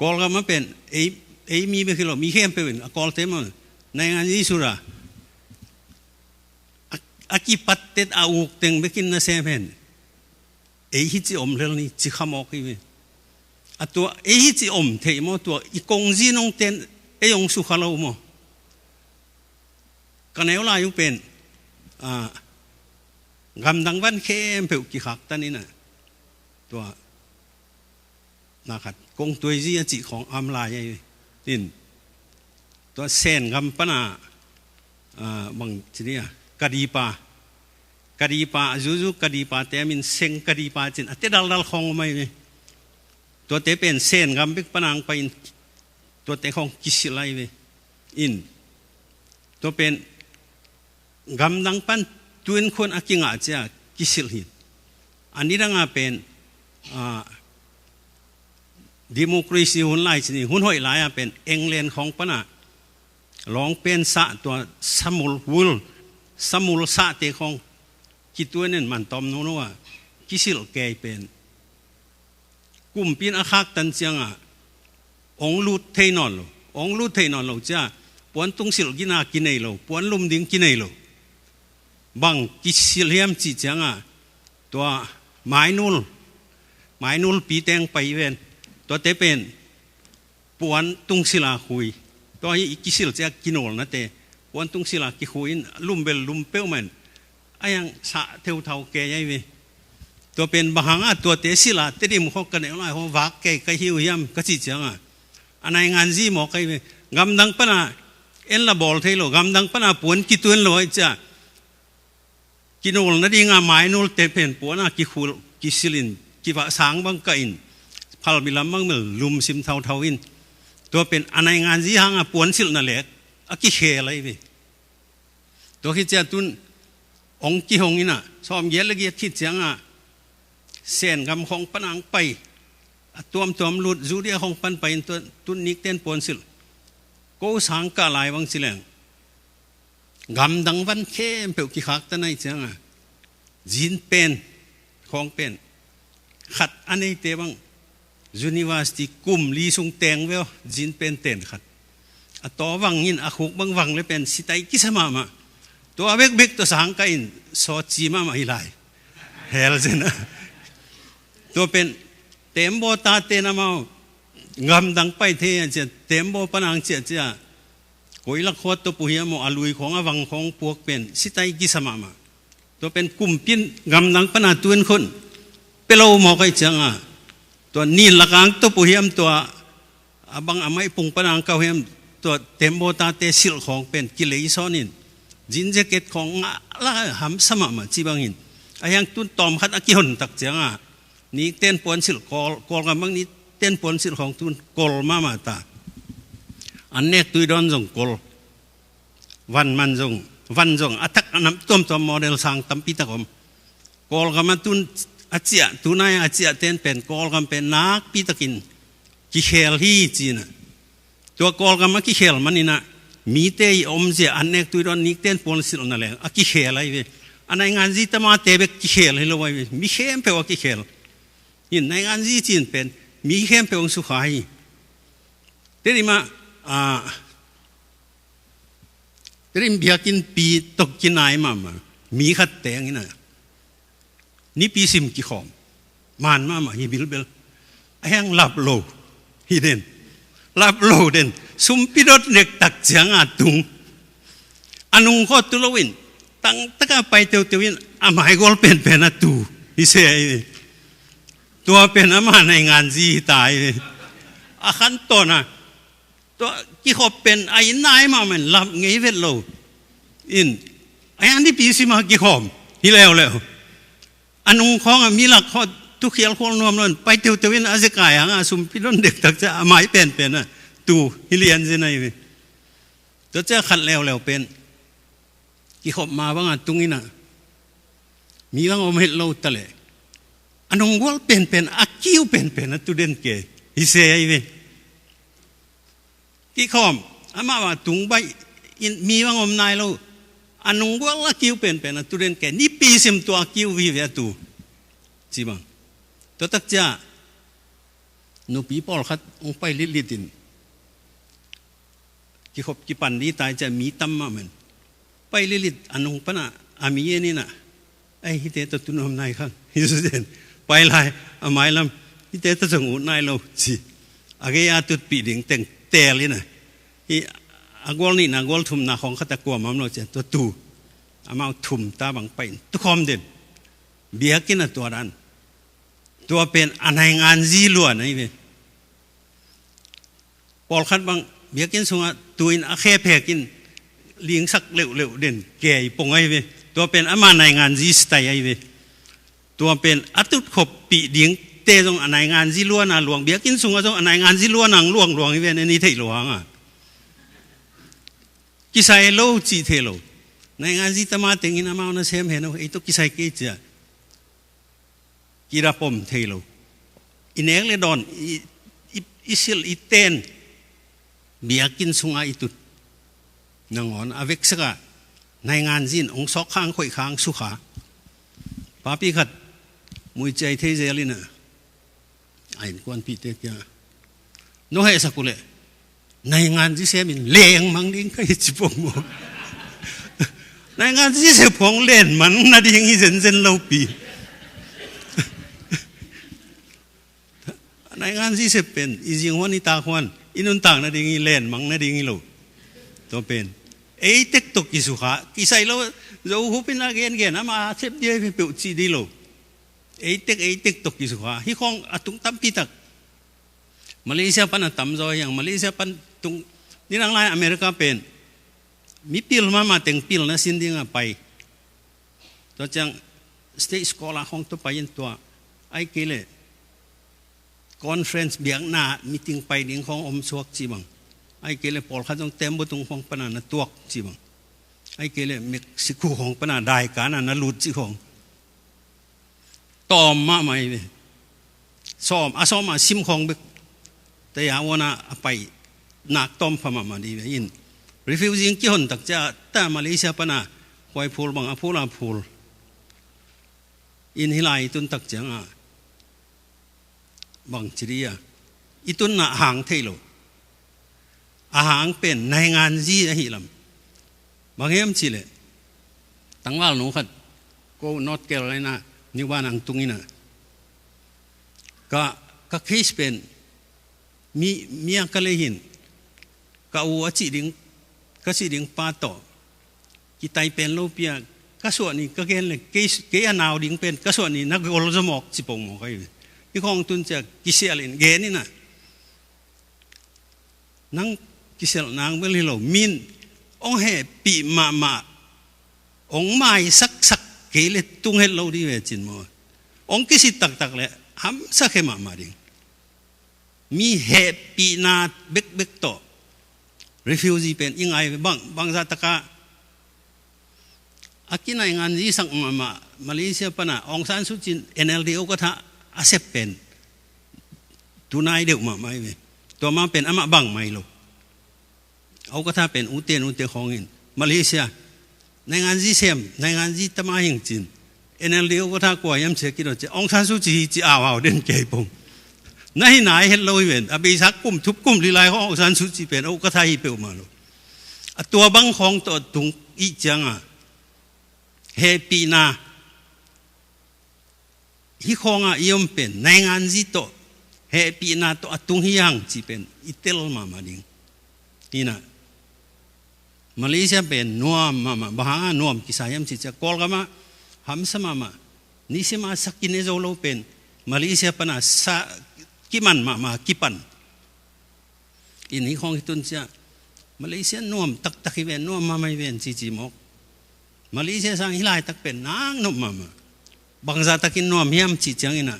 กอลก็มาเป็นเอมีไปคือเรามีเข้มเป็นกอลเต็มในงานนี้สุราอากิปัตเตตอาอุกตึงไปกินนะเซเพนฮิจิอมเรื่องนี้จิขามอกอีเวตัวฮิจิอมเทมอตัวอีกงจีนงเตนยงสุขเราโมกันเอวลายุเป็นกำดังวันเข้มเปลกิขักตันนี่นะตัวนะครับกงตัวจีจิของอัมลายนี่ตัวเซนกำปนาบางทีนี้กดีปาจูกดีปาแต่มินเซงกดีปาจินอัตดัลของไม่ตัวเตเป็นเซนกำบิกปนางไปตัวเตของกิสิไลเวอินตัวเป็นกำดังปันตัวเคนอากิงอาเจ้ากิสิลหินอันนี้ดังเป็นดิโมคราซีหุ่นไล่สิหุ่นหอยไล่เป็นเอ็งเลนของปนาลองเป็นสะตัวสมุลสะเตของคิดตัวนั่นมันตอมโนว่ากิสิลแกเป็นกุมปีนอาคักตันเจียงองลูดเทนอนโลจ้าปวนตุงสิลกินากินไอโลปวนลุมดิงกินไอโลบังกิสิลเฮียมจีเจียงตัวไม้นูลปีแตงไปเวนตัวเตเป็นปวนตุงสิลาคุยตัวอีกิสิลจะกินโอลนะเตปวนตุงสิลากิคุยลุมเบลลุมเปลมันไอ้ยังสะเทวเทาแกยัยเวตัวเป็นบางตัวเตสิลาเตดิมเขากันเองว่าเขาวักแกก็หิวเฮียมก็จีเจียงอันไหนงานจีหมอกไอ้เวกำดังปนาเอ็นละบอลเทโลกำดังปนาปวนกิตุนโลไอ้จ้ากินโอลนั่นเองไม้นูลเตเป็นปวนกิคูกิสิลินกิวะสางบังกินพาลบิลามังมิลลุมซิมเทาอินตัวเป็นอันไหนงานจีหางปวนสิลนั่นแหละกิเคอะไรเวตัวคิดจะตุนองกิหงอินะซ้อมเย็นละเกียคิดเสียงเส้นกำของปนังไปตัวมหลุดจูเดียของปันไปตัวตุนนิกเต้นปนสิลกูสังกาลายวังสิเลงกำดังวันเข้มเปลกิขักตันไอเสียงจินเป็นของเป็นขัดอันนี้เตบังยูนิเวอร์ซิตี้กุมลีซุงแตงเวลจินเป็นเต้นขัดต่อวังยินอาคุกบังวังเลยเป็นสิไตกิสมามาตัวเบกตัวสังกัยสอจีมาไม่ไหลเฮลเจนะตัวเป็นเต็มโบตาเตนามางำดังไปเทียนเจเต็มโบปนังเจเจ้ากุยลักขวดตัวปุยมอลุยของอวังของพวกเป็นสิไตกิสมามาตัวเป็นกลุ่มปินงำดังปนาตัวคนเปโลมอกไอจังตัวนีลักอังตัวปุยมตัวบังอไม่ปุงปนังเกาเฮมตัวเต็มโบตาเตสิลของเป็นกิเลสอนินจินแจ็คเก็ตของละหำสมมาจีบังหินไอ้ยังตุนตอมขัดอากิหนตักเจียงนี่เต้นปวนสิลกอลกันบางนี้เต้นปวนสิลของตุนกอลมาตาอันเนกตุยดอนจงกอลวันจงอัตักน้ำต้มโมเดลสังตั้มปีตะกมกอลกันมาตุนอาเจียตุนายอาเจียเต้นเป็นกอลกันเป็นนักปีตะกินกิเคลฮีจีนะตัวกอลกันมากิเคลมันนี่นะมีเตยอมเจอันเนกตุยดอนนิกเต้นปนสิลนั่นแหละอากิเคลอะไรเวอันในงานจีตมาเตเบกกิเคลให้เราไว้มีเข้มเปว่ากิเคลยินในงานจีจีนเป็นมีเข้มเปว่าสุขายเตริมาเตริมเบียกินปีตกกินไหนมามีขัดแตงนี่นะนี่ปีซิมกิขอมมันมาฮิบิลเบลไอ้ยังหลับโลฮิเดนหลับโลเดนสุมพิรดเด็กตักเสียงตุงอนุงข้อตุลวินตั้งตะกาไปเตียววินอาหมายกอลเป็นนะตูฮิเซตัวเป็นอามาในงานจีตายอาขันตัว ตัวกี่ขบเป็นไอ้นายมามันรับไงเวทเราอินไอ้อันที่ปีสิมากี่ขบที่แล้วอันนุ่งของมีหลักข้อทุกเขียนคนรวมนั่นไปเที่ยววินอาเซกายอ่ะสุมพิรนเด็กตักจะหมายเป็นน่ะตูฮิเลียนสิไหนเว้ยตัวจะขัดแล้วเป็นกี่ขบมาบ้างตรงนี้น่ะมีบ้างเอาเห็ดเราตะเลยอันนุ่งวัวเป็นอักคิวเป็นนะตุเด่นเกยฮิเซไอเว้ยกี่ขบอามาว่าตุงใบมีบ้างอมนายเราอันนุ่งวัวอักคิวเป็นนะตุเด่นเกยนี่ปีเสมตัวอักคิววิเวตูจีบังตัวตักจ้าหนูปีปอลคัดองไปลิดินกี่ขบกี่ปันดีตายจะมีตั้มมาเหมือนไปลิดอันองปนะอามีเยนี่นะไอ้ฮิเตตตุนอมนายข้างฮิสุเดนไปลายอาไม้ลำฮิเตตสงุนายเราสิอาเกียตุดปีดิ่งแต่งเตลินะฮิอากวลนี่นะกวลทุมนาของขัตะกัวมันเราจะตัวตูอามาทุมตาบังไปตุคอมเด่นเบียกินตัวนั้นตัวเป็นอันไหนงานจีล้วนนี่เว้ยปอลคัดบังเบียกินสงะตัวอินอาแค่แพกินเลี้ยงสักเร็วเด่นแก่ปงไอ้เว้ยตัวเป็นอามาในงานจีสไตล์ไอ้เว้ยตัวเป็นอัตุขบปีเลี้ยงเตะตรงอันไหนงานจีล้วนน่ะหลวงเบียกินสงะตรงอันไหนงานจีล้วนนังหลวงไอ้เว้ยนี่เทหลวงอ่ะกิไซโลจีเทโลในงานจีตมาเต็งอินอามาอุนเซมเห็นเอาไอ้ตัวกิไซเกจ่ะกีราปมเทโลอินเอกเลดอนอิสิลอิเตนเบียกินสุงาอิตุดนางอนอเวกสกะในงานจินองซอกข้างข่อยข้างสุขาป้าปีขัดมุยใจเทเจลินะไอ้กวนปีเตกยาโนเฮสักุเลในงานที่เสียมินเลงมังดิ้งก็ยิบปงในงานที่เสียพงเล่นมันนาดิ้งอีเซนเราปีในงานที่เสพเป็นอีจิงวันนี้ตาควันอินุนต่างนาดิ้งเล่นมังนาดิ้งเราตัวเป็นไอ้เทคตกกิสุขากิไซเราเราหูเป็นอะไรเงี้ยนะมาเสพเดียวไปเปิดจีดีเราไอ้เทคตกกิสุขาที่ของอตุงตั้มปีตักมาเลเซียปันตั้มจอยอย่างมาเลเซียปันตุงนี่นังไล่อเมริกาเป็นมีพิลมาเต็งพิลนะสินดิ้งไปตัวจังสเตทสกอลของตัวไปยันตัวไอ้เกลคอนเฟรนซ์เบียงหน้ามีติ้งไปดิ้งของอมสวกจีบังไอ้เกลปอลเขาต้องเต็มบุตรงของปนานะตัวจีบังไอ้เกลเม็กซิโกของปนาได้การนะลุดจีของตอมมาไหมเนี่ยซ้อมมาซิมของเบกแต่ยาวนะไปนักตอมพม่ามาดีเว้ยอินรีฟิวซิงกี่คนตักจะแต่มาเลเซียปนาคอยพูลบังพูลอินฮิไลตุนตักจังบางจีเรียอีตุนน่ะห่างเทโลอาหารเป็นในงานจีอะฮิลำบางเยี่ยมจีเลยตั้งว่าหนูขัดก็นอตเกลอะไรนะนิวานังตุงนี่นะก็เคสเป็นมีอังกฤษหินก็เอาจีดิงก็จีดิงปาโตกิไตเป็นโลเปียก็ส่วนนี้ก็เกณฑ์เลยเกยนาวดิงเป็นก็ส่วนนี้นักโอลสมอกสิปงหมอกไอ้ที่ของตุนจะกิเซียลินเกนี่นะนังกิเซลนางเบลิโลมินองเฮปีมาองไม้สักเกลตุงเฮลโลดีเวจินโมองกิสิตักเลยห้ำสักเฮมาดิงมีเฮปีนาเบกโตรีฟิวจีเป็นยังไงบางจัตกะอากินในงานที่สังมาเลเซียปนะองซานสุจิน NLD ก็ท่าอาเซปเป็นตัวนายเดียวมาไม่เว้ตัวมาเป็นอามาบังไม่หรอกเอาก็ท่าเป็นอุเทนของอินมาเลเซียในงานที่เซมในงานที่ตมาหิงจิน NLD ก็ท่ากว่าย้ำเสียกิโลเจองซานสุจิจีเอาเด่นเกยปงนายเห็นเราเห็นอภิษักกุมทุบกุมลีลายขององซานสุจิเป็นเอาก็ท่าฮิเปลมาหรอกตัวบังของตัวตุงอีจังเฮปีนาฮิคองยมเป็นในงานจิโตเฮปีนาโตตุงฮิยังจีเป็นอิเตลมาดิงนี่นะมาเลเซียเป็นนัวมาบ้านัวกิสายมจิจะกอลกามาฮัมสมานี่สิมาสักกินเอโซโลเป็นมาเลเซียปนาสกิมันมากิปัน อินนี้ของตุนเสียมาเลเซียน่วมตักเวนน่วมมาไม่เวนจีมกมาเลเซียสังฮิลายตักเป็นนางนุ่มมาบางซาตักินน่วมเฮียมจีจังอินะ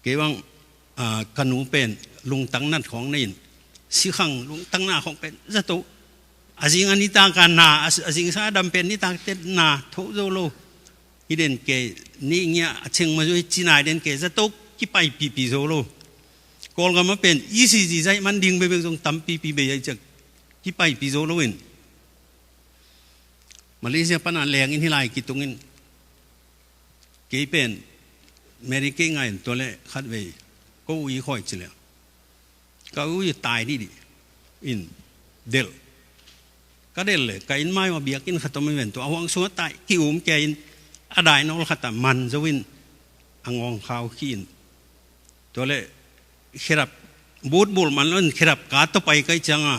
เกี่ยงขนูเป็นลุงตั้งนัดของนี่สิขังลุงตั้งหน้าของเป็นจะตุอาจิงอันนี้ต่างกันนาอาจิงซาดำเป็นนี่ต่างเต็ดนาทุโจโลฮิเดนเกนี่เงี้ยเชิงมาด้วยจีนายเดนเกจะตุกี่ไปปีโจโลกอลกันมาเป็นยี่สิบจีใจมันดิ่งไปเป็นตรงตั้มปีเบียจากกี่ไปปีโจโลอินมาเลเซียปนันแรงอินที่ไรกี่ตรงอินเกี่ยเป็นอเมริกาไงตัวเล่ขัดเวก็อุ้ยค่อยเฉลี่ยก็อุ้ยตายดิอินเดลก็เดลเลยก็อินไม่มาเบียกินขัดตัวไม่เป็นตัวเอาวังสัวตายกี่อุ้มแกอินอะไรน้องขัดแต่มันจะวินอังองข้าวขี้อินตัวเล่ขรับบูดบุลมันนั่นขรับกาตัวไปก็จังอ่ะ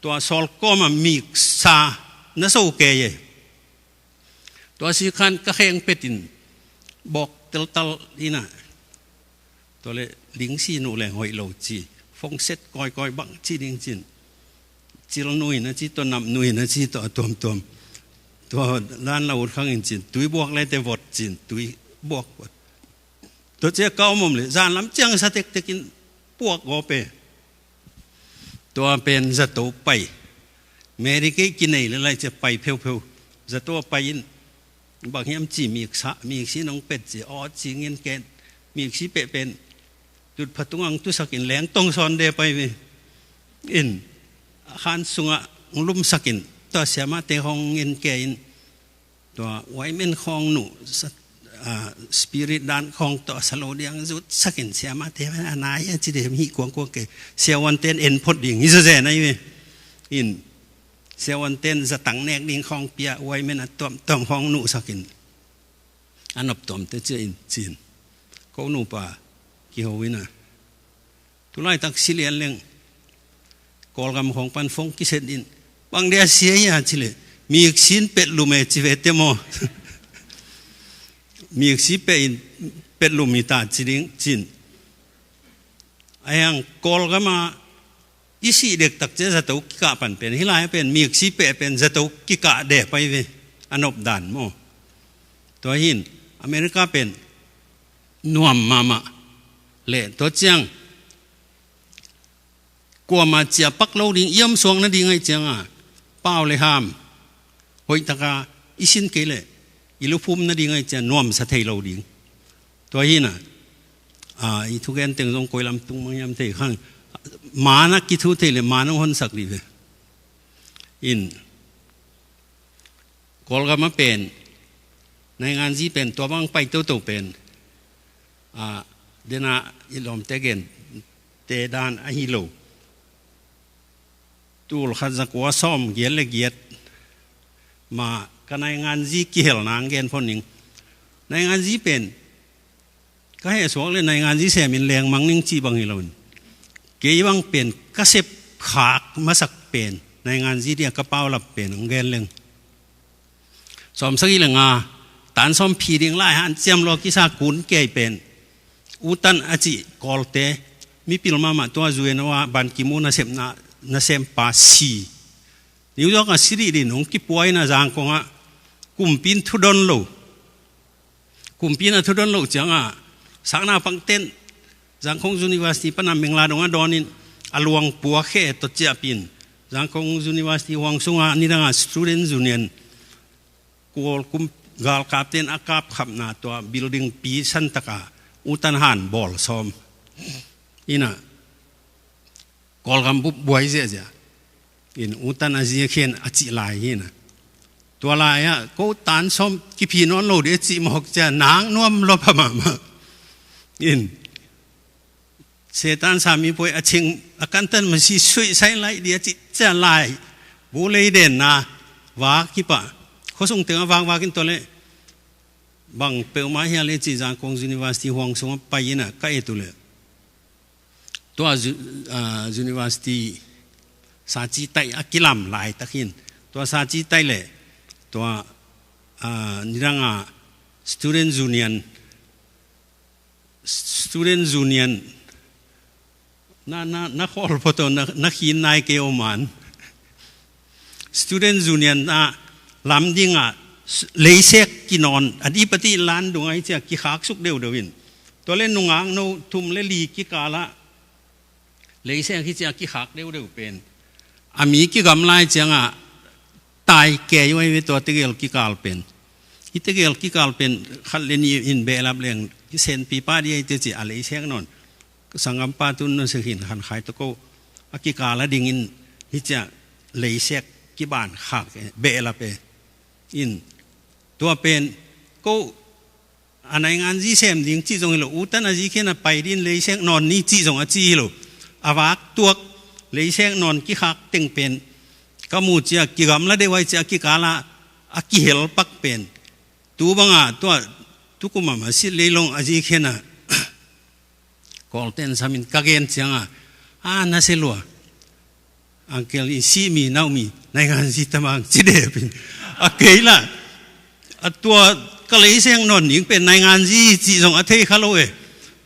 ตัวซอลก็มามีซาเนื้อโซเกยตัวสิขันก็แข่งเป็ดอินบอกตลนี่นะตัวเล่ลิงซีนูเลยหอยโลจีฟงเซ็ตก้อยบังจีดิงจินจีลนุยนะจีตัวนำนุยนะจีตัวด้านเราข้างอินจินตุยบวกเลยแต่วอดจินตุยบวกตัวเจ้าเก้ามุมเลยจานล้ำจังสเต็กกินพวกโอเปตัวเป็นจะโตไปเมริกากินไหนอะไรจะไปเพียวๆจะตัวไปยินบางอย่างจีมีสะมีสีน้องเป็ดจีอ๋อจีเงินแกนมีสีเป็ดเป็นจุดพัตุงังตุสักินแหลงต้องซอนเดไปอินขันสุงะลุ่มสักินตัวเสียมาเตะห้องเงินแกนตัวไว้เม่นห้องหนูสปิริตด้านของตัวสโลเดียงจุดสักินเสียมาเตะไม่นายจีเดมีกวางเกเสียวันเต้นเอ็นพดดิ่งนี่จะเจนไงอินเสียวันเต้นจะตั้งแนกดิ่งของเปียไว้เม่นตัวห้องหนูสักินอันนับตัวเตเจอินจีนเขาหนูป่ากี่หัววินะทุไลตักสิเลียนเลี้ยงกอลกำของปันฟงกิเซดินบางเดียเสียยาชิเลมีอีกสินเป็ดลุมเอจิเวตเตโมมีอีกสิเป็ดลุมิตาจิริงจินไอ้ยังกอลกำมาอิสิเด็กตักเจจะตุกกิกะปันเป็นฮิลายเป็นมีอีกสิเป็ดเป็นจะตุกกิกะเดไปเวอันอบดันโมตัวหินอเมริกาเป็นนวมมาเล่ตัวเจียงกลัวมาเจียปักโลดิ่งเยี่ยมสวงนั่นดิ่งไอ้เจียงอ่ะเป้าเลยห้ามหอยตะกาอิสินเกลอิลุภูมินั่นดิ่งไอ้เจียนวมสะเทยโลดิ่งตัวหินอ่ะอีทุกแกนเต็งตรงกอยลำตุงมังยำเตะข้างมานักกิทุเตเลยมาน้องคนสักดีเลยอินกอลก็มาเป็นในงานที่เป็นตัวบ้างไปตัวเป็นเดน่าอิลอมเตเกนเตดานอหิโลตูลขัดสักว่าซ้อมเกียรเกียรมากันในงานที่เกี่ยวนางเกนพอนิงในงานที่เป็นก็ให้สวกเลยในงานที่เสียมินแรงมังนิ่งจีบังฮิโลนเกี่ยวังเป็นกระเซ็บขากมาสักเป็นในงานที่เดียกระเป๋าหลับเป็นของเกนเรื่องซ้อมสักอีหลังตานซ้อมผีดิ่งไล่หันเจียมโลกิสากุนเกยเป็นอุตันอาจิกอลเตมีพิลมาตัวจุเอนว่าบันกิมูนาเซมปาซีนิวยอร์กซิตี้ดินงกิป่วยนะจางคงกุมปินทุดอนโลกุมปินทุดอนโลจังสักนาปังเต้นจางคงยูนิเวอร์ซิตี้ปนามเมงลาดงดอนินอลวงปัวเขตตเจียปินจางคงยูนิเวอร์ซิตี้วังซุงนี่ดังสตูเดนต์ยูเนียนกูกุมกาลคาเต้นอาคาบขับนาตัวบิลดิ้งปีสันตกาอุตันหันบอลซ้อมอินะกอลกำบุบบวยเสียจ้ะอินอุตันอาเซียเขียนอจิลายอินะตัวลายก็ตันซ้อมกิพีนอนโลดจิมหกจะนางนวมลบมาอินเซตันสามีป่วยอชิงอาการตันมันสิช่วยใช้ไล่เดียจิจะลายบุเลยเด่นนะว่ากิปะเขาส่งเตือนวางกินตัวเลยบางเปลวมาเฮียเลจิจางคงยูนิเวอร์ซิตี้ห่วงสงไปยินะก็เอตุเลยตัวยูนิเวอร์ซิตี้สาจีไตอักิลัมหลายตะขินตัวสาจีไตเลยตัวนี่ดังstudent union na khol photo na khin nai ke oman student union na lam dinga leisek kinon adipati lan dungai cha ki khak suk deu dewin to le nungang no thum le li ki kala leisek ki cha ki khak deu deu pen ami ki gam lai changa tai ke yoi we to tegel ki kal pen itegel ki kal pen khal le ni in be lab leng ki sen pi pa di te chi a leisek non sangam pa tun no se hin khan khai to ko aki kala dingin hi cha leisek ki ban khak be la pe inตัวเป็นก็อันไหนงานจีเซมดิ้งจีจงเลยอุตันอาจีแค่น่ะไปดินเลยเช็คนอนนี่จีจงอาจีเลยอาวากตัวเลยเช็คนอนกี่หักเต็งเป็นก็มูจีกี่กำละได้ไว้จีกี่กาละอากี่เฮลปักเป็นตัวบังอ่ะตัวทุกคนมาสิเลยลงอาจีแค่น่ะกอลเทนสามินกักเงินจังอ่ะน่าเสียลัวอังเกลอีซีมีน่ามีในงานจีตมังจีเดเป็นอาเกยละตัวก็เลยเสียงนอนยิงเป็นในงานจีจงอาเทคาโลเอ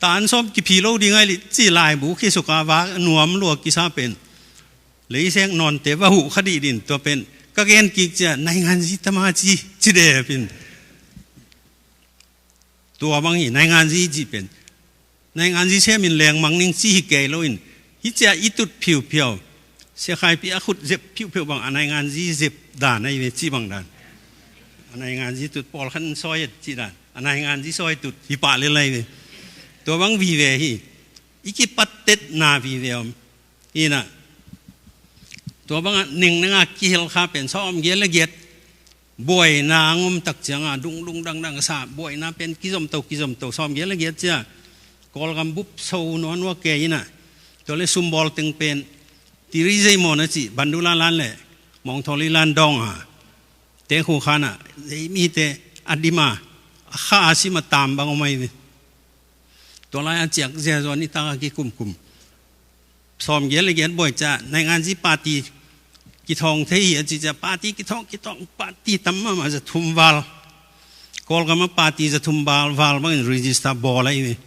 ตานซ้อมกี่พีโลดีไงจีลายบุคิสุกาวานวมลวกกิซาเป็นเลยเสียงนอนเตว่าหูคดีดินตัวเป็นก็เกณฑ์กิจในงานจีตมาจีเดเป็นตัวบางทีในงานจีเป็นในงานจีเช่มินแรงมังนิ่งจีเกยโลอินฮิจาอิตุดผิวเพียวเสียใครปีอาขุดเจ็บผิวเพียวบางในงานจีเจ็บด่านในเวจีบางด่านในงานที่ตุดปอลขันซอยจีด่านในงานที่ซอยตุดฮิปะเลยเลยตัวบางวีเวฮีอีกิปัตเต็ดนาวีเวมอีน่ะตัวบางหนึ่งงากิเฮลคาเป็นซ้อมเยลเกียดบ่อยนางมตักจังดุงดุงดังดังสาบ่อยนาเป็นกิจมโตซ้อมเยลเกียดจ้ากอลกำบุบโซนวนว่าแกอีน่ะตัวเลยซุมบอลตึงเป็นตีริเซมอนะจีบันดุลาลันเลยมองทอลิลันดองอ่ะเตะหูขานะมีแต่อดีมาข้าอาศิมาตามบางอไม่ตัวลายอาเจียกเจริญนี่ตั้งกี่กุมซ้อมเยอะเลยเยอะบ่อยจะในงานที่ปาร์ตี้กีทองเที่ยจีจะปาร์ตี้กีทองปาร์ตี้ตั้มมาจะทุ่มวาลกอลกันมาปาร์ตี้จะทุ่มวาลมันรีจิสตาบอลอะไรนี่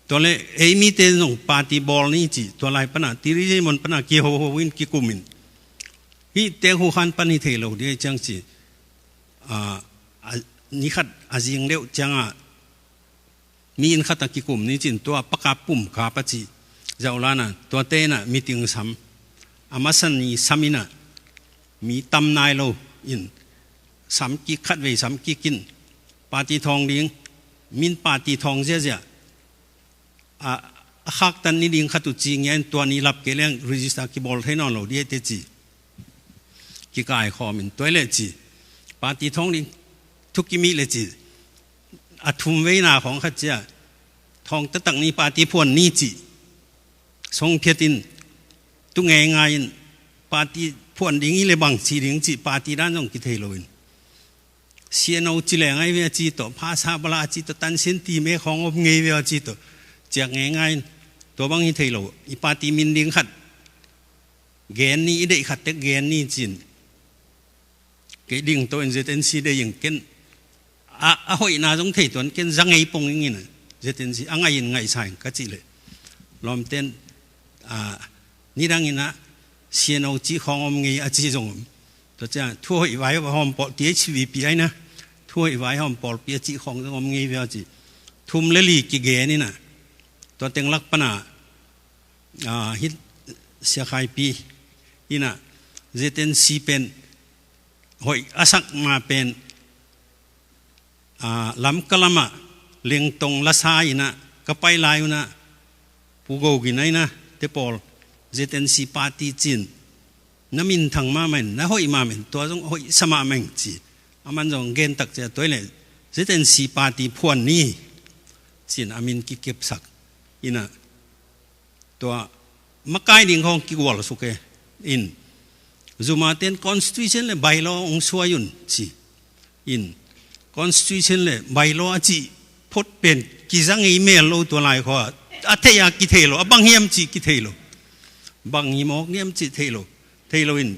ตัวเลยมีแต่ส่งปาร์ตี้บอลนี่จีตัวลายปนะตีริเจมันปนะกี่โฮวินกี่กุมินที่เตะหูขันปนิเทโลเดียจังจีนี่ขัดอาจิงเลี้ยวจังมีอินขัดตะกิกุมนี่จินตัวปากกาปุ่มขาปจีเจ้าล้านะตัวเต้น่ะมีติงซ้ำอามาสันนี่ซ้ำอิน่ะมีตำนายโลอินซ้ำกิขัดไว้ซ้ำกิกินปาตีทองดิ้งมินปาตีทองเสียขักตันนี่ดิ้งขัดตุจีเงี้ยตัวนี้รับเกลี้ยงรีจิสตากิบอลให้นอนโลเดียเตจีกิกายคอมินตัวเล็กจีปาตีทองดิ้งทุกกิมิเลยจีอัฐุมเวนาของข้าเจ้าทองตะตังนี้ปาตีพวนนี่จีทรงเพียตินตุงไงปาตีพวนดิ้งเลยบังจีดิ้งจีปาตีด้านตรงกิเทโลอินเสียนเอาจีแหลงไอเวจีตัวภาษาบลาจีตัวตันเซนตีเมของอบเงยเวจีตัวจากไงตัวบังกิเทโลอีปาตีมินดิ้งขัดเกณฑ์นี้ได้ขัดแต่เกณฑ์นี้จีนเกดิ่งตัวเจเตนซีได้ยังเก่นหอยนาจงเทตัวเก่นจังไงปงอย่างนี้นะเจเตนซีอ่างไงยังไงใช่ก็จีเลยลมเต้นนี่ดังนี้นะเสียนเอาจีของอมไงอาจีจงตัวจะทั่วไว้ว่าหอมปอดเตี้ยชีวิตปีไอ้นะทั่วไว้หอมปอดเปียจีของอมไงเวลจีทุ่มเลลีกิเกนี่นะตัวเต็งลักปนาฮิตเสียใครปีนี่นะเจเตนซีเป็นหอยอาศักมาเป็นลำกะละมะเลียงตรงละสายนะก็ไปลายนะผู้โกกินไอ้นะเตปอลเจเตนซีปาร์ตี้จีนน้ำมินทางมาเหม็นน้าหอยมาเหม็นตัวจงหอยสมาเหม็นจีอามันจงเกณฑ์ตักเจตัวเลยเจเตนซีปาร์ตี้พวนนี่จีนอามินกิเก็บสักอินะตัวมักไก่ดิ่งของกิวอลสุเกอินZumaten constitution le bylaw ong suayun si in constitution le bylaw achi phot pen kizang email lo to lai kho atheya ki thelo abang hiam chi ki thelo bang hi mok niam chi thelo in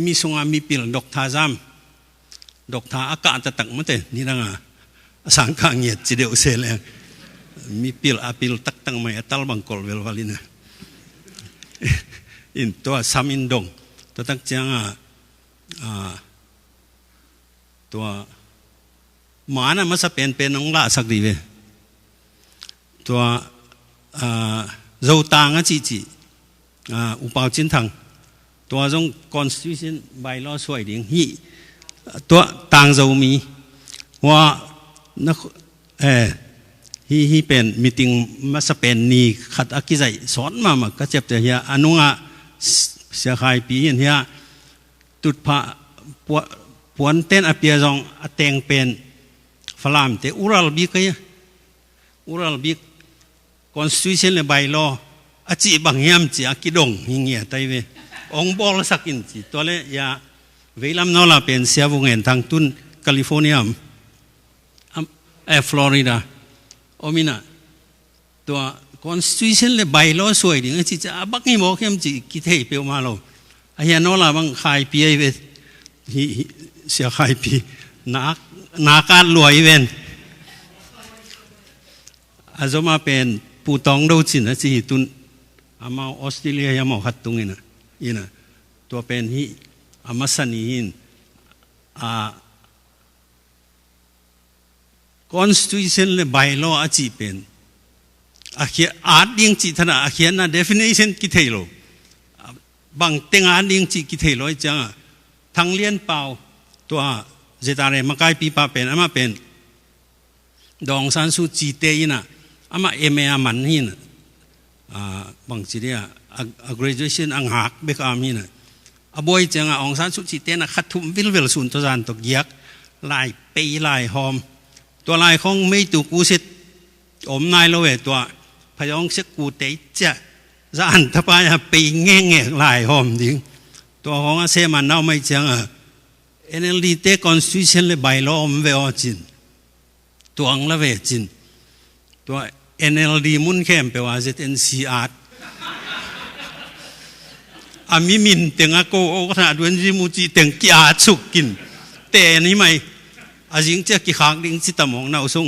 mi sunga mi pil dokta jam dokta aka ta tak mate ni ranga sang ka ngiet chi deu se le mi pil apil tak ตั้งไม่ตัลบังกอลเวลวาลินะอินตัวซามินดงตัวตั้งจังตัวหมานะมันจะเป็นน้องละสักดีเวตัวเราต่างกันจีอุปาจินทังตัวจง constitution bylaw สวยดิ่งฮีตัวต่างเรามีว่านักฮีเป็นมีติงมาสเป็นนี่ขัดอักิใจสอนมาก็เจ็บแต่เฮียอนุงะเสียหายปีเฮียตุดพระปวนเต้นอเปียจงอเตงเป็นฝรั่งแต่อุรัลบิกอุรัลบิก constitution เลย bylaw อจีบางยามจีอากิดงหิงเงียไตเวองบอลสักอินจีตัวเลยยาเวลามนอลาเป็นเสียวงเงินทางตุนแคลิฟอร์เนียฟลอริดาโอมินาตัว constitution เลย bylaw สวยดิ่งจีจะบักนี่บอกยังจีกิเทยเปียวมาโลอาเฮียนอลาบังขายปีเวเสียขายปีนาการรวยเวนอาจจะมาเป็นผู้ตองดูสินะจีตุนอามาออสเตรเลียยามาขัดตรงนี้นะอีนะตัวเป็นฮีอามาสันนีนconstitution เลย bylaw อาจีเป็นอาเขียอาดิ้งจีธนาอาเขียนนะ definition กิเทโลบางเต็งอาดิ้งจีกิเทโลจังทั้งเลี้ยนเปล่าตัวเจตาเรมาไกปีปาเป็นอามาเป็นดองซันสูจีเตยนะอามาเอเมอามันหินบางทีเดียgraduation อังหักเบกอามีนะอบอยจังองซันสูจีเตนะขัดทุมวิลเวลสุนตัวจานตกยักลายเปยลายหอมตัวลายของไม่ตุกูสิอมนายโลเวตัวพยองเสกูเตจะจะอันทปายเปยแง่ลายหอมดิ้งตัวของเซมันเอาไม่จังNLD เตะ constitution เลย bylaw อมเวอจินตัวอังละเวจินตัว NLD มุนเข้มเปว่า ZNCR อามิมินเต็งอาโกโอขนาดวันจิมูจิเต็งกิอาสุกินแต่นี้ไม่อาจิงเจ้ากิขางดิ้งจิตมองน่าส่ง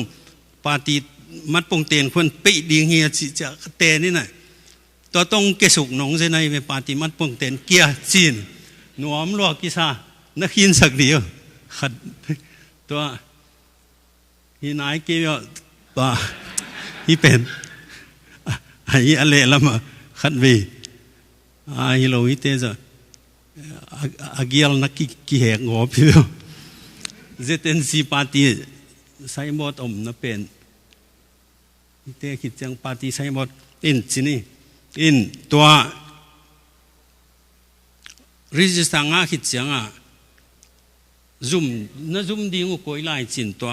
ปาตีมัดปงเตียนคนปีดิ้งเฮียจิจะแต่นี่น่ะตัวต้องเกสุกน้องเจนัยเวปาตีมัดปงเตียนเกียจีนหนวมลวกกิซานักหินสักเดียวขัดตัวหินไหนเกี่ยวป่าฮิเป็นฮิอะไรละมาขัดวีฮิโลฮิเตจะอากิลนักกิเหกงอพิวเจเตนซีปาร์ตี้ไซมอดอมนับเป็นฮิเตคิดจังปาร์ตี้ไซมอดอินจินี่อินตัวริจิสตังอาคิดจังซุ่มน่าซุ่มดิ้งก็ไล่จินตัว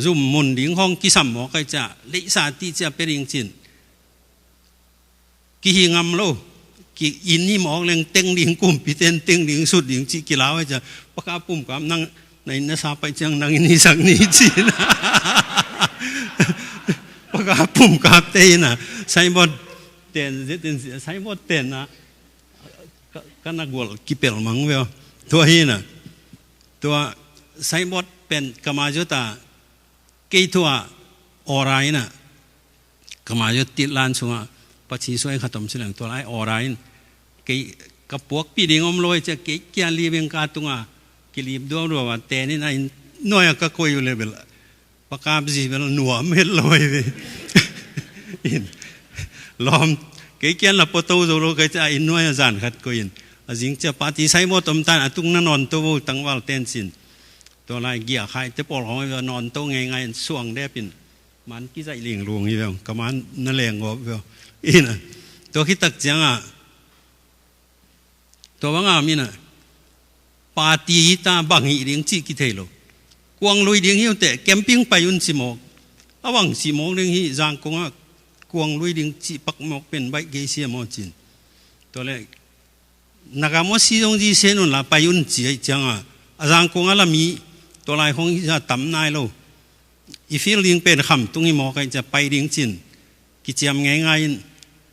ซุ่มมุนดิ้งห้องกิสัมหมอก็จะลิสาติจะเป็นจินกิหิงามโลกิอินนี่หมอเรื่องเต็งดิ้งกุ่มปีเต็นเต็งดิ้งสุดดิ้งจิกิลาวจะประกาศปุ่มกับนั่งในนัสาไปจังนั่งนี่สักนี้จีนะประกาศปุ่มกับเตนะใช้หมดเต็นใช้หมดเต็นนะก็นักบวชกิเปลมังเวลตัวฮีน่ะตัวไซมอดเป็นกมาจุตาเกยตัวออไรน่ะกมาจุติลานสุงปัจจิสวยขัดตมสิลังตัวไรออไรเกยกับพวกปีดิ่งอมลอยจะเกยเกียนรีเวงกาตุงกิลีบดวงรัวว่าแต่นี่นายน้อยก็คุยอยู่เลยเบลปากกาบสิเบลหนัวเม็ดลอยไปล้อมเกยเกียนละปตูโซโลก็จะอินน้อยอาจารย์ขัดคุยจิงจะปฏิไซมอตมตันตุงนั่นนอนตัวตั้งว่าเต้นสินตัวลายเกียร์ใครจะปลของมันนอนตัวไงส่วงได้เป็นมันกี่ใจเลี้ยงลวงนี่เปล่ากำมันนั่นแหลงก็เปล่าอีน่ะตัวคิดตักจังตัวบางอามีน่ะปฏิตาบางอีเลี้ยงจีกิเทโลกวางลุยเลี้ยงหิวแต่แคมปิ้งไปยุนสิโมกระวังสิโมกเลี้ยงหิจางกงกวางลุยเลี้ยงจีปักหมกเป็นใบเกษียมอจินตัวแรกนักมวยซีรงจีเซนุนละไปยุนจีจังอาจารย์คงอะไรมีตัวลายของจะตั้มนายโลอีฟิลลิงเป็นคำตรงนี้หมอกันจะไปลิงจินกิจกรรมง่าย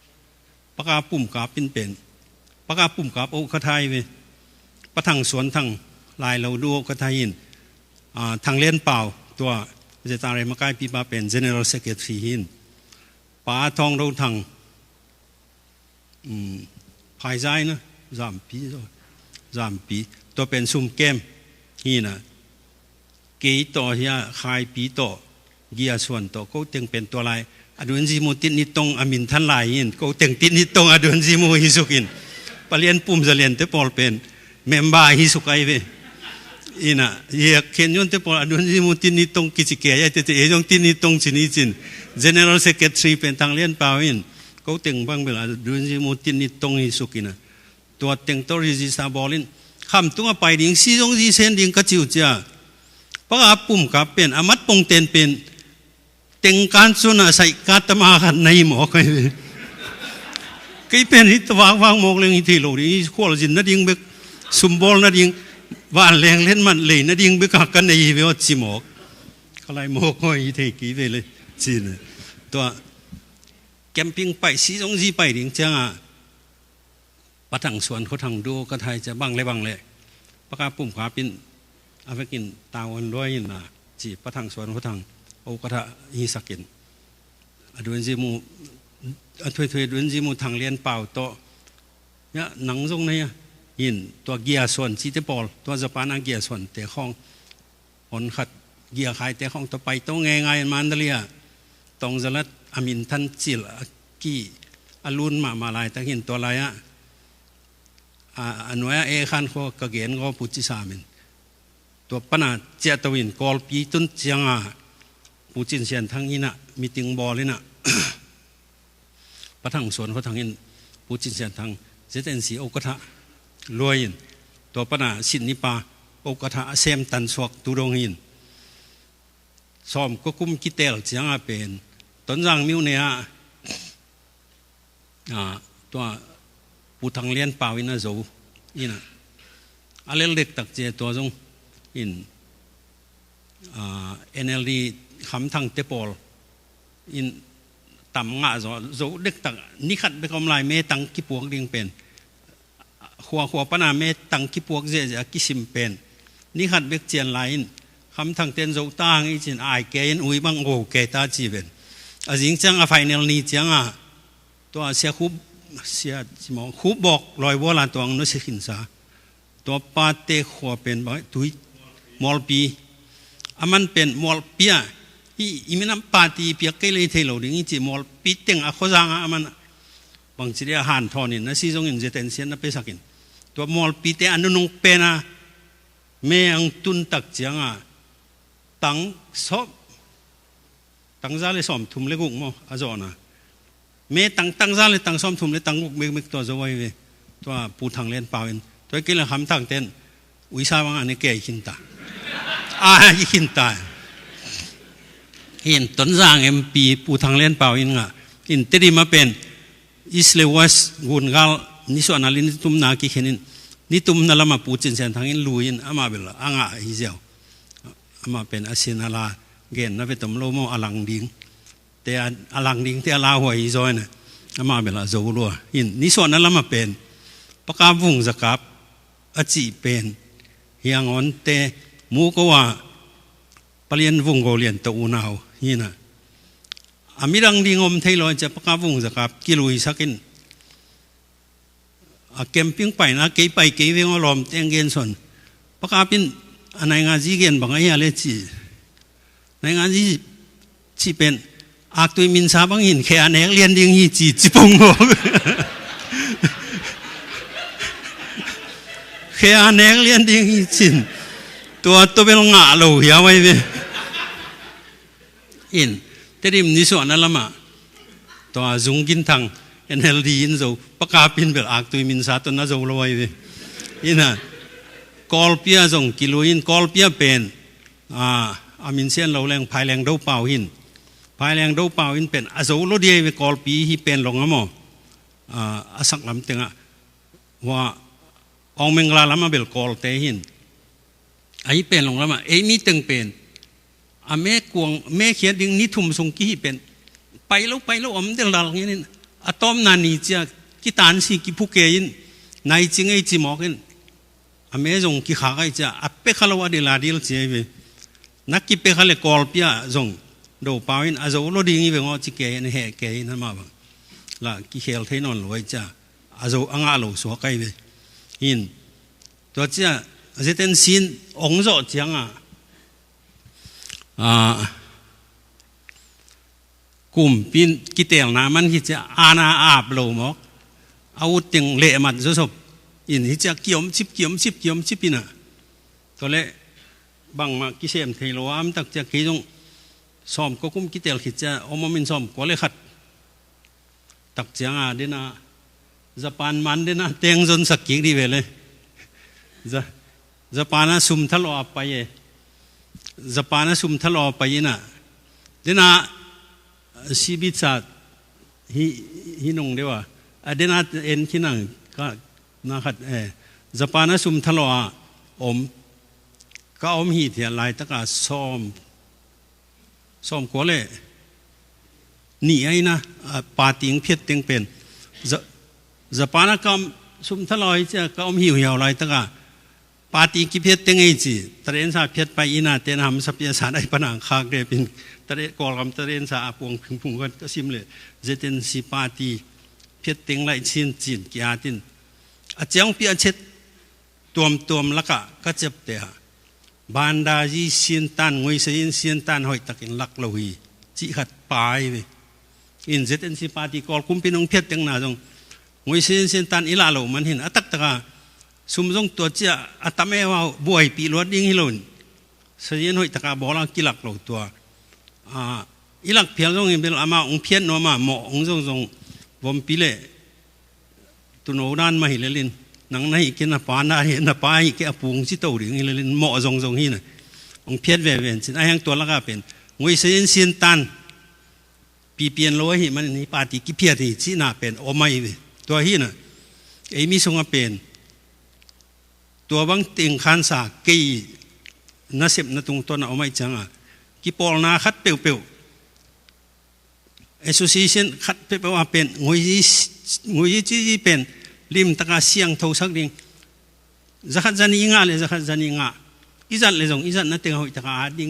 ๆปากกาปุ่มกาเป็นปากกาปุ่มกาโอคไทยเว้ประทังสวนทังลายเราดูโอคไทยทางเล่นเปล่าตัว จะตาเรมาใกล้ปีป้าเป็น General Secretary หินป้าทองเราทางภายใจนะ3 ปีตัวเป็นซุ่มเกมนี่นะกี่ต่อเฮียขายปีต่อเกียส่วนต่อก็เต็งเป็นตัวลายอดุลจิมุตินิตงอามินทันลายหินก็เต็งตินิตงอดุลจิมุฮิสุกินปเลียนปุ่มจะเลียนเตปอลเป็นเมมบาฮิสุกไอเวอินะเยกเขียนยนเตปอลอดุลจิมุตินิตงกิจเกียร์เตเอจงตินิตงจินิจิน General Secretary เป็นทางเลียนเปล่าหินก็เต็งบางเวลาอดุลจิมุตินิตงฮิสุกินะตัวเต็งตัวริจิซาบอลินคำตัวไปดิ่งซีจงจีเซนดิ่งก็จิวจ้าปะอาปุ่มกับเป็นอามัดปงเต็นเป็นเต็งการสุนัขใส่กาตมาขันในหมอกเลยก็เป็นที่ตะวางหมอกเรื่องที่โลกนี้ขั้วจินนั่นดิ่งเบกสุมบอลนั่นดิ่งว่านแรงเล่นมันเลยนั่นดิ่งเบกกันในเวอจิหมอกอะไรหมอกก็อีเทกีไปเลยจีนตัวแคมปิ้งไปซีจงจีไปดิ่งจ้าปะทังสวนเขาทางดูก็ไทยจะบังเลยปะกาปุ่มขาปินอาไปกินตาวันร้อยนะจีปะทังสวนเขาทางโอกระทะฮิสักินอดุลจิมูถวยดุลจิมูทางเลียนเปล่าโตเนี่ยหนังทรงนี้ยินตัวเกียร์ส่วนจีเตปอลตัวสปานาเกียร์ส่วนแต่ข้องหนขัดเกียร์ขายแต่ข้องต่อไปโตง่ายมันเดียตองสลัดอามินทันจิลกี้อรุณมาลายตั้งหินตัวอะไรอันว่าคันเขากระเกณฑ์ก็ปุจิสามินตัวปนาเจตวินกอลปีตุนเจียงปุจินเสียนทั้งนี้นะมีติงบอลเลยนะปะทั้งส่วนเขาทั้งนี้ปุจินเสียนทั้งเจตเอ็นสีโอกระทะรวยตัวปนาสินนิปาโอกระทะเซมตันสวกตูดงหินซ้อมก็กุ้มกิเตลเจียงเป็นต้นรังมิวเนี่ยตัวปูทางเลียนเปล่าอินะโจอินะอะไรเล็กตักเจตัวจงอินNLD คำทางเตปอลอินต่ำงะโจเด็กตักนิขัดไปกำไรเมตังกิปวกดิ่งเป็นหัวปนาเมตังกิปวกเจจะกิสิมเป็นนิขัดเบกเจียนไลน์คำทางเต้นโจตางอีจินไอเกยนอุยบังโอเกตาจีเป็นจริงจังไฟแนลนี้จังตัวเสียคุบเสียสมองคุบบอกลอยวัวลานตัวนู้นเสียขินซาตัวปาเตขัวเป็นบ่ตุยมอลปีมันเป็นมอลปีอ่ะอีมินัมปาตีเปียกเกลีเทโลดิ่งจีมอลปีเต็งอ่ะเขาจังอ่ะมันบางทีเรียกหันทอนินนะซีจงอินเจเตนเซียนนะไปสักินตัวมอลปีเตอันนู้นเป็นอ่ะเมย์อังตุนตักจังอ่ะตั้งซอบตั้งซาเลสอมทุ่มเล็กุกมั้งอาจารย์นะเมตั้งซาเลตั้งซ้อมทุ่มเลตั้งกุกเมกตัวจะไว้เวตัวปูทางเล่นเปล่าเองตัวกินแล้วคำทางเต้นวิชาบางอันนี้แก่ขินตาขินตาเห็นต้นสร้างMPปูทางเล่นเปล่าเองอ่ะอินเตดีมาเป็นอิสเลวัสกุนกาลนิส่วนนั้นนิตุมนาคิเห็นนิตุมนั่นละมาปูจินเซนทางอินลุยน์อามาเบลอ่างอ่ะฮิเซลอามาเป็นอาศินาลาเกณฑ์นั่นเป็นตำโลโมอลังดิ่งแต่อลังดิ่งที่อาลาหัวอีจอยเนี่ยอามาเบลโจลัวอินนิส่วนนั้นละมาเป็นประกาศวงสกับอจิเป็นเฮียงอ่อนแต่มูก็ว่าปเลียนวงโกเลียนตัวหนาวนี่นะอามิรังดิ่งอมไทยลอยจะประกาศวงสกับกิลุยสักินเกมปิ้งไปนะเกยไปเกยเวงอารมณ์เตียงเกณฑ์ส่วนประกาศเป็นในงานจีเกณฑ์บางอย่างเลยจีในงานจีเป็นอาตุยมินซาบางหินแค่อันเอกเรียนดิ่งฮีจีจิปงบอกแค่อันเอกเรียนดิ่งฮีจินตัวเป็นงาโลเหี่ยวไว้เว้ยอินแต่ดิมนิส่วนนั้นละมาตัวจุงกินทางNLD อินโจประกาศเป็นแบบอักตุยมินซาตัวน่าโจลอยเว้ยอินะกอลเปียจงกิโลอินกอลเปียเป็นอามินเซียนเราแรงภายแรงดูเป่าหินภายแรงดูเป่าหินเป็นอาโจโลเดียกอลปีที่เป็นลงอ่ะมั้งอาสักลำเต็งอ่ะว่าองเมงลาลำมาเบลกอลเตหินไอ้เป็นลงแล้วมามีตึงเป็นแม่กวงแม่เขียนดิ่งนิทุมทรงกี้เป็นไปแล้วอมเดลลังอย่างนี้อะตอมนานีเจ้ากิตานสีกิผู้เกยินนายจริงไอ้จิมอกินแม่จงกิขาไอ้เจ้าอัปเปขลาวะเดลาดิลเจ้าเว นักกิเปเขาเลยกอลเปียจงดูปาวินอาจจะโลดีงี้เป็นว่าจิเกนแห่เกนนั่นมาบังละกิเคลเทนอนรวยจ้าอาจจะอ่างอาลูสวกไกไปหินตัวเจ้าอาจจะเป็นสินองค์โจจังกลุ่มปีนกิเตลนามันที่จะอาณาอาบโลมอกอาวุธตึงเละมันสุดอินที่จะเกี่ยมชิบปีน่ะตัวเละบางมากิเซมเทโลอามตักจะกี่จงซ้อมก็คุ้มกิเตลคิดจะอมมินซ้อมก็เลยขัดตักเจียงเดน่าจะปานมันเดน่าเตียงจนสักกี่ดีเวเลยจะปานะซุมทะเลาะไปจะปานะซุมทะเลาะไปน่ะเดน่าชีวิตศาสตร์ฮินงเดียวเดน่าเอ็นที่นั่งก็น่าขัดจะปานะซุมทะเลาะก็อมหีเทียนลายตะกาซ้อมก็เลยนี่ไอ้นะปาติงเพียรติงเป็นจะปานะกรรมซุมทะเลาะจะก็อมหิวเหี่ยวลายตะกาปาติงกิเพียรติงไอ้จีตะเรนสาเพียรไปอีน่าเตนหำสัพยาสารไอ้ปนังคากเดเป็นตะเรกอลกำตะเรนสาปวงพึงกันก็ซิมเลยเจเตนสีปาตีเพียรติงไล่ชินจีนกีอาตินอาเจียงเปียเช็ดตัวมละก็เจ็บเตะบานดาจีเสียนตันงวยเสียนเสียนตันหอยตะกินลักลอยจีขัดปลายไปอินเซตเอ็นซีปาร์ตี้กอลคุมพินองเพียรติงนาจงงวยเสียนตันอิลาโลมันเห็นอัตักตะกาซุมจงตัวเจ้าอัตเมว่าบวยปีรวดดิ้งฮิโลนเสียนหอยตะกาบอกเรากิลักโลตัวอิลักเพียงจงเป็นอามาองเพียนโนมาหมอองจงวมปีเล่ตุนโอดานมาหิเลลินนังในกินปานาเห็นปาอีกแกปูงสิโตดึงเลยเหมาะทรงๆนี่นะองเพียรเวียนสิไอ้ยังตัวละก็เป็นงวยเสียนตันปีเปลี่ยนโลหิมันนี่ปาติกิเพียรที่สิน่าเป็นโอไม่ตัวหิน่ะไอ้มีทรงเป็นตัวบางติงคันสากีน่าเสพน่าตรงตัวน่ะโอไม่จังกิปอลนาคัดเปียวๆ association คัดเปียวว่าเป็นงวยจีเป็นริมตะกาเสียงทศดิ่งจะขัดจันยิงอะไรจะขัดจันยิงอีจันเลยจงอีจันนั่นเต็งหอยตะกาดิ่ง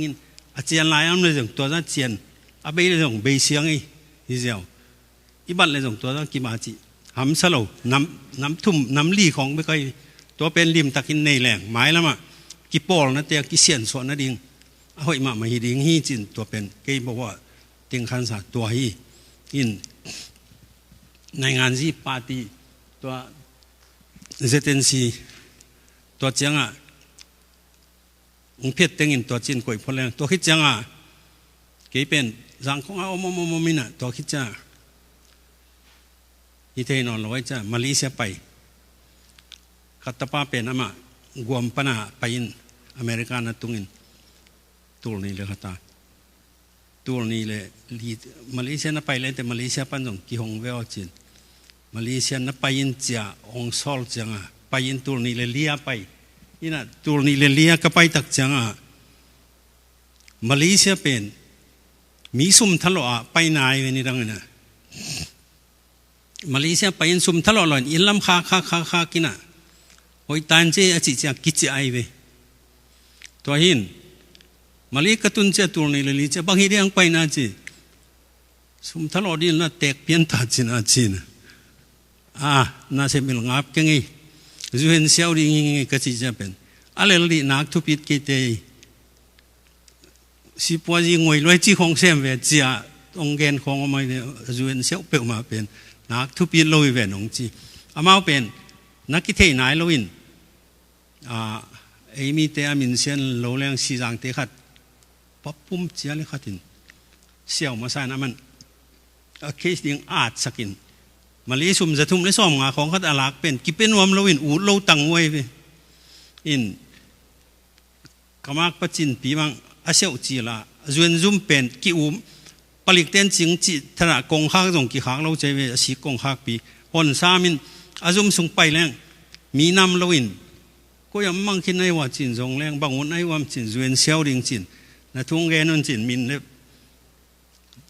อาเจียนลายอันเลยจงตัวนั้นเจียนอาเบยเลยจงเบยเสียงอีเจ้าอีบันเลยจงตัวนั้นกิมาจิหำสโลน้ำทุ่มน้ำลี่ของไม่ค่อยตัวเป็นริมตะกินในแหล่งไม้แล้วมากิปอลนั่นเตียกิเสียนส่วนนั่นดิ่งหอยมาฮีดิ่งฮีจินตัวเป็นเกย์บอกว่าเต็งขันสาตัวฮีอินในงานที่ปาร์ตี้ตัวเจเตนซีตัวเจียงองเพียรเต็งอินตัวจีนก่อยพลแรงตัวคิดจังเกี่ยเป็นสังของเอาโมมินะตัวคิดจ้าอีเทนอนไว้จ้ามาเลเซียไปขัตป้าเป็นมากวมปนาไปอินอเมริกานะตุงินตัวนี้เลยขัตตาตัวนี้เลยมาเลเซียนะไปเลยแต่มาเลเซียปันจงกี่หงเวลจีนมาเลเซียนะไปยินจ่าองซอลจังไปยินตัวนี้เลยเลียไปนี่นะตัวนี้เลยเลียก็ไปตักจังมาเลเซียเป็นมีซุ่มทะเลาะไปนายเวนี่ดังนะมาเลเซียไปยินซุ่มทะเลาะหล่อนอินลำคากินะโอยตันเจอจิจะกิจไอเวตัวหินมาเลกตุนเจตัวนี้เลยจะบางทีเรื่องไปนะจีซุ่มทะเลาะดินนะแตกเปลี่ยนตาจีนะจีนะน่าเสียมิลงับกันไงจูเห็นเสียวดิ่งก็จะเป็นอะไรลีนักทุบิดกิเตยสิปัวจีงวยรวยจีของเสียมเวจีองเกนของอมาเนี่ยจูเห็นเสียวเปลมาเป็นนักทุบิดลอยเวน้องจีอามาเป็นนักกิเทยนายลวินไอ้มีเตอมินเซียนโลแรงสีจางเตขัดปั๊บปุ่มเจียเลยขัดินเสียวมาใส่น้ำมันเคสดิ่งอาดสกินมาลีซุ่มจะทุ่มในซ่อมงาของขัดอาลักเป็นกิเป็นวมโลวินอูโลตังไว้อินกามากปจินปีมังอาเซียวจีละจวนซุ่มเป็นกิอูผลิตเต้นจิงจีธนากงข้างส่งกี่ครั้งเราใจเวสีกงข้างปีคนสามินอาซุ่มส่งไปแรงมีนำโลวินก็ยังมั่งคิดในว่าจินส่งแรงบางวันในว่าจินจวนเซียวดิ่งจินนะทุ่งเกนนจินมินเล็บ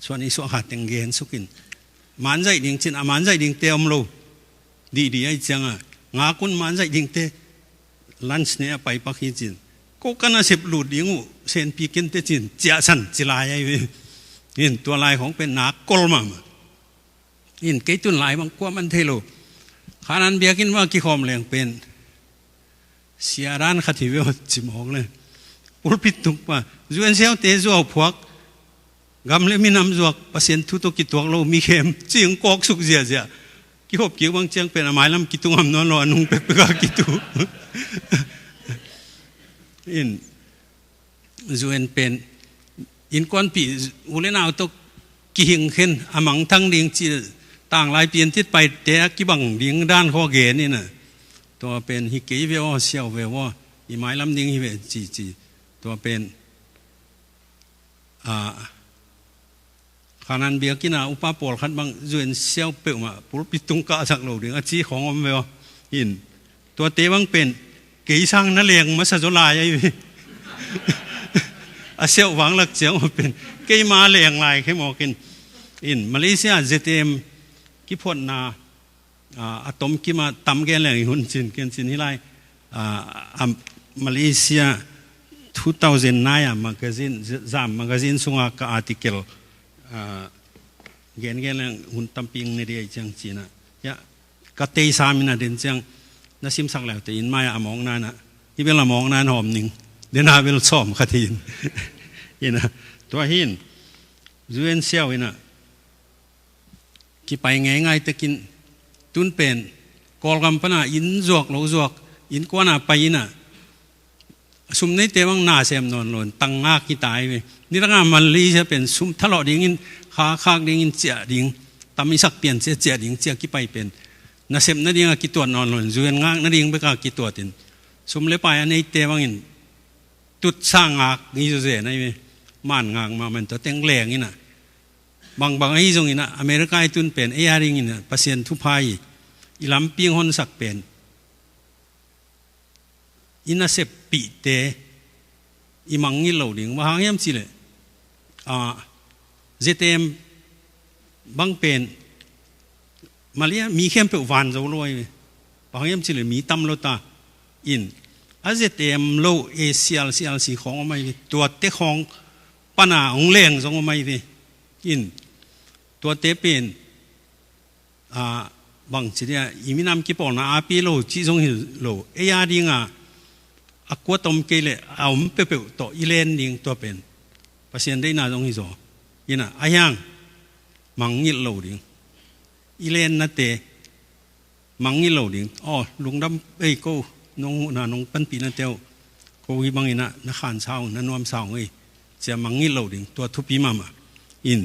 ส่วนนี้ส่วนหัดแตงเกนสุกินมันใจดิ่งจินมันใจดิ่งเตอมโลดีไอ้จังงาคุณมันใจดิ่งเตลันส์เนี่ยไปปักหิจิน ก็กันน่ะเสพหลุดดิ้งเซนปีกินเตจินเจ้าสันจิลายไอ้นี่ตัวลายของเป็นหนักกลมานี่เกตุนลายบางกว่ามันเทโลขานันเบียกินว่ากี่คอมแรงเป็นเสียร้านขัดที่เวลจิมองเลยปุรพิตุกว่าจวนเซลเตจวกพวกกำเลยมีน้ำจวกเปอร์เซ็นต์ทุกกิตัวเรามีเข้มจีงกอกสุกเสียกี่หอบกี่บางเชียงเป็นอะไรลำกี่ตัวมันนอนรอนุ่งเป๊ะๆกี่ตัวอินจวนเป็นอินก้อนปีอุเลนเอาตกกี่หิงขึ้นอามังทั้งดิ่งจีต่างลายเปลี่ยนทิศไปแต่กี่บังดิ่งด้านข้อเกณฑ์นี่น่ะตัวเป็นฮิกิเวอเซียวเวออีไม้ลำดิ่งฮิเวจีตัวเป็นขณะนั้นเบียกินาอุปาปอลขันบางจวนเซียวเปิ่มาปุรปิตุงกะสักโลดึงอาชีของอมเวออินตัวเตบังเป็นกี่ช่างนั่นเลี้ยงมาสะจลายไอ้อาเซียวหวังหลักเสียงเป็นกี่มาเลี้ยงลายแค่หมอกินอินมาเลเซียเจเตมกี่พนนาอะตอมกี่มาตั้มแกนแหล่งหุ่นจินเกินจินที่ไรมาเลเซีย2009 magazine zam magazine sunga ka article gen hun tamping ne ri chang china ya ka te samina den chang na sim sak la te in mai among na na hi bel among na hom ning den ha bel som khatin ina to hin zuen siao ina ki pai ngai te kin tun pen kol gam pana in zuak lo zuak in kwana pai naซุมนี้เตวังนาเซมนอนหล่นตังงากี่ตายไปนี่ตั้งงามันลีจะเป็นซุมทะเลาะดิ้งขาคากดิ้งเจียดิ้งตามิสักเปลี่ยนเจียดิ้งเจียกี่ไปเป็นนาเซมนั่นดิ้งกี่ตัวนอนหล่นจวนงานั่นดิ้งไปกับกี่ตัวตินซุมเล็บไปอันนี้เตวังอินตุดสร้างงากนี่จะเสียนั่นเองม่านงากมามันตัวเต็งแรงนี่นะบางไอ้ตรงนี้นะอเมริกาตุนเป็นไอ้ยาดิ้งนี่นะเปอร์เซ็นต์ทุพายอีลำเปียงหอนสักเป็นอินาเสพปีเตอิมังงิโลดิงว่าหางยามสิเลยเจเตมบังเป็นมาเลียมีเข้มเปวันจะรวยว่าหางยามสิเลยมีตั้มโลตาอินอาเจเตมโลเอเซียลสีของไม่ตัวเตะของปัญหาของแรงสองไม่ดีอินตัวเตเป็นบางทีเนี่ยอิมินามกี่ปอนนะอาปีโลจีจงหิโลเอียดิงอากวตมเกลเอาเปเปต่ออีเลนดิงตัวเป็นภาษาได้น่าจงหิโซยินะอายังมังงิโลดิงอีเลนนั่นเตมังงิโลดิงอ๋อลุงดำเอ้ยกูน้องน่ะน้องปั้นปีนั่นเตียวกูฮิบังอินะนักขันเช้านั่นนวมเช้าเอ้ยเจ้ามังงิโลดิงตัวทุปีมาอิน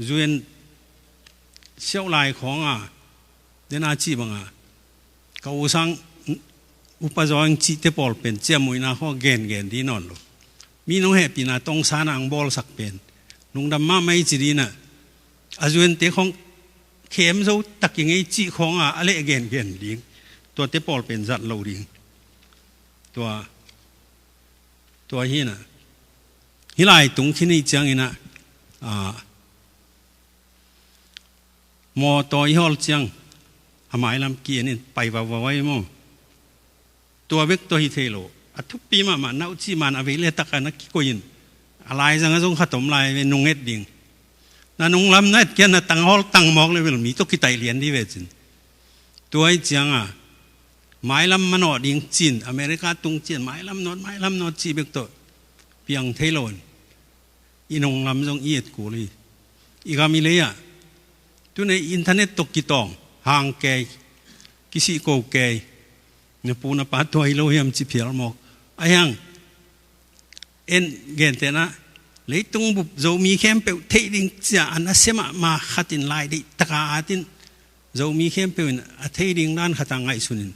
จวนเชี่ยวลายของเดน่าจีบังเขาสังอุปจอยจีเตปอลเป็นเจ้ามุยนาข้อเกณฑ์ที่นอนลูมีน้องเฮปีนาต้องสานางบอลสักเป็นลุงดำมาไม่จีดีน่ะอาจวนเตะของเข้มเขาตักยังไงจีของอะไรเกณฑ์ดิ้งตัวเตปอลเป็นจัดโลดิ้งตัวฮีน่ะฮิไลตรงที่นี่จังอินะมอตัวยี่ห้อจังหมายลำเกียร์นี่ไปว่าไว้มั้งตัวเวกตัวฮิเทโลทุกปีมาณอุจิมันอเวเลตักนักกิโกยินอะไรจังก็ต้องขัดตมลายเป็นนุ่งเอ็ดดิ่งนั่นนุ่งลำนั่นเกี่ยนตั้งฮอลตั้งมอกเลยเป็นมีตัวกิไตเลียนที่เวจินตัวไอ้จังหมายลำมันอดิ่งจีนอเมริกาตุงจีนหมายลำนอจีเบกตัวเพียงเทโลนอีนุ่งลำจงเอียดกูเลยอีกามิเลยตัวในอินเทอร์เน็ตตกกี่ตองห่างแกกิสิโกแกเนี่ยปูนปาตัวไอโลยมจิเพียรมอกไอ้ยังเอ็นเกนเตนะเลยตุงบุบโจมีเข้มเปลเทดิงจะอันนั้นเสมาขัดินลายดิตะกาดินโจมีเข้มเปลเทดิงด้านขัดไงสุนิน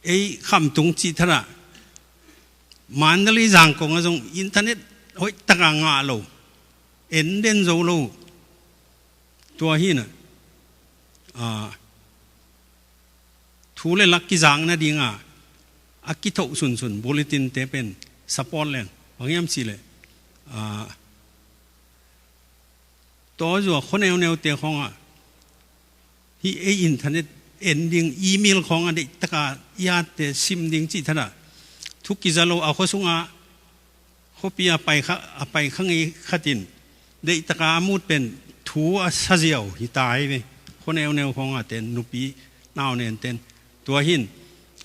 ไอ้คำตุงจิตระมันนั่นเลยจังกงจงอินเทอร์เน็ตโอ้ยตะกางาโลเอ็นเดนโจโลตัวฮีน่ะทูเลลักกิจังนะดิงอากิโตสุนบุลเลตินเตเป็นสปอร์ตแลนบางอย่างสิเลยตัวจัวคนแนวเตะของฮีอินเทอร์เน็ต เอ็นดิ้งอีเมลของอันเด็กตะกายาเตซิมดิ้งจิตนะทุกกิจโลเอาข้อสุงาเขาปีไปข้างอีขัดินเด็กตะกามูดเป็นถูซาเจียวหิตายไปคนแนวของเต็นนุปีนาวเนนเต็นตัวหิน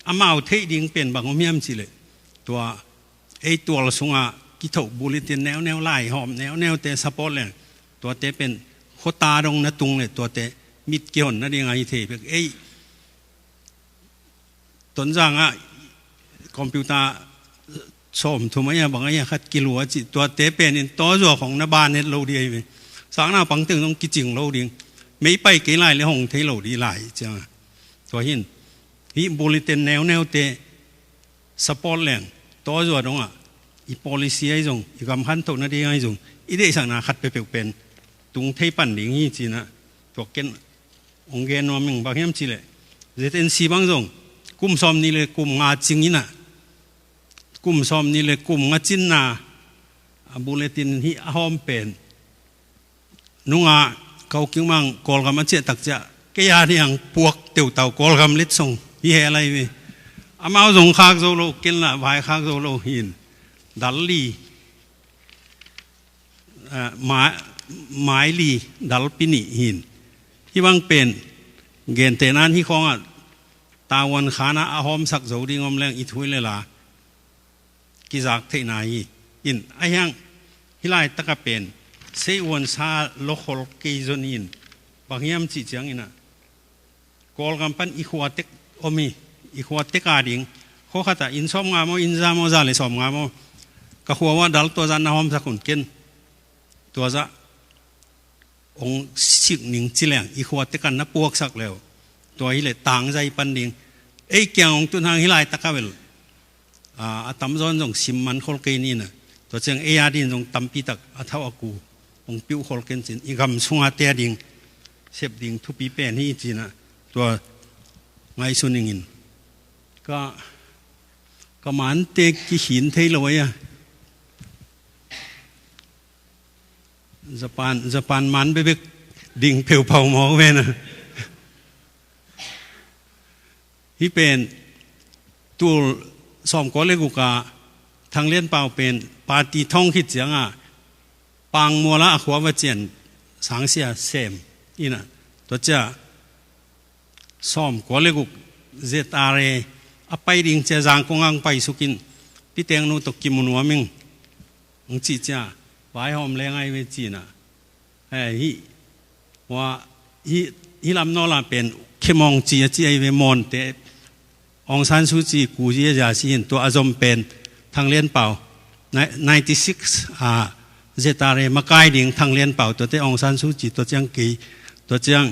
อามาเอาเทดิ้งเป็นบางเมียมสิเลยตัวตัวละสุงากิถกบุริตินแนวไล่หอมแนวเตสปอร์ตเลยตัวเตเป็นโคตาดงนะตุงเลยตัวเตมิดเกี่ยวนั่นเองไอเทปต้นจังคอมพิวเตอร์สมถูกไหมบางอย่างขัดกิโลจิตัวเตเป็นตัวจัวของนบานเน็ตโลดีไปสางหน้าปังตึงต้องกิจิงโลดีไม่ไปกี่ไล่เลยห้องเทโลดีไล่จ้าตัวหินฮิบุริตินแนวเตสปอร์ตแรงตัวจัวตรงอีโพลิซีไอ้จงอีกำพันตุนั่นเองไอ้จงอีเด็กสั่งนาขัดไปเป็นตุงเทปันหลิงยี่จีนะตัวเกนองเกนว่ามึงบางอย่างจีเลยเจตนสีบางจงกุมซ้อมนี่เลยกุมงาจิงนี่นะกุมซ้อมนี่เลยกุมงาจินนะบุเลตินที่หอมเป็นนุ่งเขาคิดมั่งกอลกำมันเจตักจะแกยาที่ยังพวกเต่าเต่ากอลกำเล็ดส่งยี่เหอะไรไปอามาส่งคากโซโลกินละวายคากโซโลหินดัลลีหมายลีดัลปินิหินที่วังเป็นเกณฑ์เตนันที่ของตาวันขานะอาหอมสักโจดีงอมแรงอิทุยเลยล่ะกิจากเทนายอินไอ้ยังฮิไลตะกะเป็นเซวันซาโลคอลเกจอนินบางยามจิจังอินะกอลกัมปันอีขวาเตกอมีอีขวาเตกาดิงเขาขัดอินซอมงามอินซามอซาเลซอมงามก็หัวว่าดัลตัวจันนาหอมสักคนเกินตัวจะองสิกหนิงจิแหลงอีขวดตะกันนับปวกสักแล้วตัวฮิเลต่างใจปันดิงเกี่ยงองตุนทางฮิไลตะกะเวลตั้มซ้อนจงซิมมันโคลเกนี่นะตัวเจียงอาดินจงตั้มปีตักเท่าอากูองปิวโคลเกนสินอีกำสุงอาเตียดิงเสพดิงทุปีเป็นนี่จีนะตัวไงสุนิงินก็มันเตกิหินเทลอยญี่ปุ่นมันไปดิ่งเผาเผาหมอเว้นะที่เป็นตัวสอมก็เลยกูกาทางเลี้ยนเปล่าเป็นปาฏิท่องคิดเสียงปังมัวละขวาวัจเจนสังเสียเสมอีน่ะตัวเจ้าสอมก็เลยกูเจตาเรอไปดิ่งเจจางกงอังไปสุกินพี่เตียงนูตกกิมุนวมิงองจีจ้าไว้หอมแรงไอ้เวจีน่ะว่าฮิลำนอลาเป็นเคมองจีไอเวมอนเตองซานซูจีกูจีจะสินตัวอารมณ์เป็นทางเลี้ยนเป่า96เจตาเรมาไกดิ่งทางเลี้ยนเป่าตัวเตองซานซูจีตัวเจียงกีตัวเจียง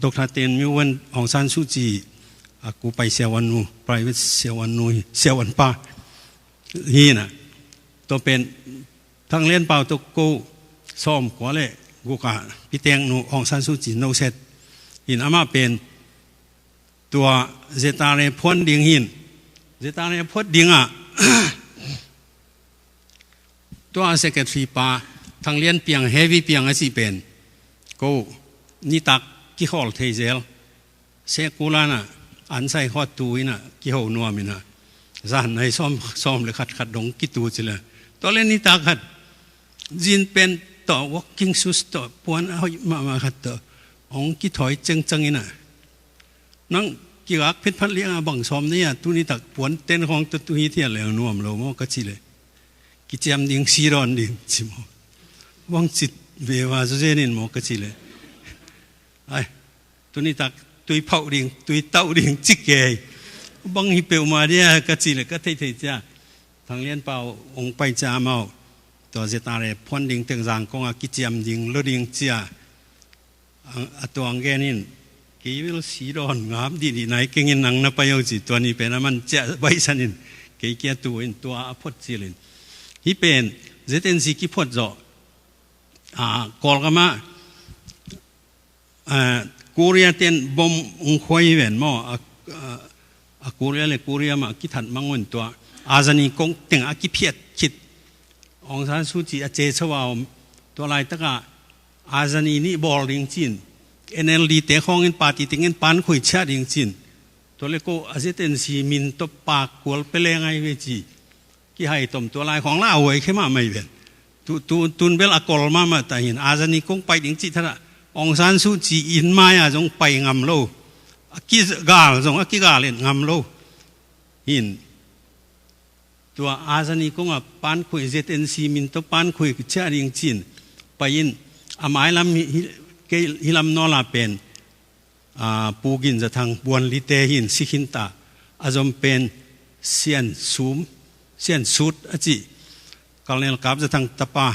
ดรเตนมิวันองซานซูจีกูไปเสียวันนูไปเสียวันนูเสียวันป้าฮีน่ะตัวเป็นทางเลี้ยนเป่าตัวกูซ้อมกว่าเลยกูกะพี่เตียงนูองซานซูจีโนเซตหินอามาเป็นตัวเจตาเรพ้นดิ่งหินเจตาเรพ้นดิ่งตัวเซกทรีปาทางเลี้ยนเปียงเฮฟวี่เปียงสิเป็นกูนี่ตักกี่ฮอลเทเซลเซกูลานะอันใส่ฮอดตูน่ะกี่ฮอนัวมินะจานในซ้อมเลยขัดดงกี่ตูจิเลยตัวเล่นนี่ตักขัดจินเป็นต่อ walking shoes ต่อปวนเอามาขัดต่อองกี่ถอยจังๆน่ะนั่งกี่รักเพชรพัดเลี้ยงบังซ้อมนี่ตัวนี้ตักปวนเต้นของตัวนี้ที่อะไรนัวมเราโมก็ชิเลยกิจกรรมดิ่งซีรอนดิ่งชิมวังจิตเววาสุเจนินโมก็ชิเลยไอ้ตัวนี้ตักตัวเผาดิ่งตัวเต้าดิ่งจิกเกยบังฮิเปลมาเนี่ยก็ชิเลยก็เทจ้าทางเลี้ยนเป่าองไปจาเมาตัวเจตาเรพ้นดิ่งเตียงจางกงกิจกรรมดิ่งลดิ่งเจ้าตัวอังเกนินกีวิลสีรอนงามดีไหนเก่งนังนับไปเอาจิตัวนี้เป็นมันเจ้าใบสันินเกี่ยตัวอินตัวอภพจิลินฮิเป็นเจตนสิกิพดจ่อกอลกามากูเรียเต็นบอมองควยเวนมอกูเรียเลยกูเรียมากิถัดมังวันตัวอาจานีกงเต็งอากิเพียดคิดองซานซูจีอาเจชวาวตัวลายตะกะอาจานีนี่บอลลิงจิน NLD เตะห้องอินปาติติงอินปานคุยชาดิงจินตัวเล็กก็อาเซเตนซีมินตบปากกวลไปเลยไงเวจีกี่ให้ตมตัวลายของล่าหวยเข้ามาไม่เป็นตุนเบลอากอลมาแต่เห็นอาจารย์นี่คงไปถึงจิตท่าองซานซูจีอินมาจงไปงำโลกิกาจงกิกาเล่นงำโลหินตัวอาจารย์นี่คงปานคุยเซเตนซีมินตบปานคุยชาดิงจินไปยินอาไม้ลำฮิลำนอลาเป็นปูกินจะทางบวนลิเตหินสิขินตาอาจอมเป็นเสียนซูมเสียนสุดอจิกาลเนลกับจะทางตะปา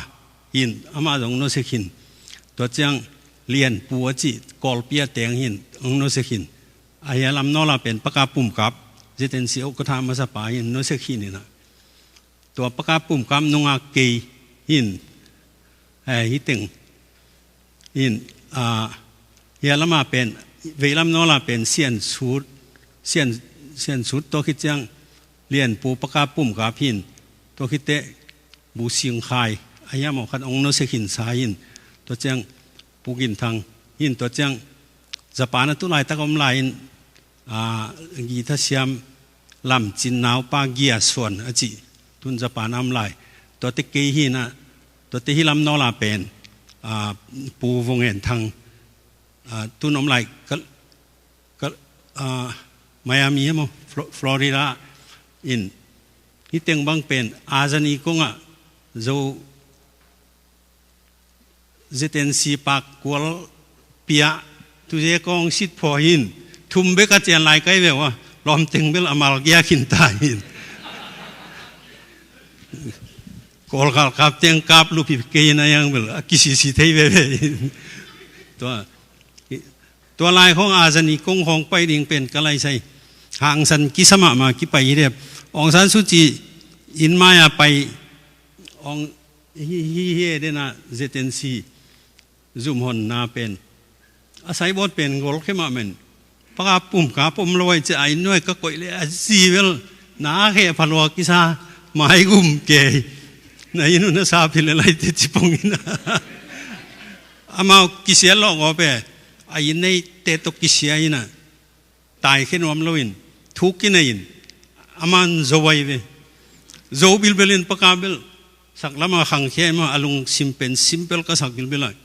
หินอามาจงโนเสขินตัวจังเลียนปูอจิกอลเปียแตงหินองโนเสขินอายาลำนอลาเป็นปากาปุ่มกับเจเตนซีโอกทามาสปาหินโนเสขินนี่นะตัวปากาปุ่มกับนงอาเกยหินฮิตึงหินเฮียละมาเป็นเวลานอลาเป็นเสียนสุดเสียนสุดตัวคิดจังเรียนปูปากาปุ่มกับหินตัวคิดเตะบูเสียงคายอายามอคัดองโนเสขินสาหินตัวจังปูกินทางหินตัวจังจะปานะตุลายตะกอมลายกีทัศยามลำจินนาวปาเกียส่วนอจิตุนจะปานำลายตัวเตกีหินะตัวเตหิลำนอลาเป็นปูวงเห็นทางตุนอมลายก็ไมอามีมั้งฟลอริดาอินที่เต็งบังเป็นอาจารย์นี่ก็โจเจเตนซีปากกวลเปียตุเจกองสิทธิ์พอหินทุ่มเบกเจียนลายใกล้แบบว่าลอมเต็งเบลอามาลเกียขินตาหินกอลกับเตียงกับลูกพิเกยนะยังเบลกิสิสิเทยเบเบตัวลายของอาจารย์นี่กงของไปดิ่งเป็นกะไรใส่ห่างสันกิสมามากิไปเรียบองซานสุจีอินมายาไปองฮิเฮเดนะเจเตนซีซุมฮอนนาเป็นอาศัยบทเป็นกอลเข้ามาเหมือนปากาปุ่มกาปุ่มลอยจะไอ้น้อยก็ก่อยเลยซีเวลนาเขพันวกิซาไม้กุมเกยในนู้นซาพิลอะไรติดจิปงนะอามากิเสียหลอกอไปไอ้ในเตตกิเสียนะตายขึ้นวันลอยทุกข์กินอินอามันโจวไปโจบิลเบลินปากาเบลสักละมาขังแค่มาอารมณ์ซิมเปิลก็สักบิลเบลเลย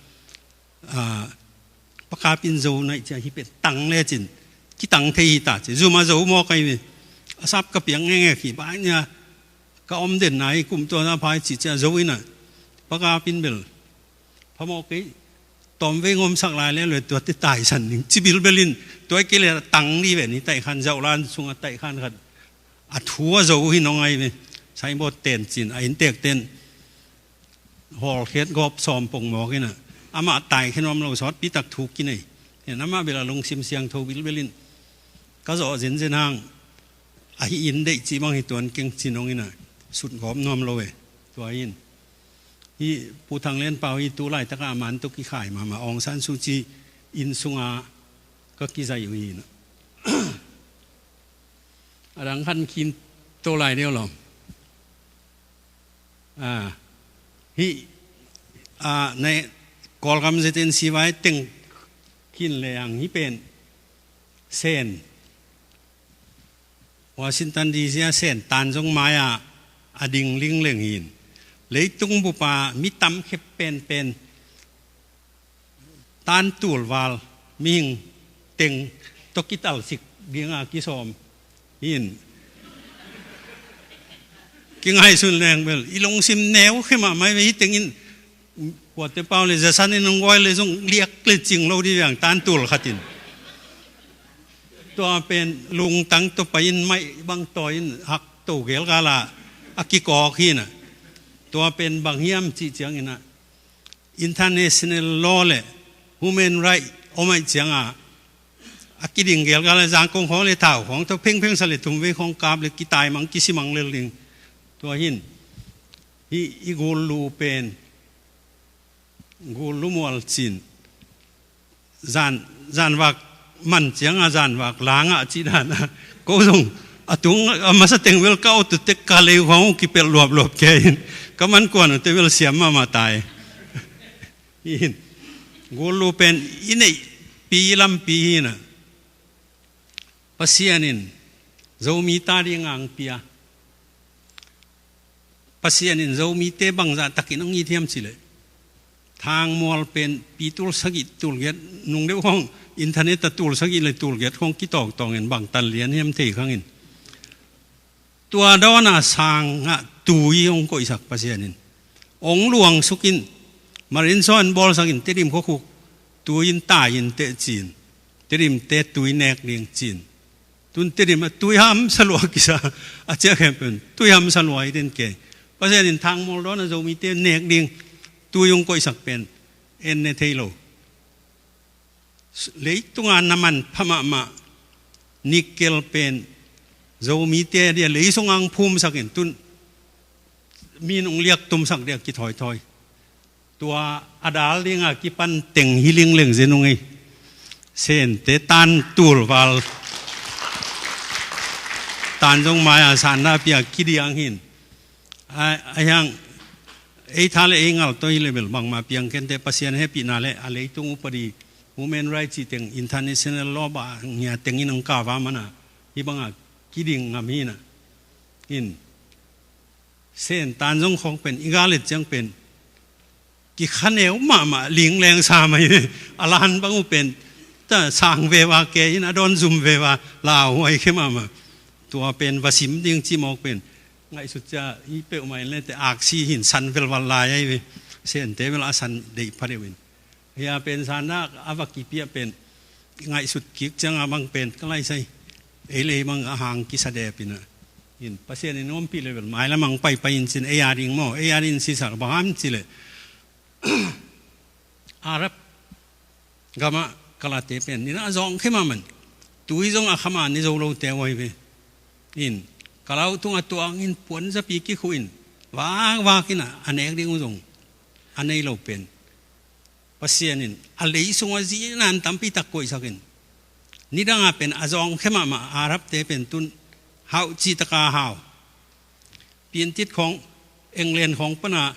ปากาปินโจในจะฮิเป็นตังเลจินที่ตังเทียตาจะจูมาโจมอใครไปอาซับกับเปียงแง่ขี้บ้านเนี่ยก็อมเด่นไหนกลุ่มตัวน้าพายจิตจะโจวินะปากาปินเบลพมอกี้ตอมเวงอมสักลายแล้วเลยตัวที่ตายสันหนึ่งจิบิลเบลินตัวเกลียตังนี่แบบนี้ไต่ขันเจ้าล้านสุงไต่ขันขันอัดหัวโจวิน้องไงไปใช้บทเต้นจินไอ้เด็กเต้นฮอลเคสกอบซ้อมปงหมอกินน่ะอามาตายขึ้นมาเราสอดปีตักถูกกินไงเห็นน้ำมาเวลาลงซิมเสียงโทวิลเบลินก็จะเอาเส้นเส้นห่างไอ้อินได้จีบางให้ตัวเก่งจีน้องนี่น่ะสุดขอบน้อมเราเว้ตัวอินที่ผู้ทางเล่นเป่าอีตัวไล่ตะการมันตุกขี้ข่ายมาองซันซูจีอินซุงอาก็กิใจอยู่อินดังขันคินตัวไล่เดียวหรอฮีในกอลกำเจตินซีไว้ตึงกินเลยอย่างนี้เป็นเส้นวอชิงตันดีซีเส้นตานจงไม้อดิ่งลิงเลื่องหินเลยตุงบุปผามิตำเข็บเป็นตานตูลวาลมิงเต็งตกิตัลสิกเบียงอากิสอมหินกิงให้สุนแรงเบลอีลงซิมแนวขึ้นมาไม่ไปตึงอินปวดเตเป้าเลยจะสั้นนงว้อยเลยต้องเรียกเลยจริงเราดีอย่างตานตูลขัดินตัวเป็นลุงตั้งตัวไปอินไม่บางตัวอินหักตัวเกลกาลาอากิกอขี้น่ะตัวเป็นบางเฮียมจีเจียงอินะinternational law เลย human right โอ้ไม่เจียงอากิดิ่งเกลกาลาจางกงของเลยเท่าของตัวเพ่งสลิดทุ่มเวของกาบเลยกิตายมังกิสิมังเลยลิงตัวหินอีกูลูเป็นกูลูมัวจินจานวักมันเจียงจานวักล้างจีดานะก็ส่งตุงมาสเต็งเวลเก้าตุเตกาเลวของกิเปลรวบแกหินก็มันกวนแต่เวลเสียมาตายหินกูลูเป็นอิน ปีลำปีน่ะปัสยานินเรามีตาดีงางเปียปัสยานินเรามีเตบังจะตักินองยีเทียมสิเลยทางมอลเป็นปีตุลสกิตุลเกตนุ่งเดียวห้องอินเทอร์เน็ตตุลสกิเลยตุลเกตห้องกิตอกตองเงินบางตันเลียนเฮียมเทข้างอินตัวดอนาสางะตุยองก็อิสักปัสยานินองหลวงสุกินมารินซ้อนบอลสักินเตริมคุกตุยินตายินเตจีนเตริมเตตุยแนกเลียงจีนตุนเตริมตุยหามสลวกิสาอาเจ้าแคมเป็นตุยหามสลวยเด่นเก๋ปัสยานินทางมอลดอนาจะมีเตแนกเลียงตัวยงก็สักเป็นเอ็นเนเทโลเลยตัวงานน้ำมันพม่ามานิกเกลเป็นโจมีเตเดียเลยส่งอังภูมิสักเห็นตุนมีนองเลียกตุ่มสักเดียกิถอยตัวอดาลเลียงกิปันเต็งฮิลิงเลียงเจนุงไงเส้นเตตันตูร์วาลตันจงมาอาสานนาเปียกิดีอังหินไอ้ยังไอ้ท่าเลเองเอาตัวเลเวลบางมาเพียงแค่แต่ปัสยานให้ปีนาเลอะไรตรงอุปดี Human Rights ที่เป็น International Law บางเนี่ยแต่งอินังกาวามันนะที่บางอ่ะคิดิ่งงามีนะอินเส้นตานจงของเป็นอีกาเลจังเป็นกี่ขันเอวมาหลิงแรงสามัยอลานบางอุเป็นแต่สร้างเววาเกยินะโดนซุ่มเววาลาวไว้ขึ้นมาตัวเป็นวสิมดิ่งที่มองเป็นไงสุดจะอีเปลมาเลยแต่อากซีหินสันเวลวันลายไอ้เส้นเตเวลาสันเดียพาริวินเฮียเป็นสันนักอาวกิเปียเป็นไงสุดกิกจังอาบังเป็นก็ไล่ใส่เอเลยมังอาหางกิสเดปินะหินภาษาในน้อมปีเลยเป็นหมายแล้วมังไปอินสินเอียดิงโมเอียดินสิสักบางสิเลยอารับกามากลาเตเป็นนี่นะจงขึ้นมามันตุยจงอาขมานี่จงเราเตะไว้เป็นอินkalau tu ngatu angin puan sapi ki kuin wa kina anek ding ujung anei lo pen pasianin alei sunga ji nan tampi tak koi sakin nidanga pen azong khema ma arab te pen tun hau chi taka hau pin tit khong england khong pana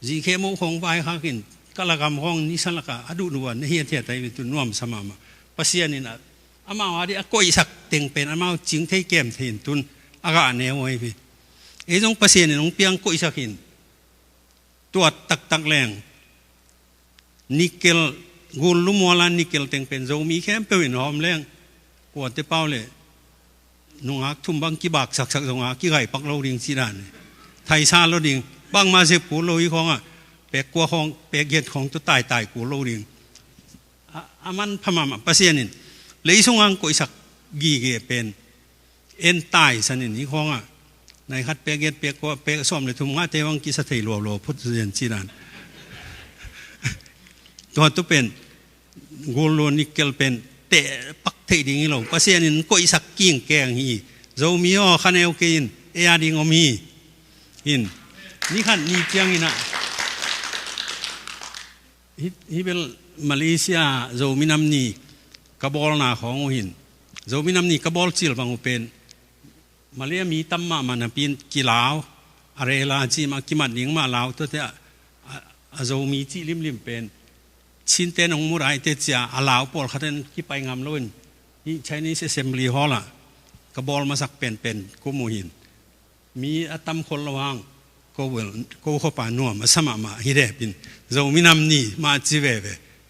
ji khemo khong vai khakin kalagam khong ni salaka adu nuwan ne hiat hiat tai tun nuam samama pasianin ama wadi koi sak teng pen ama jing thei kem thin tun agaเนวไว้พี่ไอ้ตรงเปอร์เซ็นต์น้องเปียงกุยสักหินตัวตักแรงนิกเกลกูลุมัวลานนิกเกลเต็งเป็นโจมีแค่เปวินหอมแรงกวดเตเป้าเลยนุ่งฮักทุ่มบังกีบักสักสงฮักกีไก่ปักเราดิ่งสีดานไทยซาเราดิ่งบังมาเสพกูเราอีของอ่ะเปกกัวของเปกเย็ดของตัวตายกูเราดิ่งอามันพม่าเปอร์เซ็นต์เลยส่งอังกุยสักกีเกเป็นเอ็นตายสันนิของอ่ะในคัดเปียกเปียกว่าเปียกซ้อมเลยทุ่มว่าเทวังกิสเทยโลพุทธเรียนจีนานตัวตุเป็นกูโลนิเกลเป็นเตะปักเทดิ่งนี่หรอกภาษาเนี่ยก็อีสักกิ้งแกงฮีเรามีอ๋อคันเอลกินเอียดิ่งอมีหินนี่ขันนี่เจียงนี่นะฮิเป็นมาเลเซียเรามีน้ำนี่กระบอกหน้าของหินเรามีน้ำนี่กระบอกจิลบางอุเป็นมาเลียมีตั้มมามันปีนกีฬาอะไรล่ะจีมากิมัดหนิงมาลาวตัวเตะเรามีจีริมเป็นชินเตนองมุไรเตจ่าลาวปอลขัดนั้นที่ไปงามล้วนนี่ใช้นี่เซมบลีฮอลล่ะกระบอกมาสักเป็นกูมูหินมีอัตมคนระวังกูเข้าป่านัวมาสมัครมาฮิเดปินเรามีน้ำนี่มาจีเว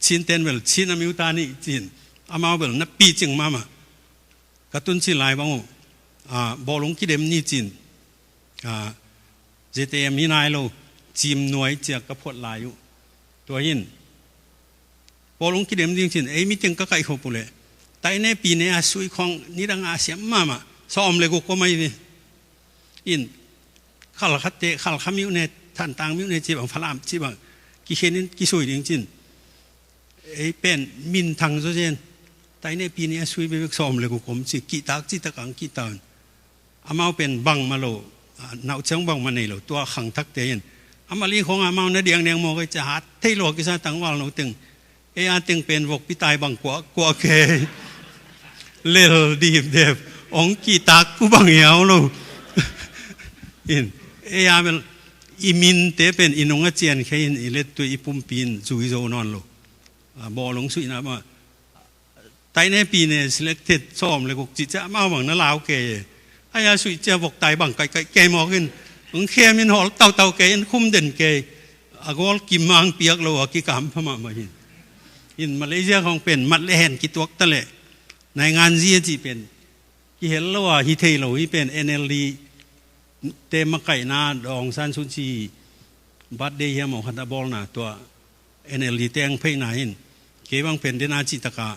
ชินเตนเวลชินอามิวตานี่จีนอามาเวลนับปีจึงมากระตุ้นชิลายบ้างบอลงกิเดมนี่จีนเจเตมีนายเราจีมหน่วยเจียกระพดลายอยู่ตัวหินบอลงกิเดมจริงๆไอ้มิจึงก็ไก่ขบเลยแต่ในปีนี้สุยของนิรังอาเซียมมาซ้อมเลยก็ไม่เนี่ยอินข้าลคัดเตะข้าลขมิวเนี่ยท่านต่างมิวเนี่ยจีบังพลามจีบังกิเชนินกิสุยจริงๆไอ้เป็นมินทางโซเจนแต่ในปีนี้สุยไปซ้อมเลยก็ผมจีกีตากจีตะกังกีตาร์อามาเป็นบังมาโลนาวเชิงบังมาในโลตัวขังทักเตียนอามาลีของอามาเนี่ยเดียงโมก็จะหาเทโลกิซาตังว่าเราตึงเอียตึงเป็นวกพิตายบังกว่าเคเลลดีเดบองกีตากกูบังเหี่ยวโลอินเอียเป็นอิมินเตเป็นอินงเจียนแค่อินอิเลตัวอิปุ่มปีนจุยโจนอนโลบอลงสุยนะมา ในปีเนี่ย selected ซ้อมเลยกุกจิจะมาหวังนะลาวเกยไอ้ยาสุยเจ้าบอกตายบังไกเกยมอขึ้นมึงเข้มินหอลเต่าเกยคุ้มเด่นเกยอากอลกิมมังเปียกโลกิกามพม่ามาหินมาเลเซียของเป็นมัดเลนกิตวกตะเละในงานเซียจีเป็นที่เห็นแล้วว่าฮิเทโลฮิเป็น NLD เตมไก่นาดองซันซุนชีบัดเดียมอคันตาบอลนะตัว NLD แตงเพ่งไหนเกวังเป็นเดนาจิตกา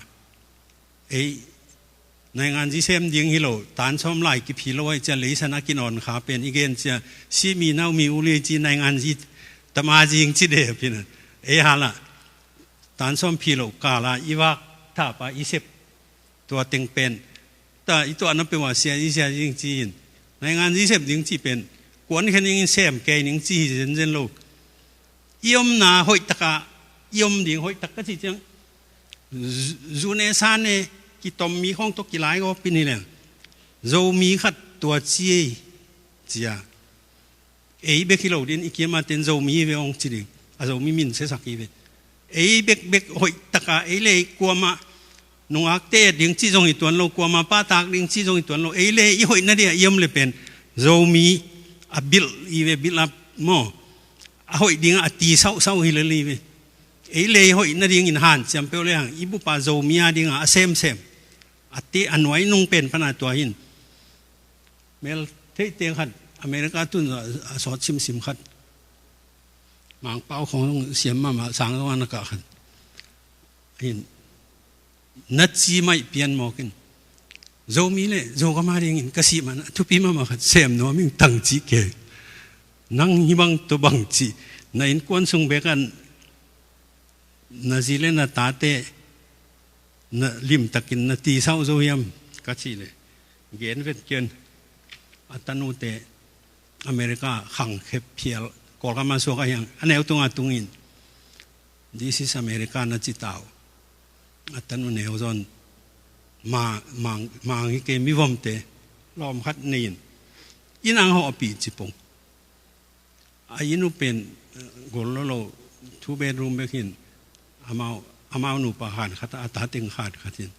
ในงานที่เซมยิงฮิโลตานชมไล่กิพิโลจะเลยชนะกินอ่อนขาเป็นอีเกนจะซีมีนามีอุลีจีในงานที่ตมาจิงจิเดพินะฮาละตานชมพิโลกาลาอีวักถ้าไปอีเซปตัวเต็งเป็นแต่อีตัวนั้นเป็นว่าเสียอีเสียยิงจีนในงานที่เซมยิงจีเป็นกวนแค่ยิงเซมแกยิงจีเจนโลยมนาหอยตะกายมยิงหอยตะกะจีจังจูเนซานเนกิตอมมีห้องตกกี่หลายก็ปีนี้เลยเรามีขัดตัวจีจีอะเบกฮิโลดินอีกมาเต็นเรามีเวองจีดิเรามีมินเสสักอีเวเบกหอยตะกาเลยกลัวมาหนุ่งอักเตดยิงจีจงอีตัวเรากลัวมาป้าตากยิงจีจงอีตัวเราเลยอีหอยนั่นเดียยมเลยเป็นเรามีอบิลอีเวบิลอับโมหอยดิงอตีเศร้าฮิเลลีเวเลยหอยนั่นดิงอินหันจำเป็นเลยอีบุปผาเรามีดิงอาเซมอติอันไว้นุ่งเป็นพนาตัวหินเมลเทเตียงขัดอเมริกาตุนสอดชิมขัดหมางเป้าของเสียมมาสังตะวันกะขัดหินนัดจีไม่เปลี่ยนหมอกินเรามีเลยเราก็มาเรียงกษีมันทุกปีมาขัดเสียมนัวมิ่งตั้งจีเกนั่งหิบังตัวบังจีในอินควนซุงเบกันนาซีเลนตาเตนลิมตะกินนตีเศร้าโซยมกัชีเลยเกณฑ์เวทเกณฑ์อัตโนเตอเมริกาขังเขบเพียลกอลกามาสวกยังอันนี้เอาตุงอิน This is อเมริกานาจิตาวอัตโนเนวจอนมาฮิเกมิวมเตล้อมคัดนีนยินังเขาปีจิปงอายินุเป็นกอลโล2 bedroom เบกินอามาหนูปะหานขัดอัตติงขาดขัดิน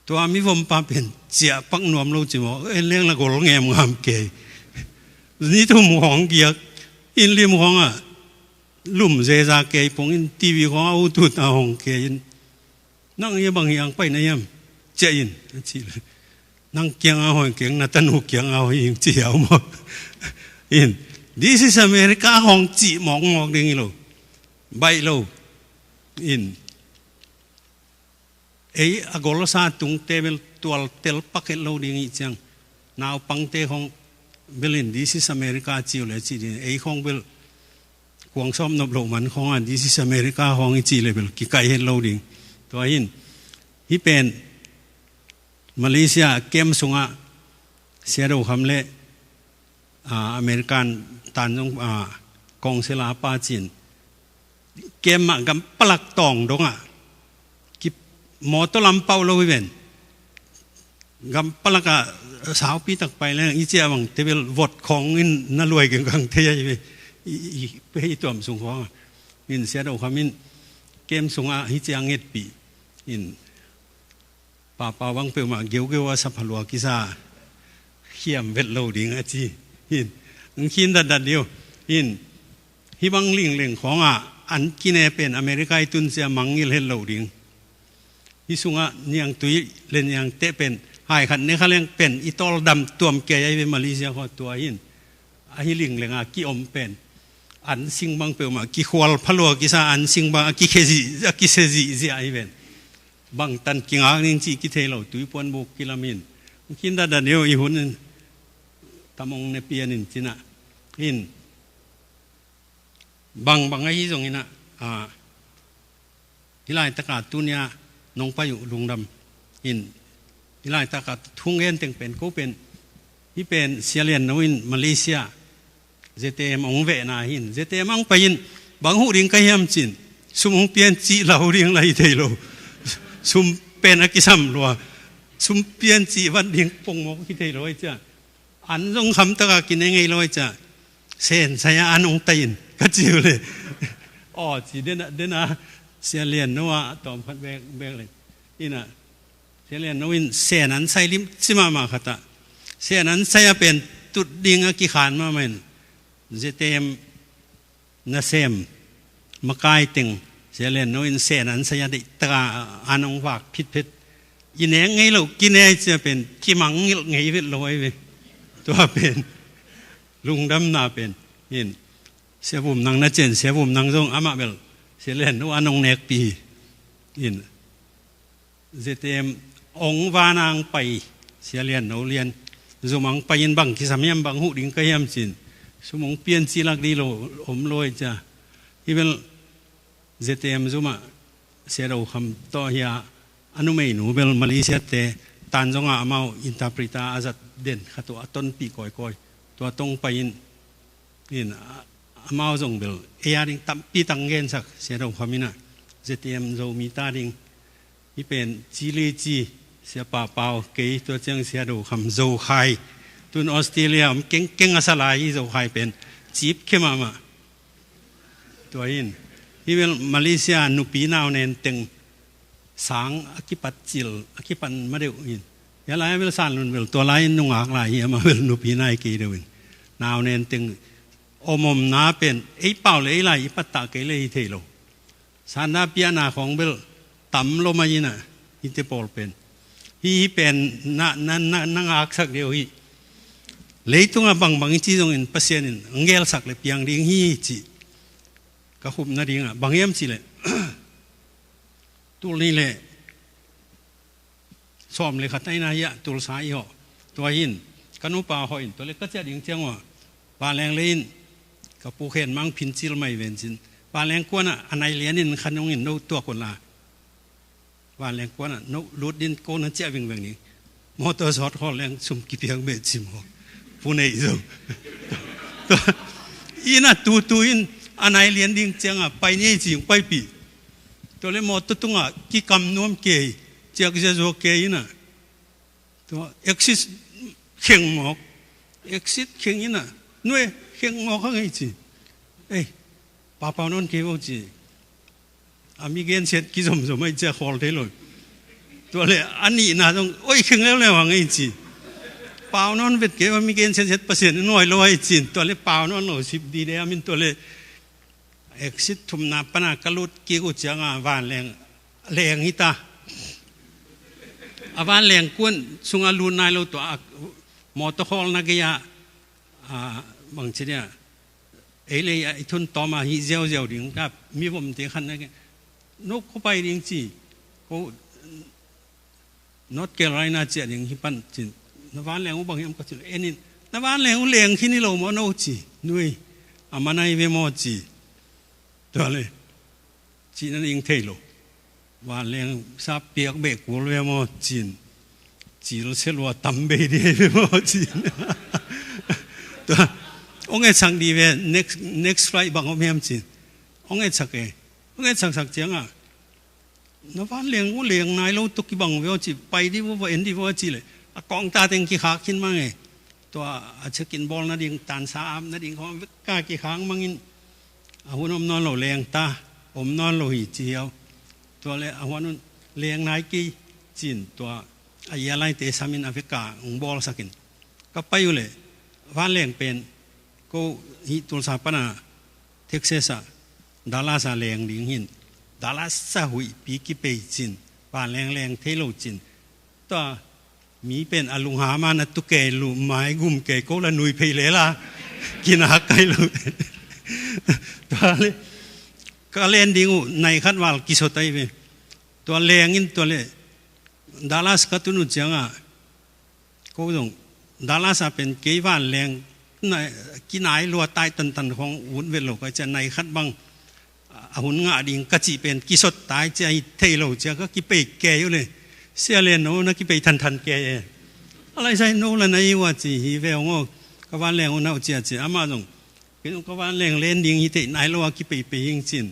ตัวมีวมปาเป็นเจียปักนวมโลจิมเรื่องละกอลแงมงามเกยนี่ทุ่มของเกียกอินริมของอ่ะลุ่มเจซาเกยปงอินทีวีของเอาตุดเอาของเกยนั่งยังบางอย่างไปนะยังเจอินจีเลยนั่งเกียงเอาหอยเกียงนัตนุเกียงเอาหิงเจียวหมดอิน This is อเมริกาของจีหมอกเด้งโลใบโลอินอกอลซาตุงเตเบลตัวเตลปักเอลโลดิ้งอีจังนาวปังเตของเบลิน This is อเมริกาจีเลยจีดิของเบลกวางซ้อมนบโลมันของอัน This is อเมริกาของอีจีเลยเบลกิไกเฮลโลดิ้งตัวอินฮิเป็นมาเลเซียเกมสุงะเสียดูคำเละอเมริกันตันจงกองเซลาปาจินเกมกำปลักตองดงกิมอตลำเป้าโลวิเวนกำปลักสาวปีตักไปแล้วอีเจียบังเทเบลวดของอินน่ารวยกังเทียไปให้ตัวมสุงของอินเสียดอกคำอินเกมสุงฮิเจียงเงปีอินป่าวังเปลมาเกี่ยวว่าสัพพลัวกิซาเขียมเวทโลดิ้งจีอินคินดัดเดียวอินฮิบังลิงของอันกินเอเป็นอเมริกาตุนเสียมังยิลเฮลโลดิ้งฮิสุงะนี่ยังตุยเล่นยังเตะเป็นหายขันเนี่ยเขาเรียกเป็นอีตอลดำตัวมเกยเป็นมาเลเซียเขาตัวอินฮิลิงเลงกิอมเป็นอันสิงบังเปลมากิควอลพลัวกิซาอันสิงบังกิเคจิกิเซจิเสียไอเป็นบางตันกิงอานิงจีกิเทโลตุยปวนบุกกิลามินคินดัดเดียวอีหุ่นตามองในเปียนินจินะอินบางไอ้ที่ตรงนี้นะที่ไล่ตะกาตุนยานงไปอยู่ลุงดำอินที่ไล่ตะกาทุ่งเงินเต็งเป็นก็เป็นที่เป็นเซียเลียนนวินมาเลเซียเจเตมองเวนาหินเจเตมังไปยินบางหูริงก็ยำจินสมองเปลี่ยนจีเหล่าเรียงไรเทโลสุมเป็นอกิสัมรัวสุมเปลี่ยนจีวันเดียงปงมกที่เทโลจ้ะอันตรงคำตะกากินยังไงลอยจ้ะเส้นสายอันองตีนก็จิวเลยจีเดนะเสียเลียนนัวตอมพัดแบกเลยนี่นะ เสียเรียนวินเสียนั้นใส่ลิมซิมาขัดเสียนั้นใส่เป็นตุดดิ่งกี่ขานมาเหมือนเจเตมนาเซมมากายติงเสียเรียนวินเสียนั้นใส่ได้ตราอันองฝากพิษยินเองไงเรากินเองจะเป็นกี่มังไงเวทลอยไปตัวเป็นลุงดำนาเป็นยินเสียบุ่มนางนาเจนเสียบุ่มนางทรงอามาเบลเสียเรียนว่าน้องเนกปียินเจเตมองวานางไปเสียเรียนเอาเรียนสมองไปยินบังคิสามยมบังหูดิ่งก็ยมจินสมองเปลี่ยนสีลักดีโลอมลอยจ้ะที่เป็นเจเตมสมะเสียเราคำต่อเฮียอนุเมย์หนูเบลมาเลเซียเตตันจงอาเมาอินทาปริตาอาจัดเด่นขัตัวต้นปีก่อยตัวตรงไปยินนี่นะอาเมาจงเบลเอียดิงตั้มปีตังเงินสักเสียเราคำนี้นะเจเตมโจมีตาดิงที่เป็นจีเลจีเสียป่าเปล่าเกยตัวเจ้าเสียดูคำโจไข่ตุนออสเตรเลียเก่งอาสลายโจไข่เป็นจีบเข้ามาตัวยินที่เป็นมาเลเซียนุปีนาวเนนตึงสังอคิปัจจิลอคิปันมาเดียวอินยาลายเวลสานลุนเวลตัวลายนุ่งอักลายเฮียมาเวลนุปีนายกีเดียวอินนาวเนนตึงอมมนาเป็นไอ้เป่าเลยลายปัตตะเกเลยเทโลสานนาเปียนาของเบลต่ำลงมายินะอินเตอร์โพลเป็นฮีเป็นนั่งอักสักเดียวฮีเลยตรงบางจีตรงอินเปอร์เซ็นต์เงลสักเลยเพียงดิ้งฮีจีก็ขุบนาดิ้งบางเยี่ยมจีเลยตัวนี้เลยสอมเลยขัดไอ้นายะตัวสายห่อตัวหินกันุปาหอยตัวเล็กก็จะดิ่งเจ้าว่าปลาแรงเล่นกับปูเข็นมังพินจิลไม่เว้นจินปลาแรงกวนอ่ะอันไหนเลี้ยนินขันยงหินโนตัวคนละปลาแรงกวนอ่ะโนรูดดินโกนันเจ้าวิ่งแบบนี้มอเตอร์สอดข้อแรงสุ่มกี่เพียงเบ็ดจิมผู้ในอีกตัวอีน่ะตัวอินอันไหนเลี้ยนดิ่งเจ้าไปนี่จริงไปปีตัวเล็กมอตัวตุ้งอ่ะกี่คำนวมเกยเจ้าก็จะโจเกยน่ะตัวเอ็กซิสเข่งหมอกเอ็กซิสเข่งน่ะนุ่ยเข่งหมอกเขาไงจีเอ้ยป้าป้านนท์เกี่ยวจีอามีเกณฑ์เสร็จกี่สมไม่เจ้าขอลเทเลยตัวเล็กอันนี้น่ะต้องโอ้ยเข่งแล้วว่าไงจีป้านนท์เป็นเกี่ยวมีเกณฑ์เสร็จเปอร์เซ็นต์น้อยลอยจีตัวเล็กป้านนท์เรา10ดีเดียมินตัวเล็กเอ็กซิสทุมนาปนากลุดกี่กุจังอ่ะวานแรงฮิตาวานแรงกวนสุงอาลูนายเราตัวมอเตอร์ฮอลนักยาบางทีเนี่ยเอเลยไอ้ทุนต่อมาฮิเจียวดิ่งกับมีผมเตะขันนักนกเข้าไปดิ่งจีเขานอตเกลไรน่าเจียดิ่งฮิปันจีนวานแรงอุบังยามก็จีเอ็นินนวานแรงอุแรงที่นี่เราโมโนจีนุ้ยอามันายเวโมจีตัวเลยจีนั่นเองเทโลว่าเลี้ยงซาเปียกเบกวัวเวโมจีเราเชื่อว่าตั้มเบดีเวโมจีนตัวองค์สังดีเว next flight บางองค์เมียมจีนองค์สักสักเจียงอ่ะนว่าเลี้ยงวัวเลี้ยงนายเราตุกิบังเวโมจีไปที่วัวเอ็นที่วัวจีเลยกองตาเต็งกี่ขาขึ้นมาไงตัวอาจจะกินบอลนั่นเองตานสามนั่นเองเขากล้ากี่ครั้งมั่งอินหุ่นอมนอนเราแรงตาอมนอนเราหิเจียวตัวเลยหุ่นแรงนายกี้จีนตัวอายาไลเตสามินแอฟริกาบอลสักินก็ไปอยู่เลยวันแรงเป็นก็ฮิตุลซาปนาเท็กซัสดัลลัสแรงดิ่งหินดัลลัสหุยปีกิเปจีนวันแรงเทโลจีนตัวมีเป็นอลุงหามานะตุเกลุไม้กุมเกโกละนุยเพลเลล่ะกินหักไก่เลยตัวเลยก็เล่นดิ้งในขัดวาลกิโซไตเวตัวแรงอินตัวเลยดัลลัสก็ตุนุจังอ่ะก็ต้องดัลลัสเป็นเกย์วันแรงกินไหนรัวตายตันของหุ่นเวลก็จะในขัดบังหุ่นงาดิ้งก็จีเป็นกิโซตายใจเทโลจะก็กิเปกแกอยู่เลยเสียเรียนโน้นักกิไปทันแกอะไรใช่โน้ละในว่าจีฮีเวลงก็วันแรงอุ่นเอาเจียจีอามาตรงเป็นก็วันแรงเล่นดิ้งฮิตนายเราว่ากิไปยิงจิน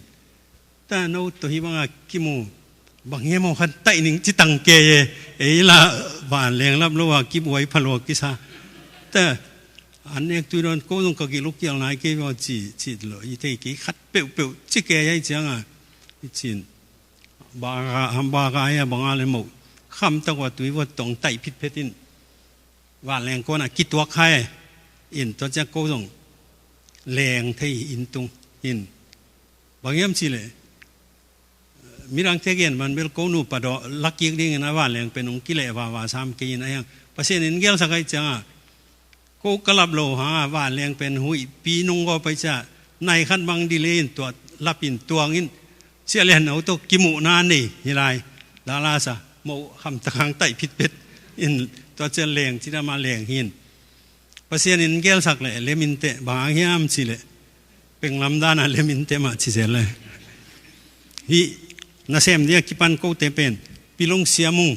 แต่โน้ตัวฮีว่ากิมูบางเงี้ยมองขันไตหนึ่งจิตังแกเอ้ละวันแรงรับเราว่ากิบไว้พะโลกิซาแต่อันนี้ตัวนั้นก็ต้องกิลูกเกี่ยวนายกิว่าจีเลยฮิตกิขัดเปียวจิแกยัยจังอ่ะจินบางอะไรบางอะไรหมด คำตัวตุยว่าตรงไตพิษเพชรอินว่าแรงก็น่ะคิดตัวใครอินตัวจะโกงแรงที่อินตุงอินบางอย่างสิเลยมีรังเทียนมันเป็นโกนูปะดอลักยิ่งดิ้งนะว่าแรงเป็นองค์กิเลสว่าสามกินอะไรอย่างภาษาอินเกลสักไอจังก็กลับโลหะว่าแรงเป็นหุยปีนุ่งก็ไปจะในขั้นบางดีเลนตัวรับอินตัวงินเสียเรียนเอาตัวกิมุนานนี่ยังไงดาราซะโมคำตะขังไตพิษเป็ดอินตัวเจริญที่ได้มาแรงหินภาษาอินเกลสักเลยเลมินเตบางอย่างสิเลยเป็นลำดานะเลมินเตมาชิเสเลยฮีน่าเสียมเดียกิปันโกเตเป็นปิลงเสียมุง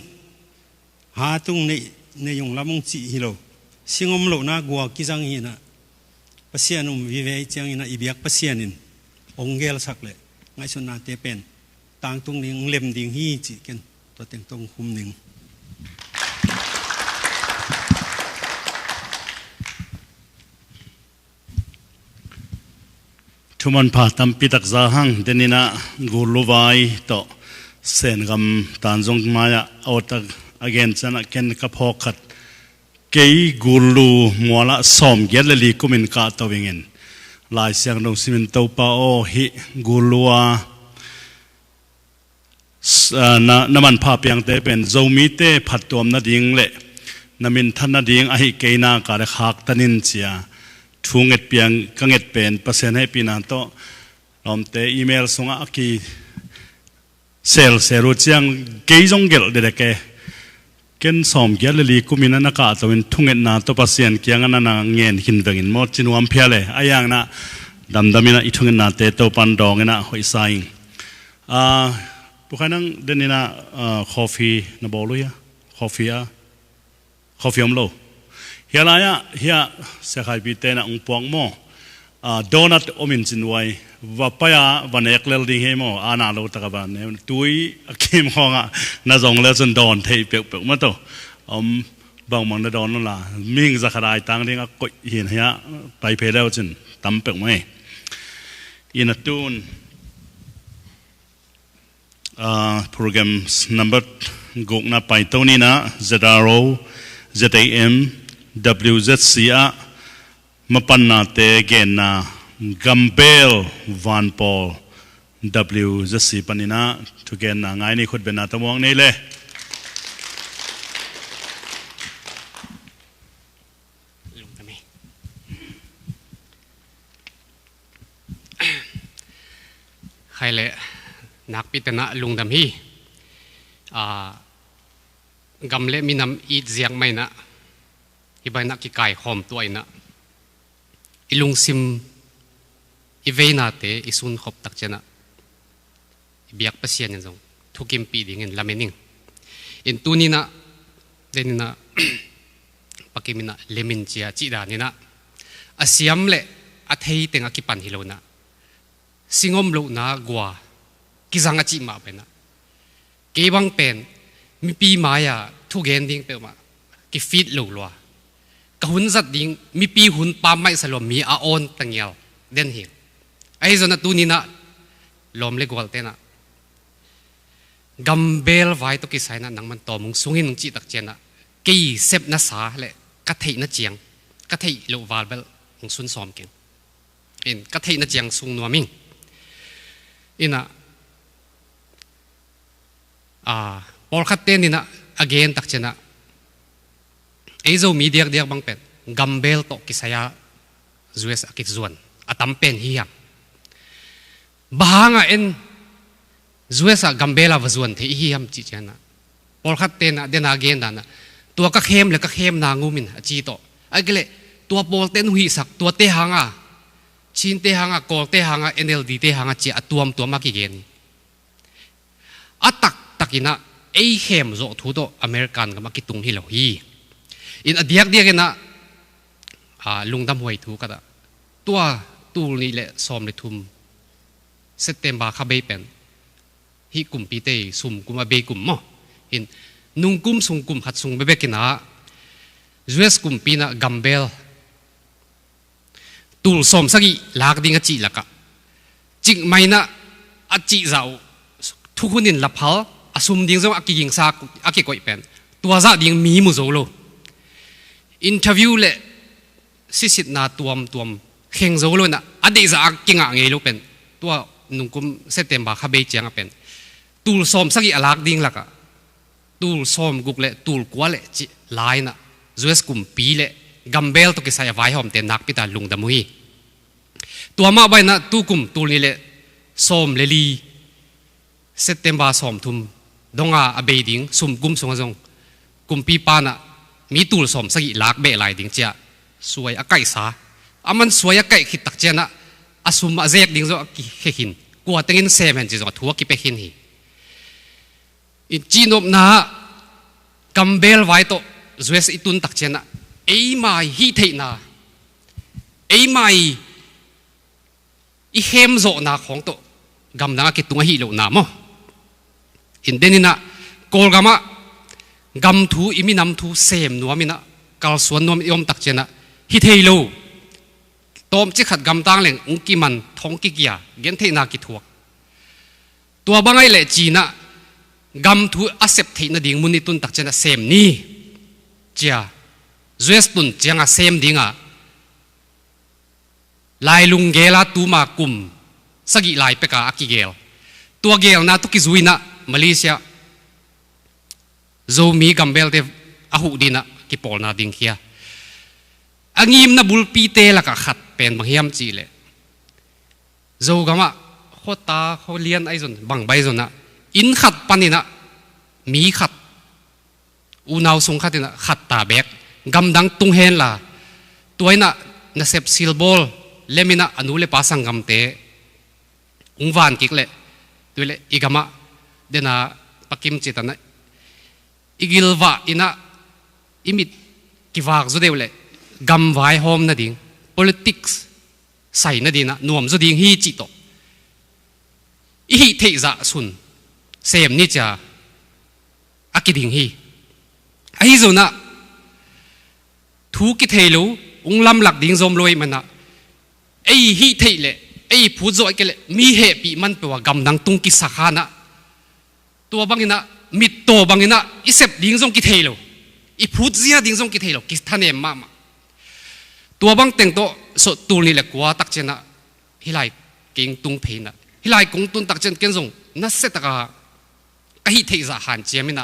หาตุงในยงลำมงจีฮิโลสิงอมโลนะกัวกิจังหินะภาษาหนุ่มวิเวจังหินะอิบิยักภาษาอินองเกลสักเลยไงส่วนนาเตเป็นต่างตรงนี้เล็มดิ่งฮีจีกันตัวเต็งตรงคุมหนึ่งทุมันพาตัมปิตักซาหังเดนินะกูลูไวต่อเซนกำตานจงมายาเอาตักagain จะนักเก็นกับพอขัดเกยกูลูมัวละสอมเกลลีกุมินกาตวิงเงินลายเสียงดงสิมินเตาปาโอฮิกูลัวน้ำมันพาเปียงเตเป็นโจมีเตผัดตัวมนาดิ่งเละน้ำมินทันนาดิ่งอหิเกยนาการะขักตันินเสียทุ่งเอ็ดเปียงกังเอ็ดเป็นเปอร์เซ็นต์ให้ปีนั้นโตลอมเตอีเมลส่งอากีเซลรู้จังเกยจงเกลเด็กเกินสอมเกลลีกุมินนักอาตัวเป็นทุ่งเอ็ดนาตัวเปอร์เซ็นต์เกียงนั้นนางเงินหินเวงินหมดจินวมเพียเลยอายังนะดำมินะอีทุ่งเอ็ดนาเตโตปันดองนะหอยไซน์พวกนั้นเดินนะกาแฟน่ะบอกเลยกาแฟอมโลเฮียอะไรเฮียเสียหายปีเตนะองปวงโมโดนัทอมินจินไว้ว่าไปวันเอกเลลดิ้งเฮโมอานาโลตะกันเนี่ยตุยเกมของน่าจงเลจนดอนเทยเปียกมาโตบางมันดอนนั่นล่ะมิ่งจะขดายตังเรื่องก็เห็นเฮียไปเพลแล้วจินตั้มเปียกไหมอินตูนprogram number กุกนะไปตัวนี้นะ ZRO ZAM WZC มาปันนาเตเกนนะกัมเบลวันปอล WZC ปันนี้นะทุกเกนนะไงนี่คุดเป็นนาตะมองนี่เลยใครเลยนักพิจารณาลุงดำฮีกำเล่มีน้ำอีเจียงไม่นะที่ใบนักกิไก่หอมตัวนะอีลุงซิมอีเวนาเตอีซุนขบตักเจนะอีเบียกเปเซียนยังจงทุกิมปีดิ่งเงินลาเมนิงอินตูนี่นะเดนี่นะปักกิมินะเลมินเจียจีดานี่นะอาเซียมเละอาเทยเต็งอากิปันฮิโลนะสิงอมโลนะกัวกิจังอาจิมาเป็นนะเก็บังเป็นมีปีมายาทุกเกนดิ้งเปมากิฟีดโลลัวกะหุ่นสัตดิ้งมีปีหุ่นปามไม่สลมมีอาออนตั้งยาวเด่นหิงไอ้จนตัวนี้นะลมเล็กกว่าเต้นะกัมเบลไว้ตัวกิไซนะนังมันต่อมุงสุงินจิตักเจนะกี่เซฟนัสาเลยกะเทยนัเจียงกะเทยโลวาลเบลมุงสุนซ้อมเก่งเห็นกะเทยนัเจียงสุงนัวมิงอินะพอขัดเต้นนี่นะ again ตักเจนะไอ้เจ้ามีเดียกบังเป็นกัมเบลโตกิสยาจูเอสกิจส่วนอาตัมเป็นเฮียมบางอ่ะเอ็นจูเอสกัมเบลาวส่วนที่เฮียมจีเจนะพอขัดเต้นนะเดน again นั่นนะตัวก็เข้มเลยก็เข้มนางงูมินจีโตไอ้ก็เลยตัวพอเต้นหุยสักตัวเตะหางอ่ะชินเตะหางอ่ะกอลเตะหางอ่ะ NLD เตะหางอ่ะจีตัวมากี่เกนตักอินะไอเข้มโจทุโตอเมริกันกับมากิตุงฮิโลฮีอินอเดียกนะลุงดำหวยถูกกันตัวตูนี่แหละซ้อมเลยทุ่มเซตเต็มบาคาเบเป็นฮิกุมปีเตซุ่มกุมอาเบกุมมั้งอินนุ่งกุมซุงกุมหัดซุงเบเบกินะจูเอสกุมปีนะกัมเบลตูซ้อมสักอีลากดิ้งจีลักะจิกไม่นะอจิเจ้าทุกคนนินลับเขา asum ding zo aki ging sa aki koi pen tua za ding mi mu zo lo interview le sisit na tuam kheng zo lo na ade za kinga ngei lo pen tua nungkum September kha be chiang pen tul som sagi alak ding laka tul som guk le tul kwa le chi lai na US kum pi le gambel to ki sai vai hom te nak pita lung da mui tua ma bai na tu kum tul ni le som le li September som thum donga abe ding sum kum song jong kum pi pa na mi tul som sagi lak be lai ding chia suai akai sa aman suai akai khit tak chena asum azek ding zo ki hin kwa tengin seven ji zo thua ki pe hin hi in chinop na gambel vai to US itun tak chena ei mai hi thei na ei mai i hem zo na khong to gam na ki tunga hi lo na mo in denina kolgama gam thu imi nam thu sem nuamina kal suan nuam yom tak chena hi thei lo tom chi khat gam tang leng ung ki man thong ki kya gen thei na ki thuak tua bangai le chi na gam thu accept thei na ding muni tun tak chena sem ni chia US tun chianga sem dinga lai lung gela tu ma kum sagi lai peka akigel tua gel na to ki zuina Malaysia zo mi gambel te ahu dina ki pol na ding kia angim na bulpi te la ka khat pen banghiam chi le zo gama khota kholian ai zon bang bai zona in khat panina mi khat unaw sung khatina khat ta bek gam dang tung hen la toina na sep silbol lemina anule pasang gam te ungwan kik le tuile igama dena pakim chitana igilwa ina imit kiwak zo deule gam vai hom na ding politics sai na dina nuam zo ding hi chi to i hi thei za sun sem ni cha akiding hi ai zo na thu ki thei lo ung lam lak ding zom loi mana ei hi thei le ei phu zo ke le mi he pi man pe wa gam dang tung ki sakha na tua bangina mit to bangina isep ding zong ki thei lo i phu zia ding zong ki thei lo ki thane mama tua bang teng to so tu ni le kwa tak chena hilai king tung pheina hilai kong tun tak chen ken zong na se taka ka hi thei za han chemina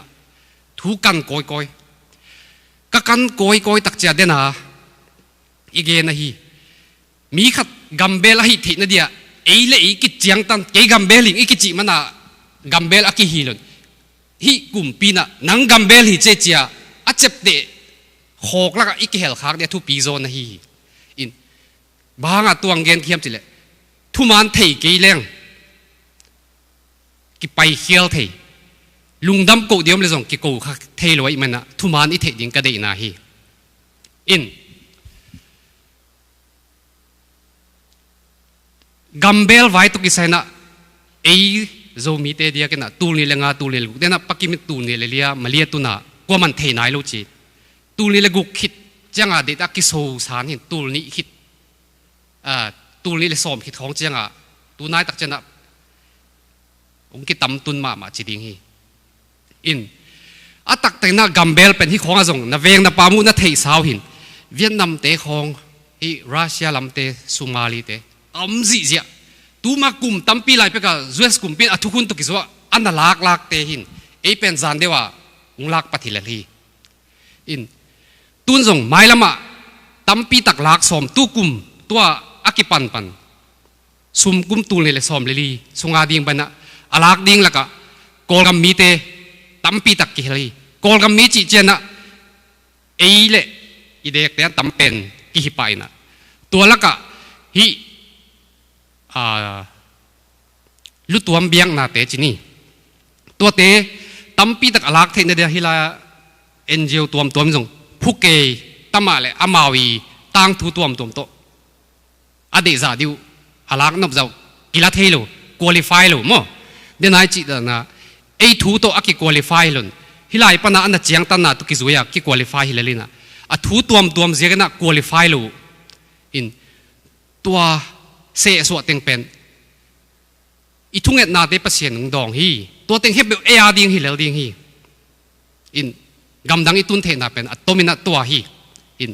thu kan koi koi ka kan koi koi tak cha dena ige na hi mi khat gambel hi thei na dia ei le ki chiang tan ke gambel ing ki chi mana gambel aki hilon hi kumpina nang gambel hi che chia achep de khok la ka ikihel khak de thu pi zo na hi in banga tuang gen khiam chile thu man thei ke leng ki pai hiel thei lungdam ko diom le zong ki ko kha thei loi mana thu man i thei ding ka de na hi in gambel vai to ki saina ei zo mi te dia kena tul ni lenga tul ni lu dena pakimi tul ni le lia malia tuna ko man thei nai lo chi tul ni le guk khit changa de ta ki so san hin tul ni hit tul ni le som hit khong changa tu nai tak chana ong ki tam tun ma chi ding hi in atak te na gambel pen hi khong a zong na veng na pamu na thei saw hin Vietnam te khong hi Russia lam te Somali te amzi zia tu ma kum tampi lai peka US kum pin athukun to kiswa an lak te hin ei pen zan dewa ung lak pathil hi in tun zong mai lama tampi tak lak som tu kum tua akipan pan sum kum tu le som le li sunga ding bana alak ding laka kolgam mi te tampi tak ki heli kolgam mi chi chena ei le idek te tampen ki hi paina tua laka hi lu tuam biang na te chini tua te tampi tak alak the na dia hila NGO tuam jong phuke tama le amawi tang thu tuam to ade za diu alak nop zau kila thelo qualify lo mo denai chi da na ei thu to aki qualify lon hilai pana an chiang tan na to ki zuya ki qualify hilalina a thu tuam zega na qualify lo in tua se so teng pen อีทุ่งเอ็ดนาเตปเสียนดองฮีตัวเต็งเฮ็บเอียดิ้งฮีแล้วดิ้งฮีอินกำดังอีตุนเทนาเป็นอัตโตมินะตัวฮีอิน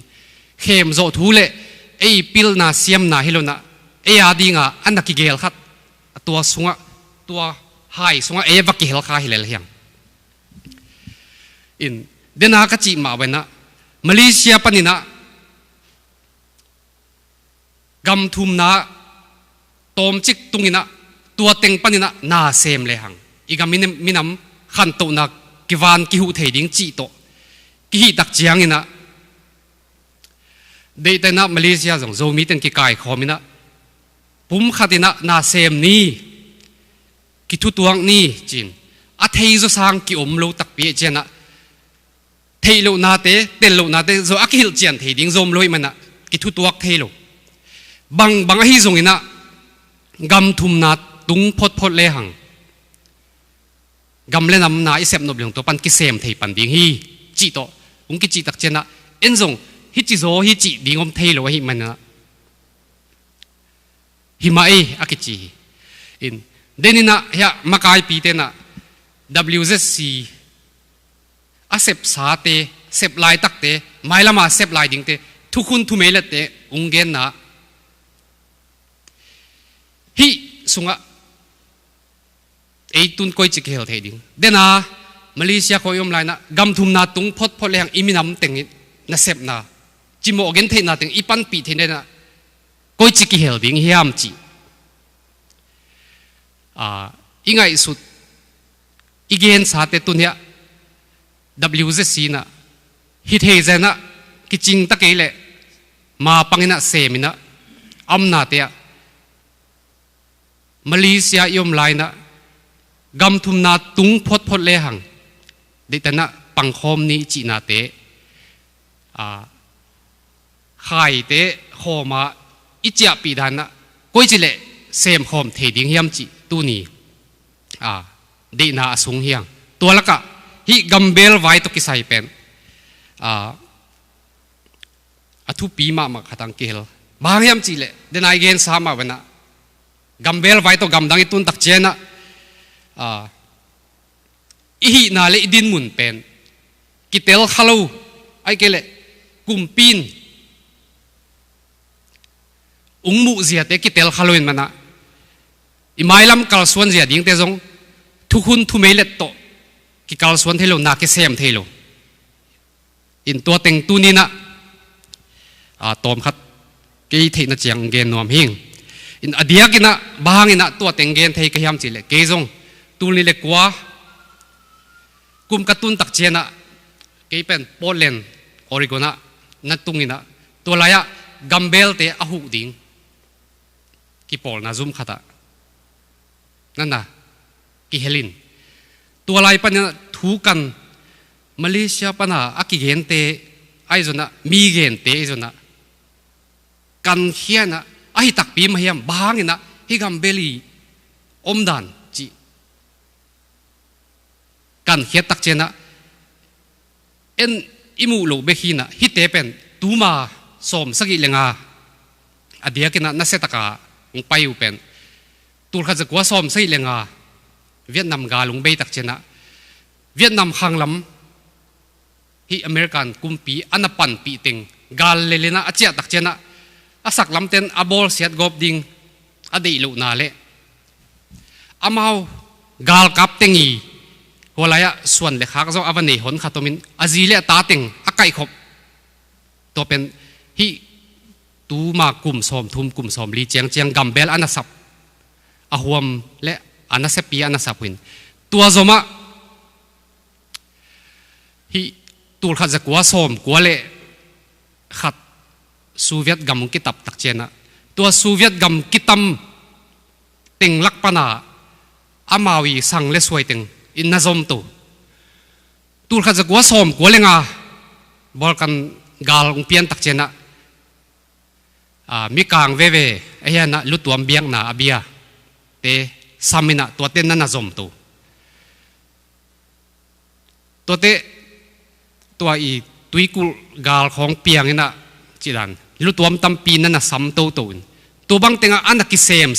เข้มโจทูเล่ไอปิลนาเสียมนาฮิโลนะเอียดิ้งอ่ะอันนักกิเกลขัดตัวสุงะตัวไฮสุงะเอวักกิเฮลคาฮิเลลเฮียงอินเดนากจิมาเวนะมาเลเซียปนินะกำทุมนะตอมจิกตุงินะตัวเต็งปนินะนาเซมเลยหังอีกามินำขันโตนักกิวานกิหูเทดิงจีโตกิฮิตักเจียงอินะเดตนะมาเลเซียส่งโจมีเต็งกิกายขอมินะปุ่มขัดินะนาเซมนี้กิทุตวงนี้จินอาเทยโจสังกิอมโลตักเปียเจนะเทโลนาเตเตโลนาเตโจอักฮิลเจียนเทดิงโจมโลยมันนะกิทุตวกเทโลบางฮิจงอินะกำทุมนาตุงพดเลยหังกำเล่นนำนาอิเซมนบลงตัวปันกิเซมเทปันดิงฮีจีโตอุงกิจีตักเจนะเอ็นจงฮิจิโซฮิจิดิงอมเทโลฮิมันนะฮิมาเออากิจีอินเดนินะเฮียมากายปีเตนะ WZC อาเซปสาเตเซปลายตักเตไม่ละมาเซปลายดิงเตทุกคนทุเมลเตอุงเกนนะฮิสุงะไอตุนก้อยจิกเฮลเทดิงเดน่ามาเลเซียคอยอมไลนะกำทุมนาตุงพดเลยหังอิมินำเต็งน่ะเซปนาจิโมเกนเทนาเต็งอีปันปีเทนนะก้อยจิกเฮลดิงเฮียมจีอีไงสุดอีเกนสาเตตุนเนีย WZC นะฮิตเฮเจนะกิจิงตะเกเลมาปังนะเซมินะอัมนาเตียมาเลเซียยอมไลนะกำทุมนาตุงพดเลยหังเด็กแต่นะปังคอมนี้จีนาเตไข่เตโคมาอิจฉาปีดานะก้อยจิเลเซมคอมเทดิงเฮียมจีตูนี้เดน่าสูงเฮียงตัวละกะฮิกัมเบลไว้ตุกิไซเป็นทุปีมาขัดังเกลบางยามจีเลเดนายเกนสามาเวนะกัมเบลไว้ตุกัมดังอิตุนตักเจนะอีหินาเลดินมุนเป็นกิเตลฮัลโลไอเกลกุมปินอุงมุเสียเตกิเตลฮัลโลอินมันนะอิมายลัมกัลสวนเสียดิ้งเตจงทุกคนทุเมเลตโตกิกัลสวนเทโลนาเกเซมเทโลอินตัวเต็งตูนี้นะตอมขัดกีเทนเจียงเกนนวมหิงอินอเดียกินะบางอินะตัวเต็งเกนเทกยามจิเลเกจงตูนี้เลกัวกุมกระตุนตักเจนะเกเป็นโปแลนด์ออริโกนะนัดตุงอินะตัวลายะกัมเบลเตอหุดิงกิปอลนาซุมขัดนั่นนะกิเฮลินตัวลายปัญญาถูกันมาเลเซียปัญหาอากิเกนเตไอจนะมีเกนเตไอจนะกันเขียนะไอตักปีมาเฮียมบางอินะฮิกัมเบลีอมดันจีกันเขียตักเจนะเอ็นอิมูโลเบคีนะฮิเตเป็นตูมาสมสกิเลงาอเดียกินะนัสเซตกาอุไปอุเป็นตูขัดจะกว่าสมสกิเลงาเวียดนามกาลงเบตักเจนะเวียดนามขังลำฮิอเมริกันกุมปีอันปันปีติงกาลเลนะอาเจียตักเจนะอาศักลำเต็นอาบอลเสียดกอบดิงอดีลุนาเลอามาวกาลกับเตงีหัวไหลส่วนเล็กข้าก็อวันนี้หนขัดตัวมินอาจีเลตาติงอาไก่ขบตัวเป็นฮิตูมากลุ่มสอมทุมกลุ่มสอมลีเจียงเจียงกัมเบลอันนัสับอาหวมและอันนัสปีอันนัสับวินตัวโจมาฮิตูขัดจะกัวสอมกัวเละขัดโซเวียตกำกิตับตักเจนะตัวโซเวียตกำกิตัมติงลักปนาอามาวีสังเลสวยติงอินนาซอมตูขัดจะกัวสอมกัวเลงาบอลกันกาลงเปียนตักเจนะมีกางเวไอ้ยันนะลุตัวเบียงนะอาเบียเตสามินะตัวเต้นนั่นน่ะซอมตัวเตตัวอีตุยกุกาลของเปียงนี่นะจีดันลุตัวตั้มปีนั่นน่ะซ้ำตัวบางเต็งอันนักกิเซม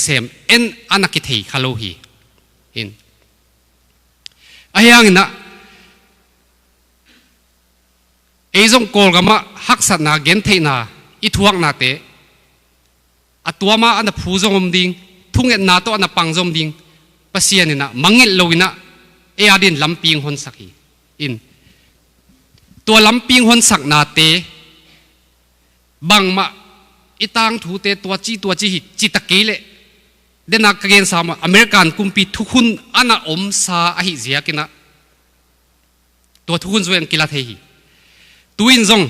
เอ็นอันนักกิเทคาโลฮี in ayang ina ezong kol gama haksat na gen thei na ithuak na te atuama ana phuzong om ding thunget na to ana pangjom ding pasian ina mangil loina e adin lamping hon sakhi in to lamping hon sak na te bangma itang thu te to chi hi chitakele dena kagen sama american kumpi thukhun ana om sa ahi zia kina to thukhun zoen kila thei tuin zong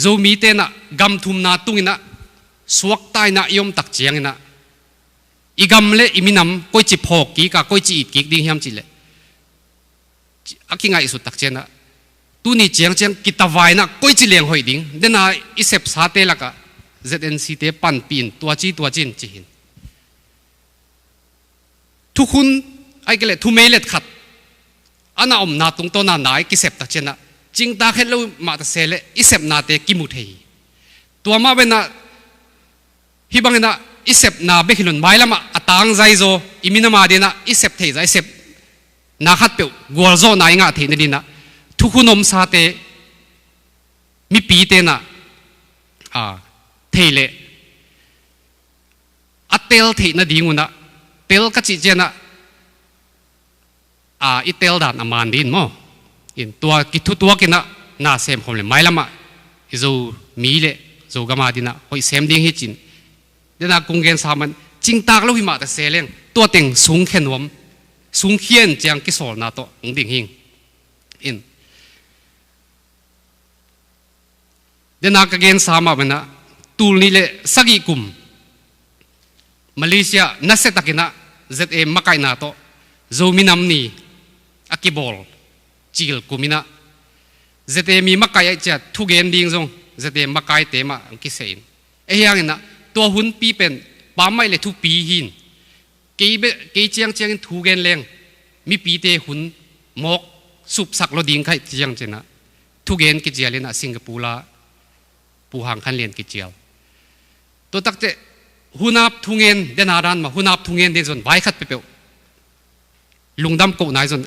zo mi te na gam thum na tungina suak tai na yom tak chiang ina igam le iminam koi chi phok ki ka koi chi it ki ding hiam chi le akinga isu tak chena tu ni chiang kitawai na koi chi leng hoi ding dena isep sa te laka ZNC te pan pin tua chin chi hin thukhun ai kele thu melet khat ana om na tung to na nai ki sep tak chena ching ta khet lo ma ta sele isep na te ki mu thei tua ma bena hi bangena isep na be khilun mailama atang zai zo imina ma de na isep thei zai sep na khat pe gol zo na nga thei na dina thukunom sa te mi pi te na thei le atel thei na dinguna tel ka chi jena itel dan aman din mo in tua kithu tua kina na sem khomle mailama izo mi le zo gama dina hoi sem ding hi chin dena kungen saman ching tak lo hi ma ta seleng to teng sung khenwam sung khien chang ki sol na to ong ding hing in dena kagen sama bena tul ni le sagi kum Malaysia na se takina ZM makai na to zo minam ni akibol chil kumina ZM mi makai cha thu gen ding zong ZM makai te ma ki sein e yang ina to hun pi pen pa mai le thu pi hin ke chiang thu gen leng mi pi te hun mok sup sak lo ding khai chiang chena thu gen ki jialena Singapore la pu hang khan len ki chial to takte hunap thungen denaran ma hunap thungen den zon vai khat pe pe lungdam ko nai zon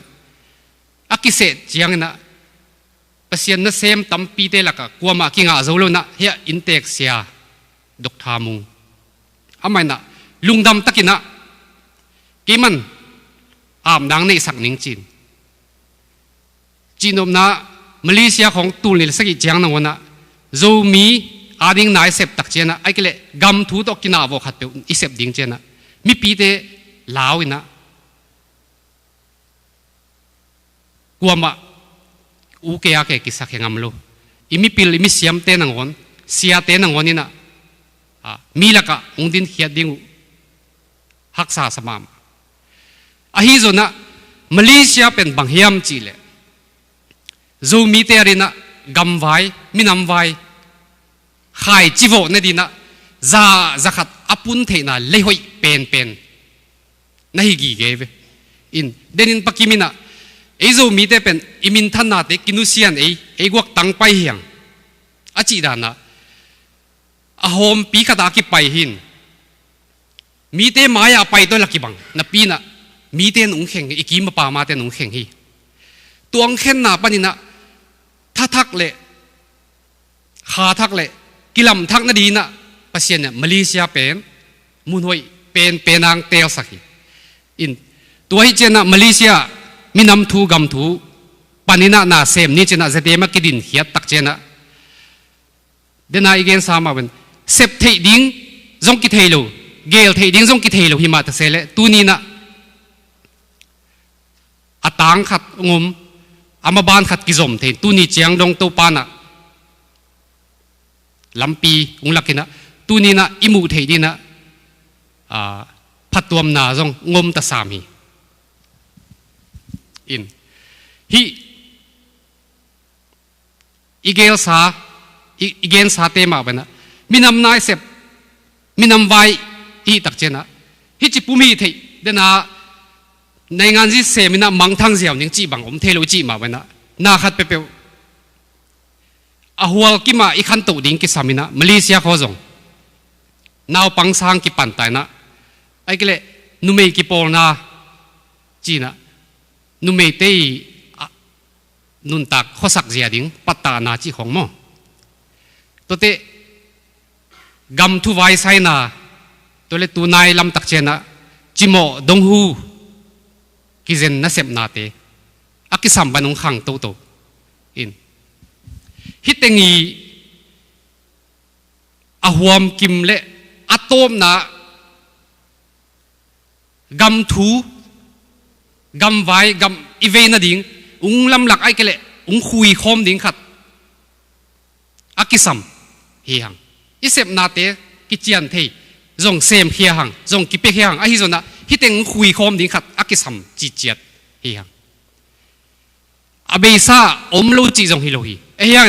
akise chiang na pasien na sem tampi te laka kwama kinga zolo na he intek sia dok thamung amai na lungdam takina kiman am dang nei sak ning chin chinom na Malaysia khong tul ni sagi chiang na wona zo mi ading nai sep tak chena ai kele gam thu to kina vo khat pe isep ding chena mi pi te lawina kwama u ke ake kisak hengam lo imi pil imi siam te nangon sia te nangon ina mi laka ungdin khiat ding haksa samam ahi zona Malaysia pen banghiam chile zo mi te arina gam vai minam vai khai chivo na dina za zakhat apun theina lehoi pen nahi gi geve in denin pakimina ezo mi te pen imin thanna te kinusian ei gwak tang pai hiang achi dana a hom pi khata ki pai hin mi te maya pai to lakibang na pi na mi te nung kheng ikim pa ma te nung kheng hi tuang khen na panina thak le kha thak le kilam thak na dina pasien Malaysia pen mun hoi penang tel sakhi in tuai chena Malaysia minam thu gam thu panina na sem ni chena zedema kidin hiat tak chena dena igen sama ben sep thei ding zong ki thei lo gel thei ding zong ki thei lo hi ma ta sele tu ni na atang khat ngum amaban khat ki zom thei tu ni chiang dong to pana lampi unglakina tu ni na imu thei dina phatwam na zong ngom ta sami in hi igen sa te ma bana minam nai sep minam vai hi tak chena hi chi pumi thei dena nei ngan ji se mina mang thang jiao ning chi bang om thelo chi ma bana na khat pe pe ahwal ki ma i khan to ding ki samina Malaysia kho zong naw pang sang ki pan tai na ai kele นุเมกิปอลนาจีน่ะนุเมเตนุนตักข้อสักเสียดิ้งปัตตานาจีของมอตัวเตกำทุไวไซนาตัวเลตัวนายลำตักเจนะจิโมดงฮูกิเจนนัสเซบนาเตอักิสัมบันงขังโตโตอินฮิตเตงีอหวมกิมเลอะโตมนากำทูกำไว้กำอีเวนะดิ้งลำหลักไอ้เกลคุยคอมดิ้งขัดอักิสัมเฮียงอิเซบนาเตกิจยันเทจงเซมเฮียงจงกิเปเฮียงไอ้ฮิจนะฮิตเตงคุยคอมดิ้งขัดอักิสัมจิตเจียดเฮียงอเบซ่าอมโลจิจงฮิโลฮีเฮียง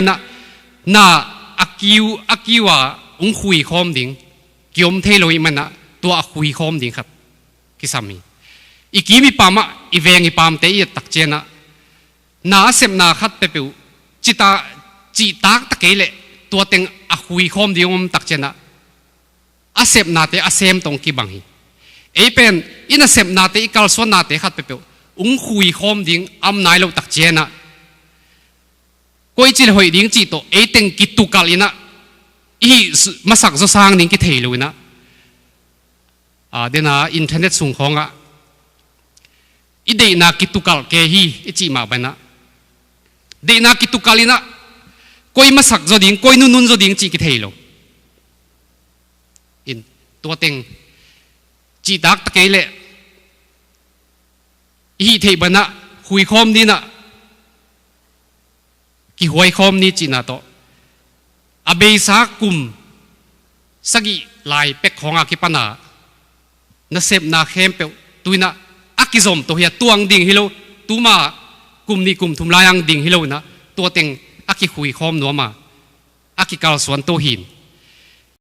นาอักิวคุยคอมดิ้งกิอมเทโลฮีมันนะตัวคุยคอมดิ้งขัดกิสัมมีอีกีมีปามะอีเวงอีปามเตยตักเจนะนาเสพนาขัดเปปิวจิตาตะเกเลตัวเต็งอคุยคอมดิ้งตักเจนะอาเสพนาเตอาเซมตรงกีบังฮีเอเป็นอินาเสพนาเตอีกาลสวนนาเตขัดเปปิวคุยคอมดิ้งอัมนายเราตักเจนะก็อีจิลหอยดิ้งจีโตเอเต็งกิตุกัลินะอีมาสักจะสร้างดิ้งกิเทลุนะเดน่าอินเทอร์เน็ตส่งของอีเดน่ากิตุกัลเกฮีอีจีมาบันนะเดน่ากิตุกัลินะก็อีมาสักจะดิ้งก็อีนุนจะดิ้งจีกิเทลุอินตัวเต็งจีดักตะเกเลอีเทบันนะคุยคอมดีนะกิหวยคอมนี่จีน่าโตอเบซากุมสกิลายเป็กของอากิปนานาเซบนาเข้มเปวตุยนะอากิซอมตัวเฮียตัวงดิ่งฮิโลตูมากุมนี่กุมทุมลายังดิ่งฮิโลนะตัวเต็งอากิคุยคอมนัวมาอากิกาลสวนตัวหิน